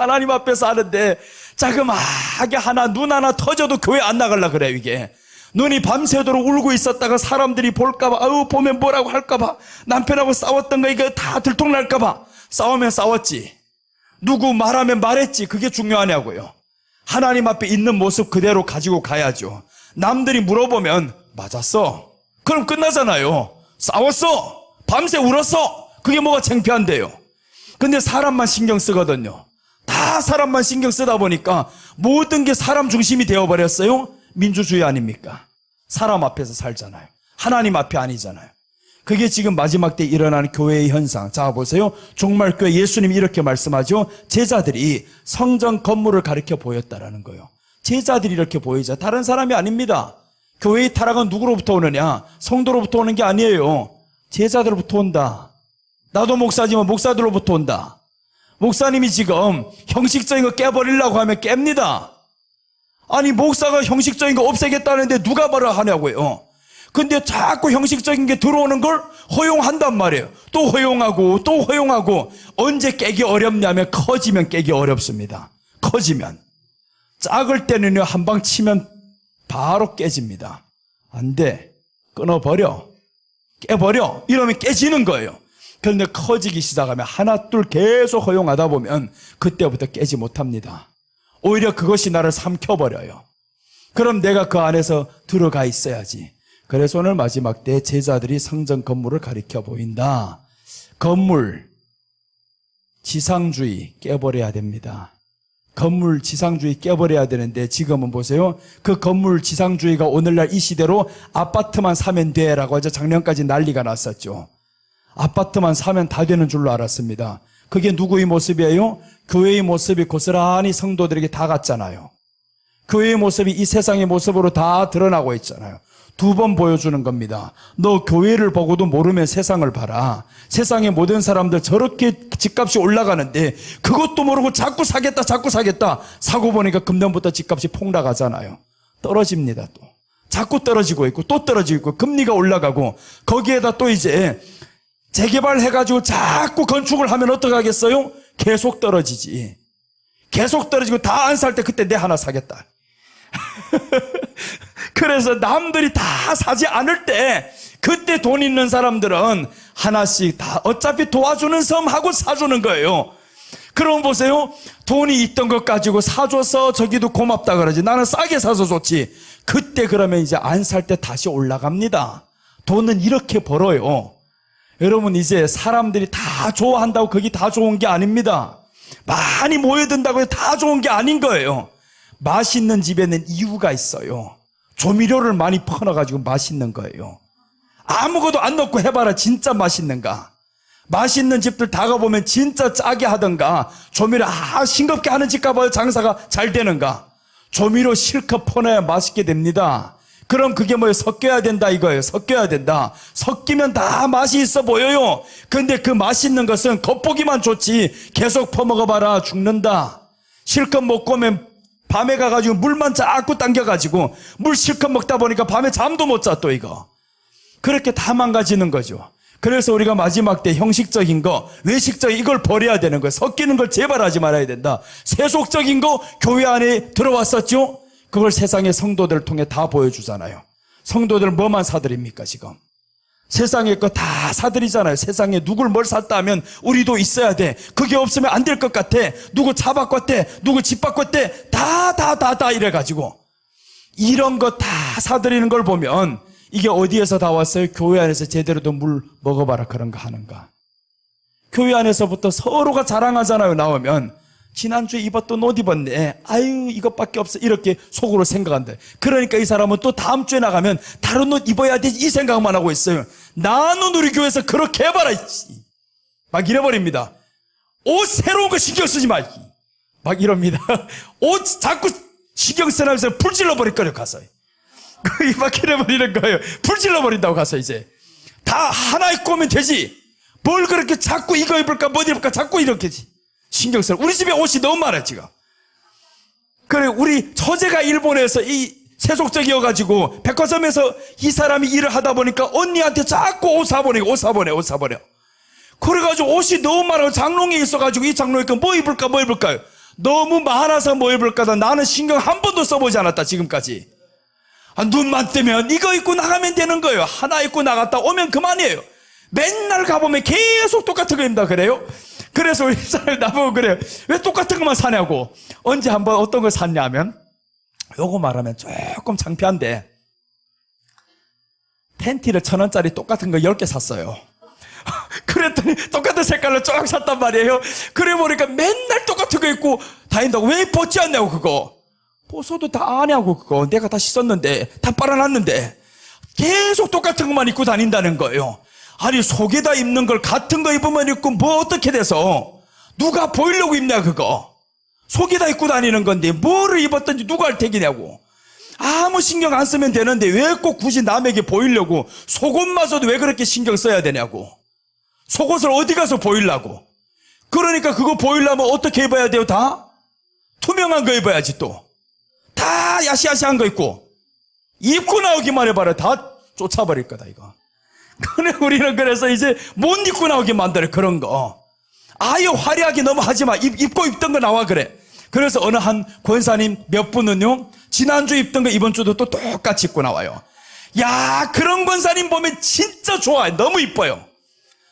하는데 자그마하게 눈 하나 터져도 교회 안 나가려고 그래요. 이게 눈이 밤새도록 울고 있었다가 사람들이 볼까봐 보면 뭐라고 할까봐 남편하고 싸웠던 거 이거 다 들통날까봐 싸우면 싸웠지. 누구 말하면 말했지. 그게 중요하냐고요. 하나님 앞에 있는 모습 그대로 가지고 가야죠. 남들이 물어보면 맞았어. 그럼 끝나잖아요. 싸웠어. 밤새 울었어. 그게 뭐가 창피한데요. 근데 사람만 신경 쓰거든요. 다 사람만 신경 쓰다 보니까 모든 게 사람 중심이 되어버렸어요. 민주주의 아닙니까? 사람 앞에서 살잖아요. 하나님 앞에 아니잖아요. 그게 지금 마지막 때 일어나는 교회의 현상. 자, 보세요. 종말교회 예수님이 이렇게 말씀하죠. 제자들이 성전 건물을 가리켜 보였다라는 거예요. 제자들이 이렇게 보이죠. 다른 사람이 아닙니다. 교회의 타락은 누구로부터 오느냐? 성도로부터 오는 게 아니에요. 제자들로부터 온다. 나도 목사지만 목사들로부터 온다. 목사님이 지금 형식적인 거 깨버리려고 하면 깹니다. 아니, 목사가 형식적인 거 없애겠다는데 누가 뭐라 하냐고요. 근데 자꾸 형식적인 게 들어오는 걸 허용한단 말이에요. 또 허용하고 또 허용하고. 언제 깨기 어렵냐면 커지면 깨기 어렵습니다. 커지면. 작을 때는요, 한 방 치면 바로 깨집니다. 안 돼. 끊어버려. 깨버려. 이러면 깨지는 거예요. 그런데 커지기 시작하면 하나 둘 계속 허용하다 보면 그때부터 깨지 못합니다. 오히려 그것이 나를 삼켜버려요. 그럼 내가 그 안에서 들어가 있어야지. 그래서 오늘 마지막 때 제자들이 성전 건물을 가리켜 보인다. 건물, 지상주의 깨버려야 됩니다. 건물 지상주의 깨버려야 되는데 지금은 보세요. 그 건물 지상주의가 오늘날 이 시대로 아파트만 사면 돼라고 해서 작년까지 난리가 났었죠. 아파트만 사면 다 되는 줄로 알았습니다. 그게 누구의 모습이에요? 교회의 모습이 고스란히 성도들에게 다 갔잖아요. 교회의 모습이 이 세상의 모습으로 다 드러나고 있잖아요. 두 번 보여주는 겁니다. 너 교회를 보고도 모르면 세상을 봐라. 세상의 모든 사람들 저렇게 집값이 올라가는데 그것도 모르고 자꾸 사겠다 사고 보니까 금년부터 집값이 폭락하잖아요. 떨어집니다. 또 자꾸 떨어지고 있고 또 떨어지고 있고 금리가 올라가고 거기에다 또 이제 재개발해가지고 자꾸 건축을 하면 어떡하겠어요? 계속 떨어지지. 계속 떨어지고 다 안 살 때 그때 내 하나 사겠다. 그래서 남들이 다 사지 않을 때 그때 돈 있는 사람들은 하나씩 다 어차피 도와주는 섬 하고 사주는 거예요. 그럼 보세요. 돈이 있던 것 가지고 사줘서 저기도 고맙다 그러지. 나는 싸게 사서 좋지. 그때 그러면 이제 안 살 때 다시 올라갑니다. 돈은 이렇게 벌어요. 여러분, 이제 사람들이 다 좋아한다고 그게 다 좋은 게 아닙니다. 많이 모여든다고 해서 다 좋은 게 아닌 거예요. 맛있는 집에는 이유가 있어요. 조미료를 많이 퍼넣어가지고 맛있는 거예요. 아무것도 안 넣고 해봐라. 진짜 맛있는가? 맛있는 집들 다 가보면 진짜 짜게 하던가 조미료 싱겁게 하는 집 가봐요. 장사가 잘 되는가? 조미료 실컷 퍼넣어야 맛있게 됩니다. 그럼 그게 뭐예요? 섞여야 된다 이거예요. 섞여야 된다. 섞이면 다 맛이 있어 보여요. 근데 그 맛있는 것은 겉보기만 좋지 계속 퍼먹어봐라 죽는다. 실컷 먹고 오면 밤에 가가지고 물만 자꾸 당겨가지고 물 실컷 먹다 보니까 밤에 잠도 못 자 또 이거. 그렇게 다 망가지는 거죠. 그래서 우리가 마지막 때 형식적인 거, 외식적인 이걸 버려야 되는 거예요. 섞이는 걸 제발 하지 말아야 된다. 세속적인 거 교회 안에 들어왔었죠? 그걸 세상의 성도들을 통해 다 보여주잖아요. 성도들 뭐만 사드립니까 지금? 세상의 거 다 사드리잖아요. 세상에 누굴 뭘 샀다 하면 우리도 있어야 돼. 그게 없으면 안 될 것 같아. 누구 차 바꿨대, 누구 집 바꿨대, 다 이래가지고 이런 거 다 사드리는 걸 보면 이게 어디에서 다 왔어요? 교회 안에서 제대로도 물 먹어봐라 그런 거 하는가? 교회 안에서부터 서로가 자랑하잖아요. 나오면 지난주에 입었던 옷 입었네. 아유 이것밖에 없어. 이렇게 속으로 생각한다. 그러니까 이 사람은 또 다음 주에 나가면 다른 옷 입어야 되지 이 생각만 하고 있어요. 나는 우리 교회에서 그렇게 해봐라. 막 이래버립니다. 옷 새로운 거 신경 쓰지 마. 막 이럽니다. 옷 자꾸 신경 쓰면서 불질러 버릴 거예요. 가서 막 이래버리는 거예요. 불질러 버린다고 가서 이제 다 하나 입고 오면 되지. 뭘 그렇게 자꾸 이거 입을까 뭐 입을까 자꾸 이렇게지. 신경 써. 우리 집에 옷이 너무 많아 지금. 그래 우리 처제가 일본에서 이 세속적이어가지고 백화점에서 이 사람이 일을 하다 보니까 언니한테 자꾸 옷 사보내. 그래가지고 옷이 너무 많아. 장롱에 있어가지고 이 장롱에 뭐 입을까요? 너무 많아서 뭐 입을까. 나는 신경 한 번도 써보지 않았다 지금까지. 눈만 뜨면 이거 입고 나가면 되는 거예요. 하나 입고 나갔다 오면 그만이에요. 맨날 가보면 계속 똑같은 거 입는다 그래요. 그래서 우리 집사람이 나보고 그래요. 왜 똑같은 것만 사냐고. 언제 한번 어떤 걸 샀냐면 요거 말하면 조금 창피한데 팬티를 1,000원짜리 똑같은 거 10개 샀어요. 그랬더니 똑같은 색깔로 쫙 샀단 말이에요. 그래 보니까 맨날 똑같은 거 입고 다닌다고. 왜 벗지 않냐고. 그거 벗어도 다 아냐고. 그거 내가 다 씻었는데 다 빨아놨는데 계속 똑같은 것만 입고 다닌다는 거예요. 아니 속에다 입는 걸 같은 거 입으면 입고 뭐 어떻게 돼서 누가 보이려고 입냐 그거. 속에다 입고 다니는 건데 뭐를 입었든지 누가 할 택이냐고. 아무 신경 안 쓰면 되는데 왜 꼭 굳이 남에게 보이려고 속옷마저도 왜 그렇게 신경 써야 되냐고. 속옷을 어디 가서 보이려고. 그러니까 그거 보이려면 어떻게 입어야 돼요? 다 투명한 거 입어야지. 또 다 야시야시한 거 입고 입고 나오기만 해봐라. 다 쫓아버릴 거다 이거. 그래 우리는 그래서 이제 못 입고 나오게 만들어. 그런 거 아예 화려하게 너무 하지 마. 입고 입던 거 나와. 그래. 그래서 어느 한 권사님 몇 분은요 지난주 입던 거 이번 주도 또 똑같이 입고 나와요. 야 그런 권사님 보면 진짜 좋아요. 너무 이뻐요.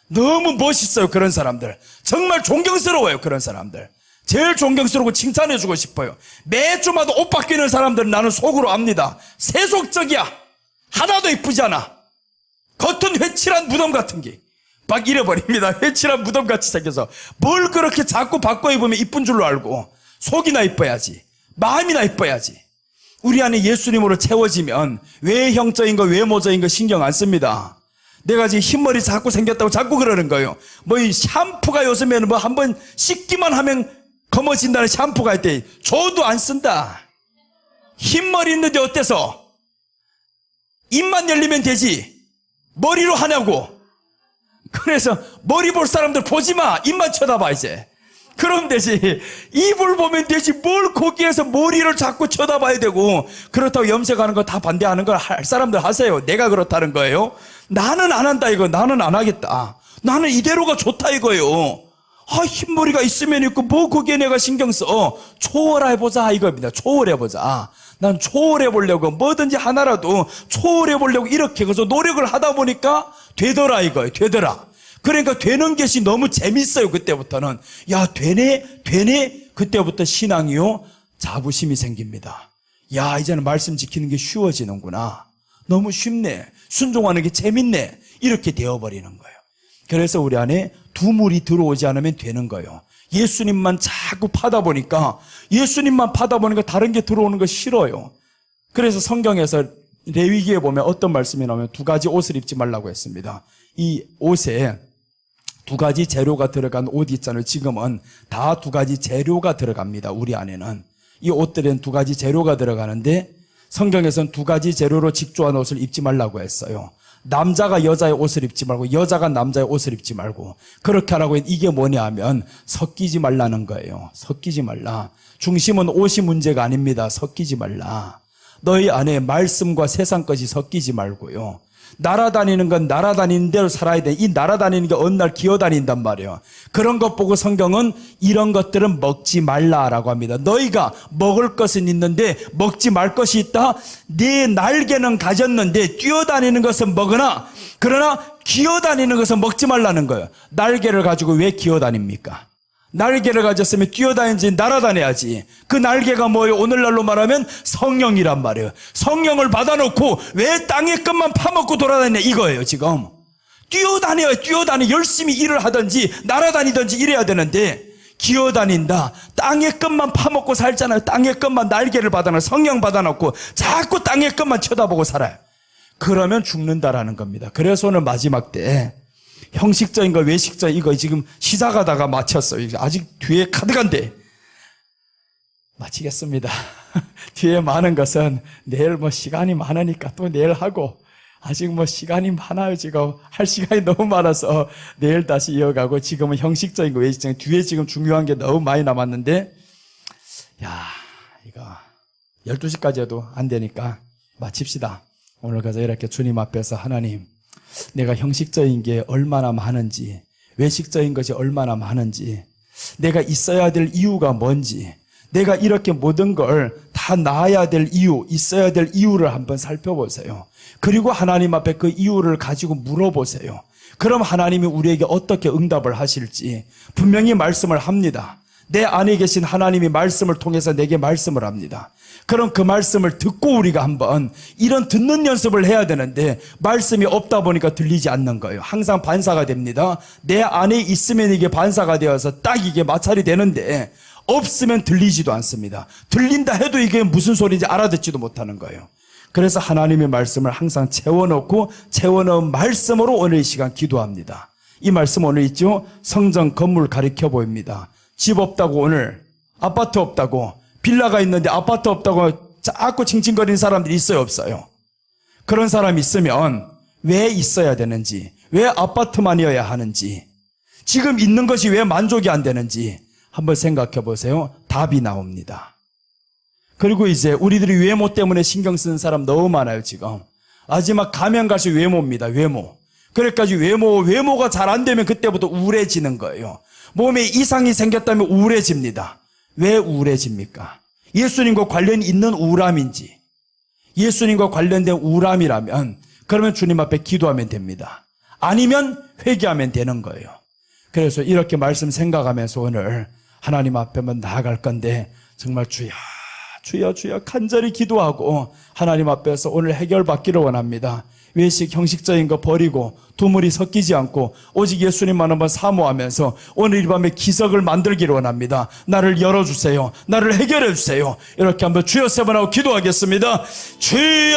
너무 멋있어요. 그런 사람들 정말 존경스러워요. 그런 사람들 제일 존경스러우고 칭찬해주고 싶어요. 매주마다 옷 바뀌는 사람들은 나는 속으로 압니다. 세속적이야. 하나도 이쁘지 않아. 겉은 회칠한 무덤 같은 게 막 잃어버립니다. 회칠한 무덤같이 생겨서 뭘 그렇게 자꾸 바꿔 입으면 이쁜 줄로 알고. 속이나 이뻐야지. 마음이나 이뻐야지. 우리 안에 예수님으로 채워지면 외형적인 거 외모적인 거 신경 안 씁니다. 내가 지금 흰머리 자꾸 생겼다고 자꾸 그러는 거예요. 뭐 이 샴푸가 요즘에는 뭐 한번 씻기만 하면 검어진다는 샴푸가 있대. 저도 안 쓴다. 흰머리 있는데 어때서? 입만 열리면 되지. 머리로 하냐고. 그래서 머리 볼 사람들 보지 마. 입만 쳐다봐 이제. 그럼 되지. 입을 보면 되지. 뭘 거기에서 머리를 자꾸 쳐다봐야 되고. 그렇다고 염색하는 거 다 반대하는 걸 할 사람들 하세요. 내가 그렇다는 거예요. 나는 안 한다 이거. 나는 안 하겠다. 나는 이대로가 좋다 이거예요. 아 흰머리가 있으면 있고 뭐 거기에 내가 신경 써. 초월해보자 이겁니다. 초월해보자. 난 초월해보려고 뭐든지 하나라도 초월해보려고 이렇게 그래서 노력을 하다 보니까 되더라 이거예요. 되더라. 그러니까 되는 것이 너무 재밌어요. 그때부터는 야 되네 그때부터 신앙이요 자부심이 생깁니다. 야 이제는 말씀 지키는 게 쉬워지는구나. 너무 쉽네. 순종하는 게 재밌네. 이렇게 되어버리는 거예요. 그래서 우리 안에 두물이 들어오지 않으면 되는 거예요. 예수님만 자꾸 파다 보니까 다른 게 들어오는 거 싫어요. 그래서 성경에서 레위기에 보면 어떤 말씀이 나오면 두 가지 옷을 입지 말라고 했습니다. 이 옷에 두 가지 재료가 들어간 옷 있잖아요. 지금은 다 두 가지 재료가 들어갑니다. 우리 안에는 이 옷들은 두 가지 재료가 들어가는데 성경에서는 두 가지 재료로 직조한 옷을 입지 말라고 했어요. 남자가 여자의 옷을 입지 말고 여자가 남자의 옷을 입지 말고 그렇게 하라고 했는데 이게 뭐냐 하면 섞이지 말라는 거예요. 섞이지 말라. 중심은 옷이 문제가 아닙니다. 섞이지 말라. 너희 안에 말씀과 세상 것이 섞이지 말고요. 날아다니는 건 날아다니는 대로 살아야 돼. 이 날아다니는 게 어느 날 기어다닌단 말이에요. 그런 것 보고 성경은 이런 것들은 먹지 말라라고 합니다. 너희가 먹을 것은 있는데 먹지 말 것이 있다. 네 날개는 가졌는데 뛰어다니는 것은 먹으나 그러나 기어다니는 것은 먹지 말라는 거예요. 날개를 가지고 왜 기어다닙니까? 날개를 가졌으면 뛰어다니지 날아다녀야지. 그 날개가 뭐예요? 오늘날로 말하면 성령이란 말이에요. 성령을 받아놓고 왜 땅의 것만 파먹고 돌아다니냐 이거예요 지금. 뛰어다녀요. 열심히 일을 하든지 날아다니든지 이래야 되는데 기어다닌다. 땅의 것만 파먹고 살잖아요. 땅의 것만 날개를 받아놓고 성령 받아놓고 자꾸 땅의 것만 쳐다보고 살아요. 그러면 죽는다라는 겁니다. 그래서 오늘 마지막 때 형식적인 거 외식적인 거 지금 시작하다가 마쳤어요. 아직 뒤에 카드간데 마치겠습니다. 뒤에 많은 것은 내일 뭐 시간이 많으니까 또 내일 하고 아직 뭐 시간이 많아요. 지금 할 시간이 너무 많아서 내일 다시 이어가고 지금은 형식적인 거 외식적인 뒤에 지금 중요한 게 너무 많이 남았는데 야 이거 12시까지 해도 안 되니까 마칩시다. 오늘 가서 이렇게 주님 앞에서 하나님 내가 형식적인 게 얼마나 많은지 외식적인 것이 얼마나 많은지 내가 있어야 될 이유가 뭔지 내가 이렇게 모든 걸 다 나아야 될 이유 있어야 될 이유를 한번 살펴보세요. 그리고 하나님 앞에 그 이유를 가지고 물어보세요. 그럼 하나님이 우리에게 어떻게 응답을 하실지 분명히 말씀을 합니다. 내 안에 계신 하나님이 말씀을 통해서 내게 말씀을 합니다. 그럼 그 말씀을 듣고 우리가 한번 이런 듣는 연습을 해야 되는데 말씀이 없다 보니까 들리지 않는 거예요. 항상 반사가 됩니다. 내 안에 있으면 이게 반사가 되어서 딱 이게 마찰이 되는데 없으면 들리지도 않습니다. 들린다 해도 이게 무슨 소리인지 알아듣지도 못하는 거예요. 그래서 하나님의 말씀을 항상 채워넣고 채워넣은 말씀으로 오늘 이 시간 기도합니다. 이 말씀 오늘 있죠? 성전 건물 가리켜 보입니다. 집 없다고 오늘, 아파트 없다고, 빌라가 있는데 아파트 없다고 자꾸 칭칭거리는 사람들이 있어요, 없어요? 그런 사람이 있으면 왜 있어야 되는지, 왜 아파트만이어야 하는지, 지금 있는 것이 왜 만족이 안 되는지 한번 생각해 보세요. 답이 나옵니다. 그리고 이제 우리들이 외모 때문에 신경 쓰는 사람 너무 많아요, 지금. 마지막 가면 갈수록 외모입니다, 외모. 그래까지 외모가 잘 안 되면 그때부터 우울해지는 거예요. 몸에 이상이 생겼다면 우울해집니다. 왜 우울해집니까? 예수님과 관련이 있는 우울함인지, 예수님과 관련된 우울함이라면 그러면 주님 앞에 기도하면 됩니다. 아니면 회개하면 되는 거예요. 그래서 이렇게 말씀 생각하면서 오늘 하나님 앞에만 나아갈 건데 정말 주여 간절히 기도하고 하나님 앞에서 오늘 해결받기를 원합니다. 외식 형식적인 거 버리고 두물이 섞이지 않고 오직 예수님만 한번 사모하면서 오늘 이 밤에 기적을 만들기를 원합니다. 나를 열어주세요. 나를 해결해 주세요. 이렇게 한번 주여 세 번 하고 기도하겠습니다. 주여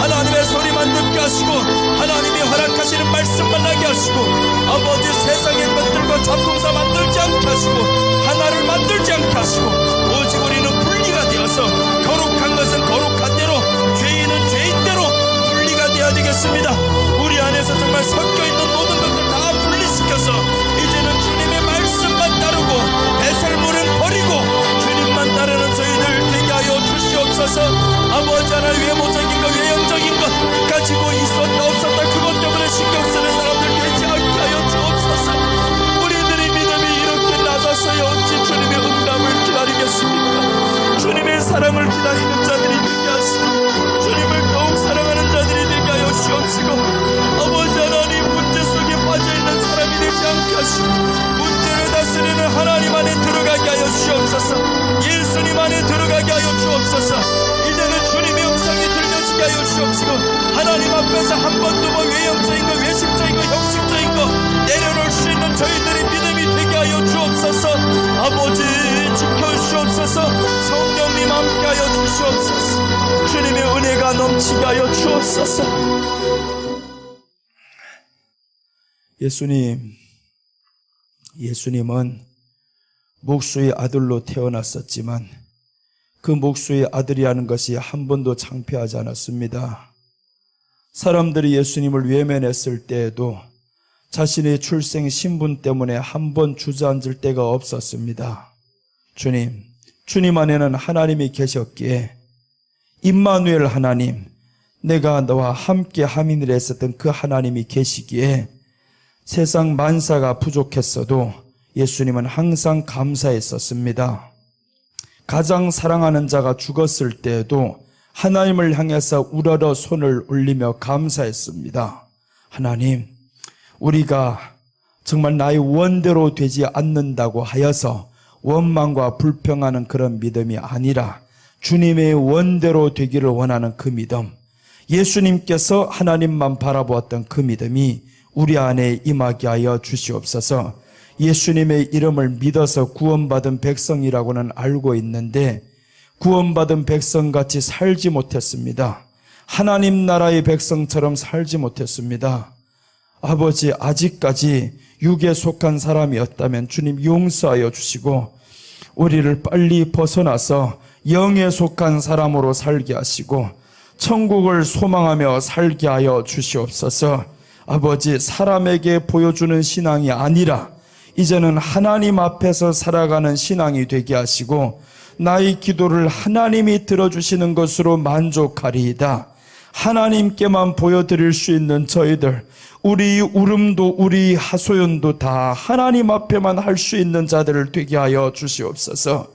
하나님의 소리만 듣게 하시고 하나님이 허락하시는 말씀만 하게 하시고 아버지 세상의 것들과 작품사 만들지 않게 하시고 하나를 만들지 않게 하시고 오직 우리는 분리가 되어서 거룩한 것은 거룩한 대로 죄인은 죄인대로 분리가 되어야 되겠습니다. 우리 안에서 정말 섞여있는 모든 것들 다 분리시켜서 이제는 주님의 말씀만 따르고 배설물은 버리고 주님만 따르는 저희들 되게 하여 주시옵소서. 아버지 하나 외모적인 것 외형적인 것 가지고 있었다 없었다 그것 때문에 신경 쓰는 사람들 되지 않게 하여 주옵소서. 우리들의 믿음이 이렇게 낮아서야 어찌 주님의 응답을 기다리겠습니까? 주님의 사랑을 기다리는 자들이 되게 하시고 주님을 더욱 사랑하는 자들이 되게 하여 주옵시고 아버지 하나님 문제 속에 빠져있는 사람이 되지 않게 하시고 문제를 다스리는 하나님 안에 들어가게 하여 주옵소서. 예수님 안에 들어가게 하여 주옵소서. 이제는 주님의 음성이 들려지게 하여 주옵시고 하나님 앞에서 한 번 두 번 외형적인 거 외식적인 거 형식적인 거 내려놓을 수 있는 저희들의 믿음이 되게 하여 주옵소서. 아버지 지켜주시옵소서. 성령님 함께 하여 주시옵소서. 주님의 은혜가 넘치게 하여 주옵소서. 예수님은 목수의 아들로 태어났었지만 그 목수의 아들이라는 것이 한 번도 창피하지 않았습니다. 사람들이 예수님을 외면했을 때에도 자신의 출생 신분 때문에 한 번 주저앉을 때가 없었습니다. 주님 안에는 하나님이 계셨기에 임마누엘 하나님, 내가 너와 함께 함인을 했었던 그 하나님이 계시기에 세상 만사가 부족했어도 예수님은 항상 감사했었습니다. 가장 사랑하는 자가 죽었을 때에도 하나님을 향해서 우러러 손을 올리며 감사했습니다. 하나님, 우리가 정말 나의 원대로 되지 않는다고 하여서 원망과 불평하는 그런 믿음이 아니라 주님의 원대로 되기를 원하는 그 믿음, 예수님께서 하나님만 바라보았던 그 믿음이 우리 안에 임하게 하여 주시옵소서. 예수님의 이름을 믿어서 구원받은 백성이라고는 알고 있는데 구원받은 백성같이 살지 못했습니다. 하나님 나라의 백성처럼 살지 못했습니다. 아버지, 아직까지 육에 속한 사람이었다면 주님 용서하여 주시고 우리를 빨리 벗어나서 영에 속한 사람으로 살게 하시고 천국을 소망하며 살게 하여 주시옵소서. 아버지, 사람에게 보여주는 신앙이 아니라 이제는 하나님 앞에서 살아가는 신앙이 되게 하시고 나의 기도를 하나님이 들어주시는 것으로 만족하리이다. 하나님께만 보여드릴 수 있는 저희들, 우리 울음도 우리 하소연도 다 하나님 앞에만 할 수 있는 자들을 되게 하여 주시옵소서.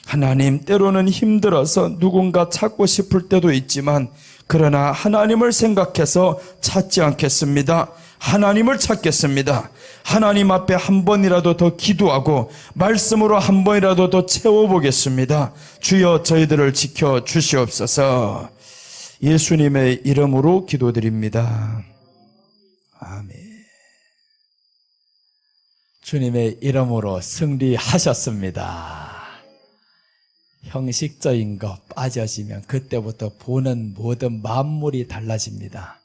하나님, 때로는 힘들어서 누군가 찾고 싶을 때도 있지만 그러나 하나님을 생각해서 찾지 않겠습니다. 하나님을 찾겠습니다. 하나님 앞에 한 번이라도 더 기도하고 말씀으로 한 번이라도 더 채워보겠습니다. 주여, 저희들을 지켜 주시옵소서. 예수님의 이름으로 기도드립니다. 아멘. 주님의 이름으로 승리하셨습니다. 형식적인 거 빠져지면 그때부터 보는 모든 만물이 달라집니다.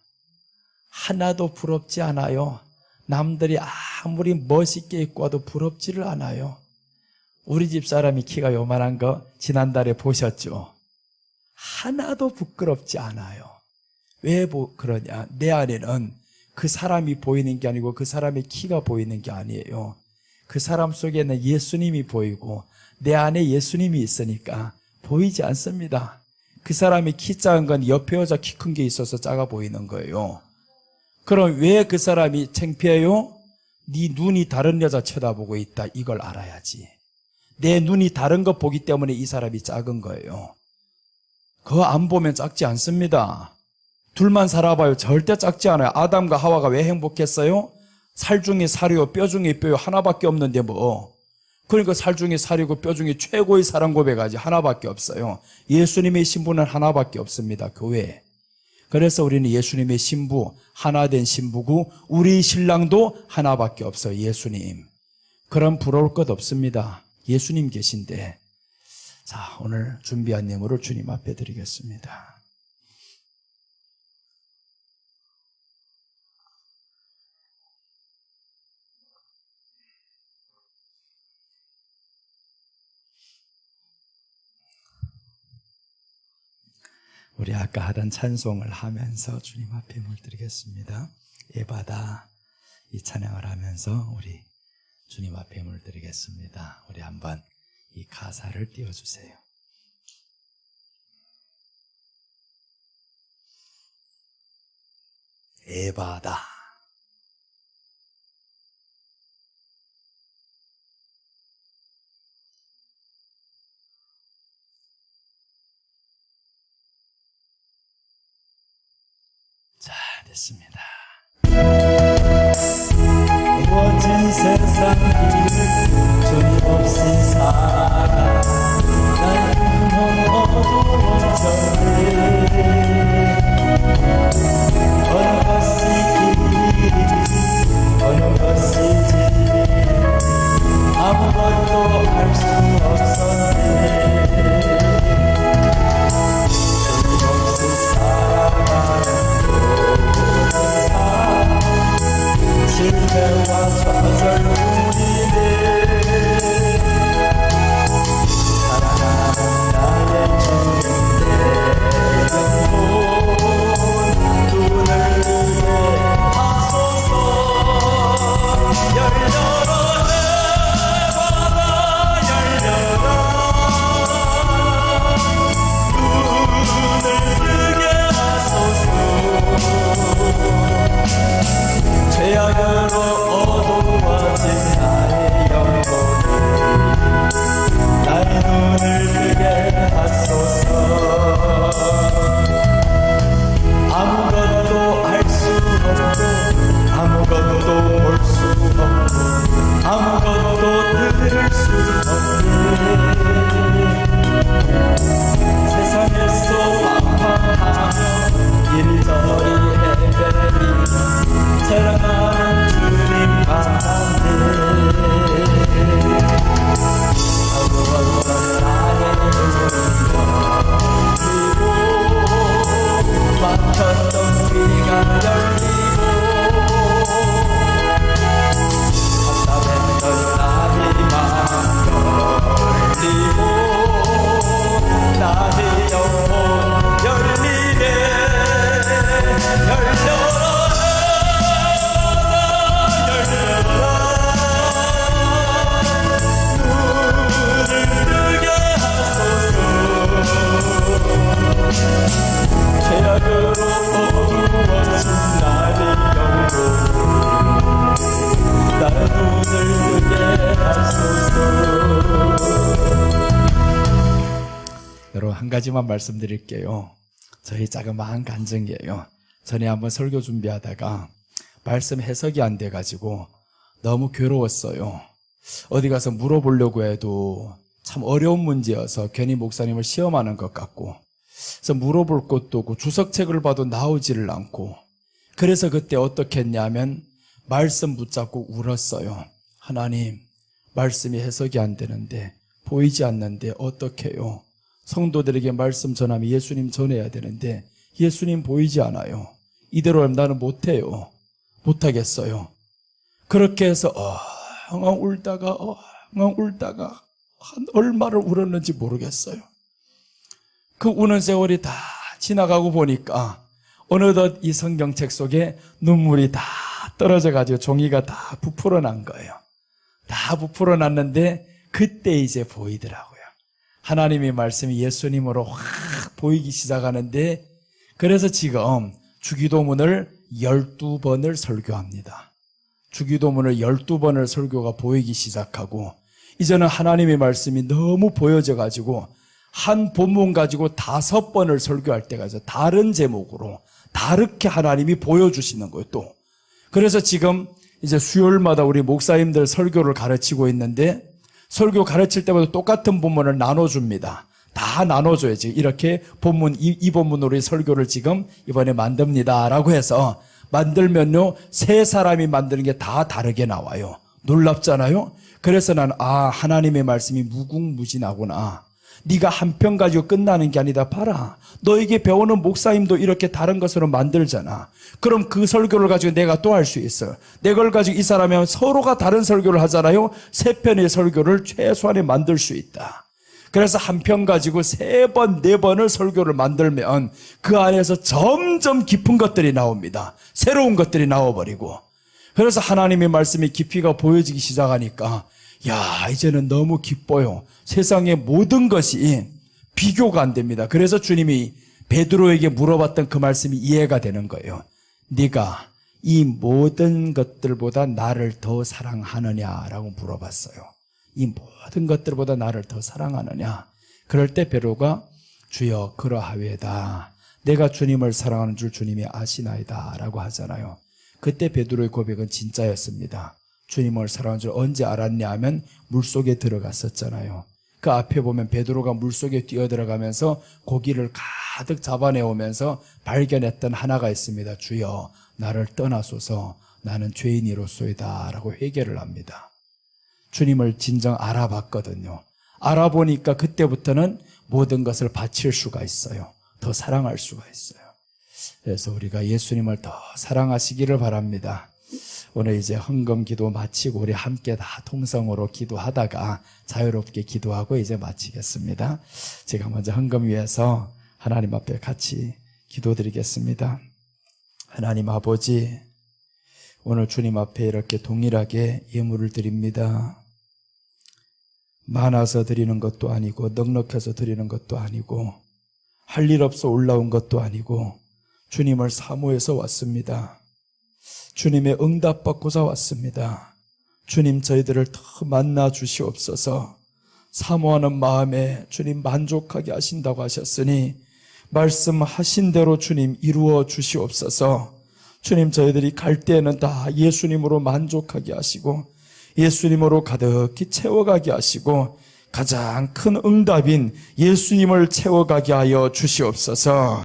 하나도 부럽지 않아요. 남들이 아무리 멋있게 입고 와도 부럽지를 않아요. 우리 집 사람이 키가 요만한 거 지난달에 보셨죠? 하나도 부끄럽지 않아요. 왜 그러냐? 내 안에는 그 사람이 보이는 게 아니고 그 사람의 키가 보이는 게 아니에요. 그 사람 속에는 예수님이 보이고 내 안에 예수님이 있으니까 보이지 않습니다. 그 사람이 키 작은 건 옆에 여자 키 큰 게 있어서 작아 보이는 거예요. 그럼 왜 그 사람이 창피해요? 네 눈이 다른 여자 쳐다보고 있다, 이걸 알아야지. 내 눈이 다른 거 보기 때문에 이 사람이 작은 거예요. 그거 안 보면 작지 않습니다. 둘만 살아봐요. 절대 작지 않아요. 아담과 하와가 왜 행복했어요? 살 중에 살이요 뼈 중에 뼈요 하나밖에 없는데 뭐. 그러니까 살 중에 살이고 뼈 중에 최고의 사랑 고백하지 하나밖에 없어요. 예수님의 신부는 하나밖에 없습니다. 교회. 그래서 우리는 예수님의 신부, 하나 된 신부고 우리 신랑도 하나밖에 없어요. 예수님. 그럼 부러울 것 없습니다. 예수님 계신데. 자, 오늘 준비한 예물을 주님 앞에 드리겠습니다. 우리 아까 하던 찬송을 하면서 주님 앞에 물드리겠습니다. 예바다, 이 찬양을 하면서 우리 주님 앞에 물드리겠습니다. 우리 한번 이 가사를 띄워주세요. 예바다, 자, 됐습니다. 멋진 세상 길을 주님 없이 살아가 날 어두운 절에 어느 것이 길인지 어느 것이 진리인지 아무것도 알 수 없었네. 주님 없이 살아가는 실패와 좌절 우리 한 가지만 말씀드릴게요. 저희 자그마한 간증이에요. 전에 한번 설교 준비하다가 말씀 해석이 안 돼가지고 너무 괴로웠어요. 어디 가서 물어보려고 해도 참 어려운 문제여서 괜히 목사님을 시험하는 것 같고, 그래서 물어볼 것도 없고 주석책을 봐도 나오지를 않고, 그래서 그때 어떻게 했냐면 말씀 붙잡고 울었어요. 하나님, 말씀이 해석이 안 되는데, 보이지 않는데 어떻게 해요? 성도들에게 말씀 전하면 예수님 전해야 되는데 예수님 보이지 않아요. 이대로 하면 나는 못해요. 못하겠어요. 그렇게 해서 엉엉 울다가 한 얼마를 울었는지 모르겠어요. 그 우는 세월이 다 지나가고 보니까 어느덧 이 성경책 속에 눈물이 다 떨어져가지고 종이가 다 부풀어 난 거예요. 다 부풀어 났는데 그때 이제 보이더라고요. 하나님의 말씀이 예수님으로 확 보이기 시작하는데, 그래서 지금 주기도문을 12번을 설교합니다. 주기도문을 12번을 설교가 보이기 시작하고, 이제는 하나님의 말씀이 너무 보여져가지고 한 본문 가지고 5번을 설교할 때가 있어요. 다른 제목으로 다르게 하나님이 보여주시는 거예요. 또 그래서 지금 이제 수요일마다 우리 목사님들 설교를 가르치고 있는데, 설교 가르칠 때마다 똑같은 본문을 나눠줍니다. 다 나눠줘야지. 이렇게 본문, 이 본문으로 설교를 지금 이번에 만듭니다 라고 해서 만들면요, 세 사람이 만드는 게 다 다르게 나와요. 놀랍잖아요. 그래서 난 하나님의 말씀이 무궁무진하구나. 네가 한 편 가지고 끝나는 게 아니다. 봐라, 너에게 배우는 목사님도 이렇게 다른 것으로 만들잖아. 그럼 그 설교를 가지고 내가 또 할 수 있어요. 내 걸 가지고 이 사람이 서로가 다른 설교를 하잖아요. 3편의 설교를 최소한에 만들 수 있다. 그래서 한 편 가지고 3번, 4번을 설교를 만들면 그 안에서 점점 깊은 것들이 나옵니다. 새로운 것들이 나와버리고, 그래서 하나님의 말씀의 깊이가 보여지기 시작하니까 이제는 너무 기뻐요. 세상의 모든 것이 비교가 안 됩니다. 그래서 주님이 베드로에게 물어봤던 그 말씀이 이해가 되는 거예요. 네가 이 모든 것들보다 나를 더 사랑하느냐라고 물어봤어요. 이 모든 것들보다 나를 더 사랑하느냐. 그럴 때 베드로가 주여 그러하외다. 내가 주님을 사랑하는 줄 주님이 아시나이다 라고 하잖아요. 그때 베드로의 고백은 진짜였습니다. 주님을 사랑하는 줄 언제 알았냐 하면 물속에 들어갔었잖아요. 그 앞에 보면 베드로가 물속에 뛰어들어가면서 고기를 가득 잡아내오면서 발견했던 하나가 있습니다. 주여 나를 떠나소서, 나는 죄인이로소이다 라고 회개를 합니다. 주님을 진정 알아봤거든요. 알아보니까 그때부터는 모든 것을 바칠 수가 있어요. 더 사랑할 수가 있어요. 그래서 우리가 예수님을 더 사랑하시기를 바랍니다. 오늘 이제 헌금 기도 마치고 우리 함께 다 통성으로 기도하다가 자유롭게 기도하고 이제 마치겠습니다. 제가 먼저 헌금 위해서 하나님 앞에 같이 기도드리겠습니다. 하나님 아버지, 오늘 주님 앞에 이렇게 동일하게 예물을 드립니다. 많아서 드리는 것도 아니고 넉넉해서 드리는 것도 아니고 할 일 없어 올라온 것도 아니고 주님을 사모해서 왔습니다. 주님의 응답 받고자 왔습니다. 주님 저희들을 더 만나 주시옵소서. 사모하는 마음에 주님 만족하게 하신다고 하셨으니 말씀하신 대로 주님 이루어 주시옵소서. 주님 저희들이 갈 때에는 다 예수님으로 만족하게 하시고 예수님으로 가득히 채워가게 하시고 가장 큰 응답인 예수님을 채워가게 하여 주시옵소서.